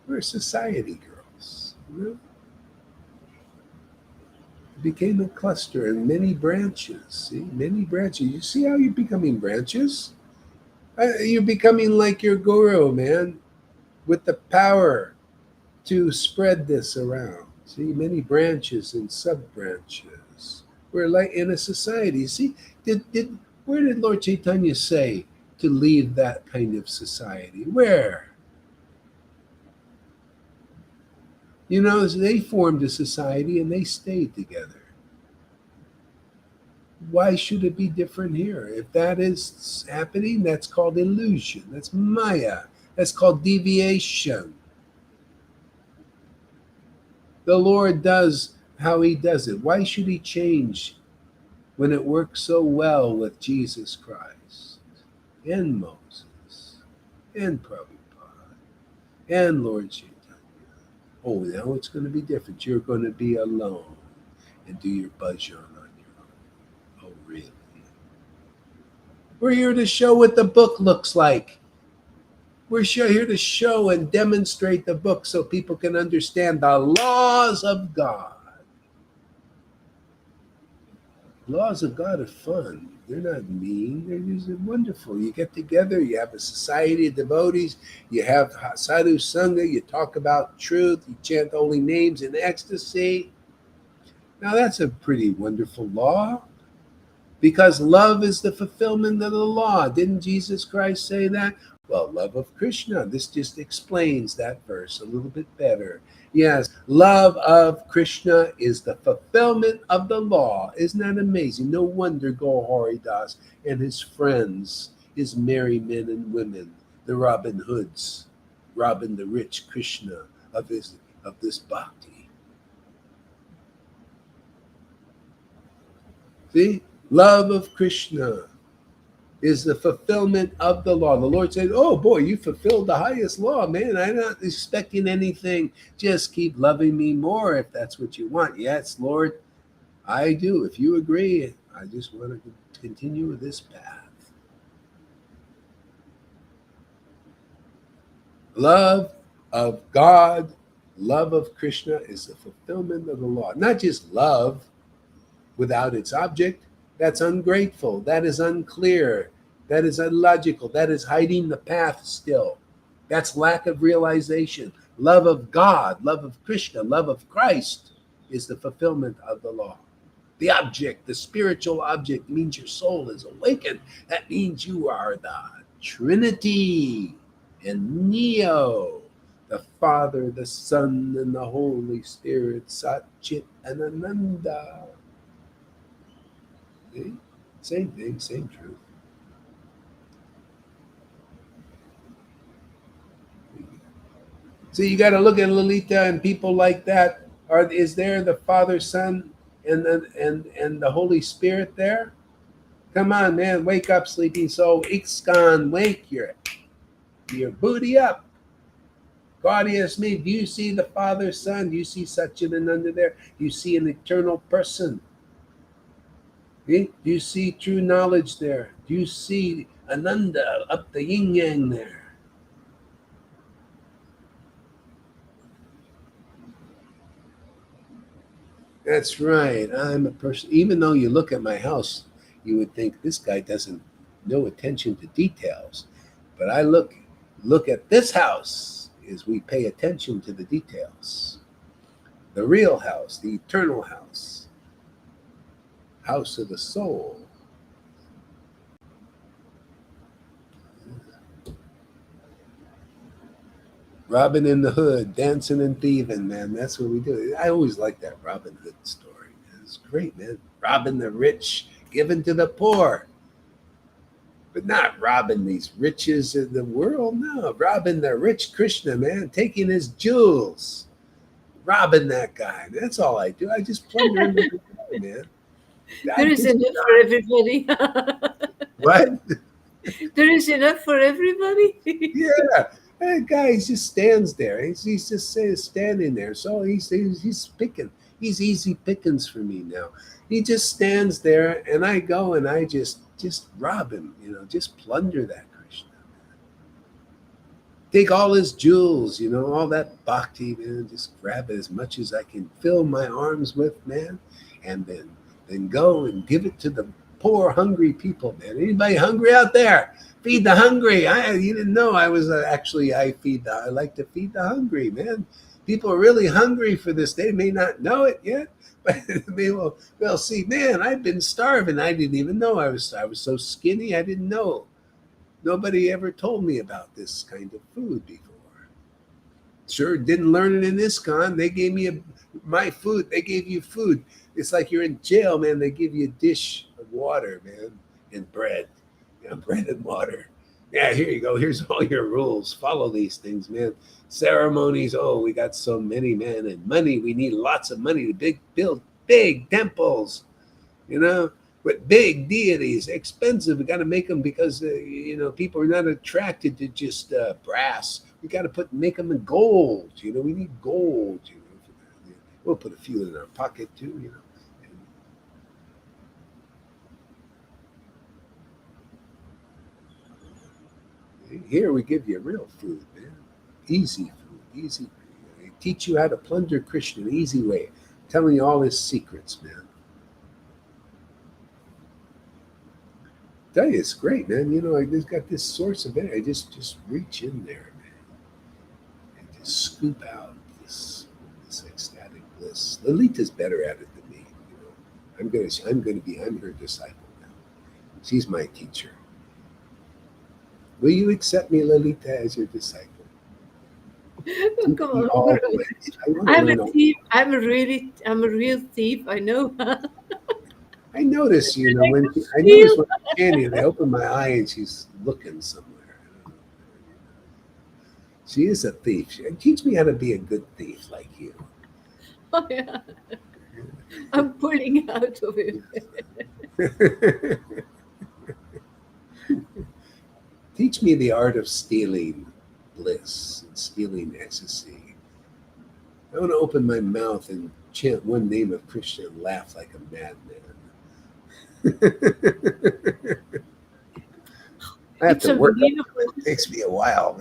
We're society girls. It became a cluster and many branches. See, many branches. You see how you're becoming branches? You're becoming like your guru, man, with the power to spread this around. See, many branches and sub-branches. We're like in a society. See, where did Lord Caitanya say to leave that kind of society? Where? They formed a society and they stayed together. Why should it be different here? If that is happening, that's called illusion. That's Maya. That's called deviation. The Lord does how he does it. Why should he change when it works so well with Jesus Christ and Moses and Prabhupada and Lord Caitanya? Oh, now it's going to be different. You're going to be alone and do your bhajan on your own. Oh, really? We're here to show what the book looks like. We're here to show and demonstrate the book so people can understand the laws of God. Laws of God are fun. They're not mean. They're just wonderful. You get together, you have a society of devotees, you have sadhu sangha, you talk about truth, you chant holy names in ecstasy. Now that's a pretty wonderful law because love is the fulfillment of the law. Didn't Jesus Christ say that? Well, love of Krishna. This just explains that verse a little bit better. Yes, love of Krishna is the fulfillment of the law. Isn't that amazing? No wonder Gaur Das and his friends, his merry men and women, the Robin Hoods, Robin the rich Krishna of this bhakti. See? Love of Krishna is the fulfillment of the law. The Lord said, oh boy, you fulfilled the highest law, man. I'm not expecting anything. Just keep loving me more if that's what you want. Yes, Lord, I do. If you agree, I just want to Continue with this path. Love of God, love of Krishna is the fulfillment of the law. Not just love without its object. That's ungrateful. That is unclear. That is illogical. That is hiding the path still. That's lack of realization. Love of God, love of Krishna, love of Christ is the fulfillment of the law. The object, the spiritual object, means your soul is awakened. That means you are the Trinity and Neo, the Father, the Son, and the Holy Spirit, Sat Chit and Ananda. See? Same thing, same truth. So you got to look at Lolita and people like that. Is there the Father, Son, and the Holy Spirit there? Come on, man, wake up, sleeping soul. Ixkan, wake your booty up. Claudius, me, do you see the Father, Son? Do you see Satchidananda there? Do you see an eternal person? Do you see true knowledge there? Do you see Ananda up the yin yang there? That's right. I'm a person. Even though you look at my house, you would think this guy doesn't no attention to details. But I look at this house is we pay attention to the details. The real house, the eternal house, house of the soul. Robin in the Hood, dancing and thieving, man. That's what we do. I always like that Robin Hood story, man. It's great, man. Robbing the rich, giving to the poor. But not robbing these riches of the world. No, robbing the rich Krishna, man. Taking his jewels. Robbing that guy. That's all I do. I just plunder him every day, man. There is enough for everybody. What? There is enough for everybody. Yeah. That guy just stands there. He's just standing there. So he's picking. He's easy pickings for me now. He just stands there, and I go and I just rob him. Just plunder that Krishna. Take all his jewels. All that bhakti, man. Just grab it as much as I can fill my arms with, man, and then go and give it to the poor, hungry people, man. Anybody hungry out there? Feed the hungry. You didn't know I was I like to feed the hungry, man. People are really hungry for this. They may not know it yet, but they'll see, man, I've been starving. I didn't even know I was so skinny. I didn't know. Nobody ever told me about this kind of food before. Sure, didn't learn it in ISKCON. They gave me my food. They gave you food. It's like you're in jail, man. They give you a dish of water, man, and bread. Bread and water. Yeah, here you go. Here's all your rules. Follow these things, man. Ceremonies. Oh, we got so many, man. And money. We need lots of money to build big temples, with big deities. Expensive. We got to make them because, people are not attracted to just brass. We got to make them in gold. We need gold, We'll put a few in our pocket too, Here we give you real food, man. Easy food, easy. They teach you how to plunder Krishna an easy way. Telling you all his secrets, man. Tell you, it's great, man. I just got this source of energy. I just reach in there, man, and just scoop out this ecstatic bliss. Lolita's better at it than me. I'm her disciple now. She's my teacher. Will you accept me, Lolita, as your disciple? Come on. I'm a thief. I'm a real thief. I know. I notice, when I'm standing, I open my eye and she's looking somewhere. She is a thief. Teach me how to be a good thief like you. Oh, yeah. I'm pulling out of it. Teach me the art of stealing bliss and stealing ecstasy. I want to open my mouth and chant one name of Krishna and laugh like a madman. I have It's to work up. unbelievable. It takes me a while.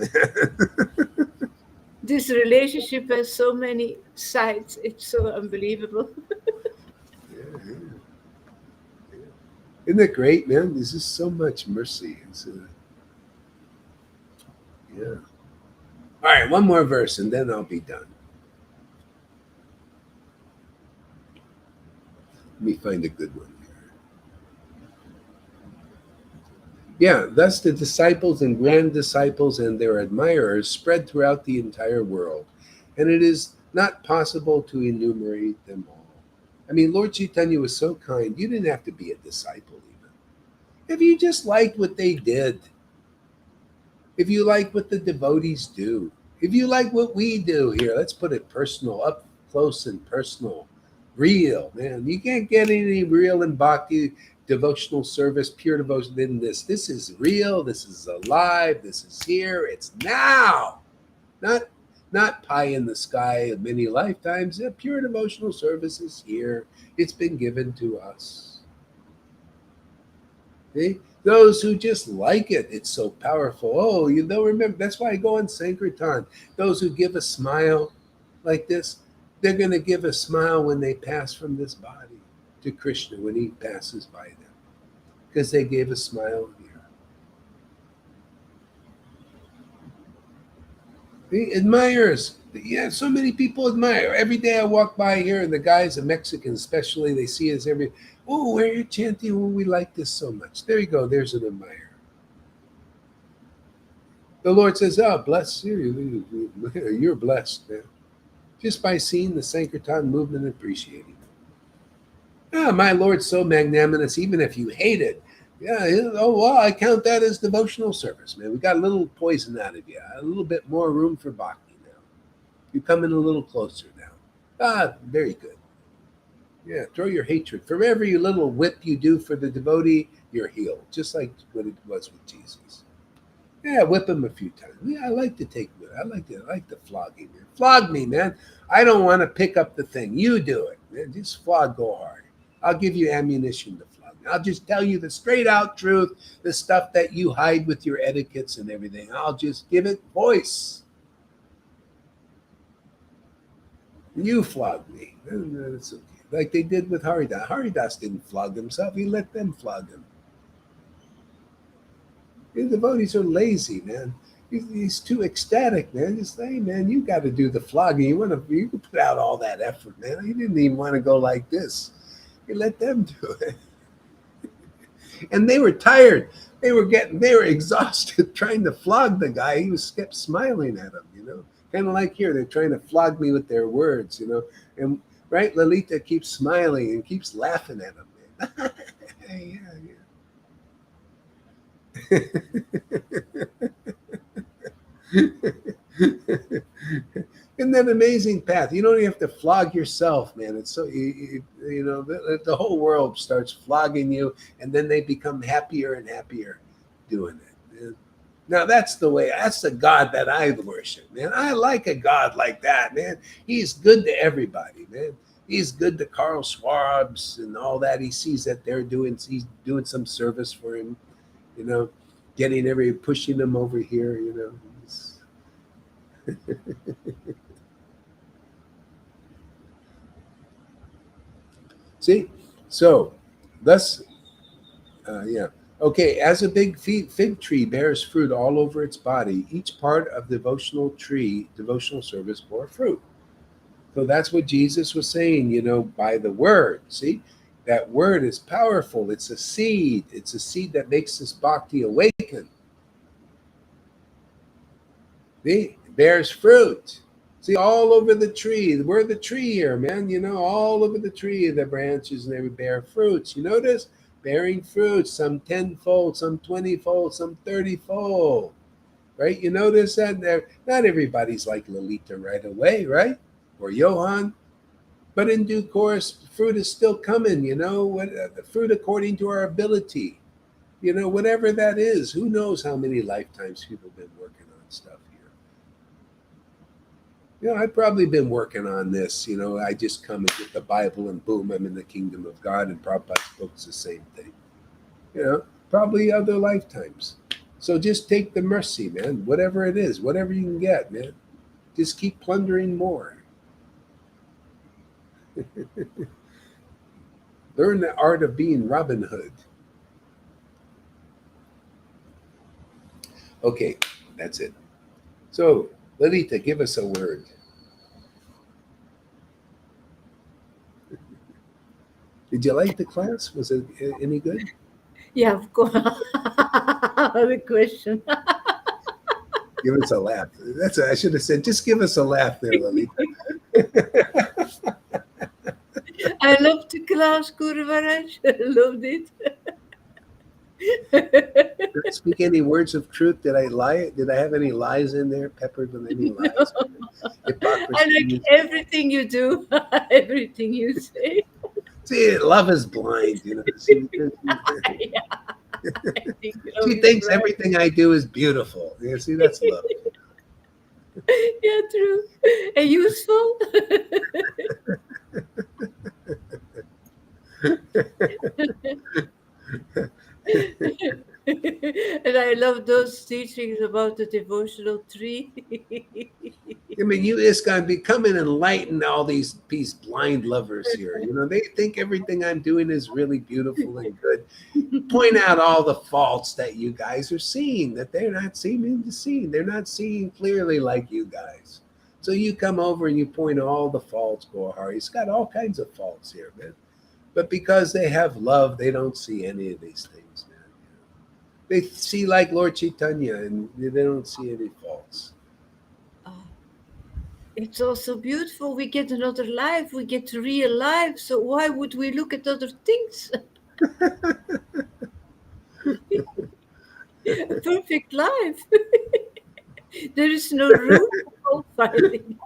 This relationship has so many sides. It's so unbelievable. Yeah, yeah, yeah. Isn't it great, man? There's just so much mercy. Yeah. All right, one more verse and then I'll be done. Let me find a good one here. Yeah, thus the disciples and grand disciples and their admirers spread throughout the entire world, and it is not possible to enumerate them all. I mean, Lord Chaitanya was so kind, you didn't have to be a disciple even. If you just liked what they did, if you like what the devotees do, if you like what we do here, let's put it personal, up close and personal, real, man. You can't get any real in bhakti devotional service, pure devotion than this. This is real, this is alive, this is here, it's now. Not not pie in the sky of many lifetimes. A pure devotional service is here. It's been given to us. See? Those who just like it, it's so powerful. Oh, they'll remember. That's why I go on Sankirtan. Those who give a smile like this, they're going to give a smile when they pass from this body to Krishna when he passes by them because they gave a smile here. He admires. Yeah, so many people admire. Every day I walk by here, and the guys, the Mexicans especially, they see us every. Oh, where you're chanting? Oh, we like this so much. There you go. There's an admirer. The Lord says, "Oh, bless you. You're blessed, man. Just by seeing the Sankirtan movement and appreciating it. Ah, my Lord's so magnanimous, even if you hate it. Yeah, oh, well, I count that as devotional service, man. We got a little poison out of you, a little bit more room for bhakti now. You come in a little closer now. Ah, very good. Yeah, throw your hatred. For every little whip you do for the devotee, you're healed, just like what it was with Jesus. Yeah, whip him a few times. Yeah, I like to take it. I like the flogging, man. Flog me, man. I don't want to pick up the thing. You do it, man. Just flog, go hard. I'll give you ammunition to flog. I'll just tell you the straight out truth, the stuff that you hide with your etiquettes and everything. I'll just give it voice. You flog me. That's okay. Like they did with Haridas. Haridas didn't flog himself. He let them flog him. The devotees are lazy, man. He's too ecstatic, man. Just say, hey, man, you got to do the flogging. You put out all that effort, man. You didn't even want to go like this. You let them do it. And they were tired. They were exhausted trying to flog the guy. He was kept smiling at him, kind of like here. They're trying to flog me with their words. And right, Lalita keeps smiling and keeps laughing at him, man. Yeah, Isn't that amazing path? You don't even have to flog yourself, man. It's so the whole world starts flogging you, and then they become happier and happier doing it. Man. Now that's the way. That's the God that I worship, man. I like a God like that, man. He's good to everybody, man. He's good to Carl Schwab's and all that. He sees that he's doing some service for him, you know, pushing them over here. See, so thus, yeah, okay. As a big fig tree bears fruit all over its body, each part of devotional service bore fruit. So that's what Jesus was saying, by the word. See, that word is powerful. It's a seed. It's a seed that makes this bhakti awaken. See, it bears fruit. See, all over the tree. We're the tree here, man. All over the tree, the branches, and they would bear fruits. You notice? Bearing fruits, some 10-fold, some 20-fold, some 30-fold. Right? You notice that there, not everybody's like Lalita right away, right? Or Johan. But in due course, fruit is still coming, the fruit according to our ability. Whatever that is. Who knows how many lifetimes people have been working on stuff here. I've probably been working on this. I just come and get the Bible and boom, I'm in the kingdom of God. And Prabhupada's book's the same thing. Probably other lifetimes. So just take the mercy, man. Whatever it is, whatever you can get, man. Just keep plundering more. Learn the art of being Robin Hood. Okay, that's it. So, Lalita, give us a word. Did you like the class? Was it any good? Yeah, of course. The question. Give us a laugh. I should have said, just give us a laugh there, Lalita. I loved the class, Guru Maharaj. I loved it. Did I speak any words of truth? Did I lie? Did I have any lies in there, peppered with any lies? I like Hypocrisy? everything you do, everything you say. See, love is blind. She Yeah, I think love she is thinks right. everything I do is beautiful. See, that's love. Yeah, true. And useful. And I love those teachings about the devotional tree. I mean, you ISKCON become and enlighten all these blind lovers here. They think everything I'm doing is really beautiful and good. Point out all the faults that you guys are seeing that they're not seeming to see. They're not seeing clearly like you guys. So you come over and you point out all the faults, Gohar. He's got all kinds of faults here, man. But because they have love, they don't see any of these things, man. They see like Lord Caitanya and they don't see any faults. It's also beautiful. We get another life. We get real life. So why would we look at other things? A perfect life. There is no room for fault finding.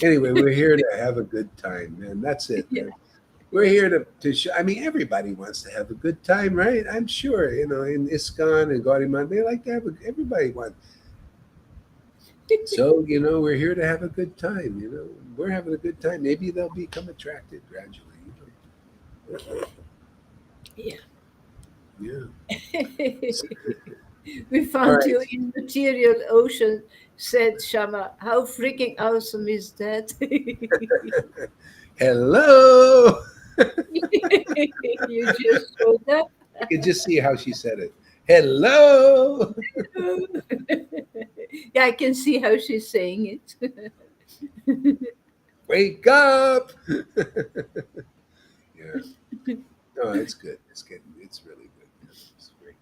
Anyway, we're here to have a good time, man. That's it, man. We're here to show. I mean, everybody wants to have a good time, right? I'm sure, in ISKCON and Gaudiya, they like to have everybody wants. So, we're here to have a good time, We're having a good time. Maybe they'll become attracted gradually, Yeah. Yeah. We All found right. you in material ocean, said Shama. How freaking awesome is that? Hello. You just showed up. I could just see how she said it. Hello. Yeah, I can see how she's saying it. Wake up. Yeah. No, it's good. It's good. It's really good. It's great.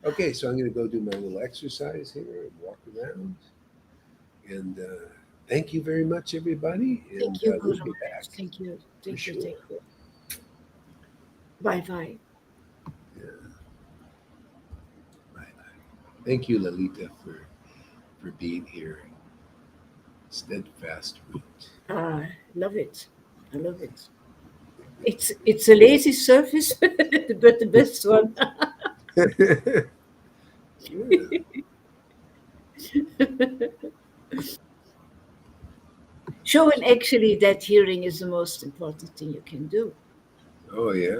Okay, so I'm going to go do my little exercise here and walk around. And thank you very much, everybody. And Thank you, we'll Guru be Maharaj. back. Thank you. Thank you. Sure. Thank you. Bye bye. Yeah. Bye. Thank you, Lalita, for being here. Steadfast root. I love it. I love it. It's a lazy service, but the best one. Yeah. Showing actually that hearing is the most important thing you can do. Oh, yeah.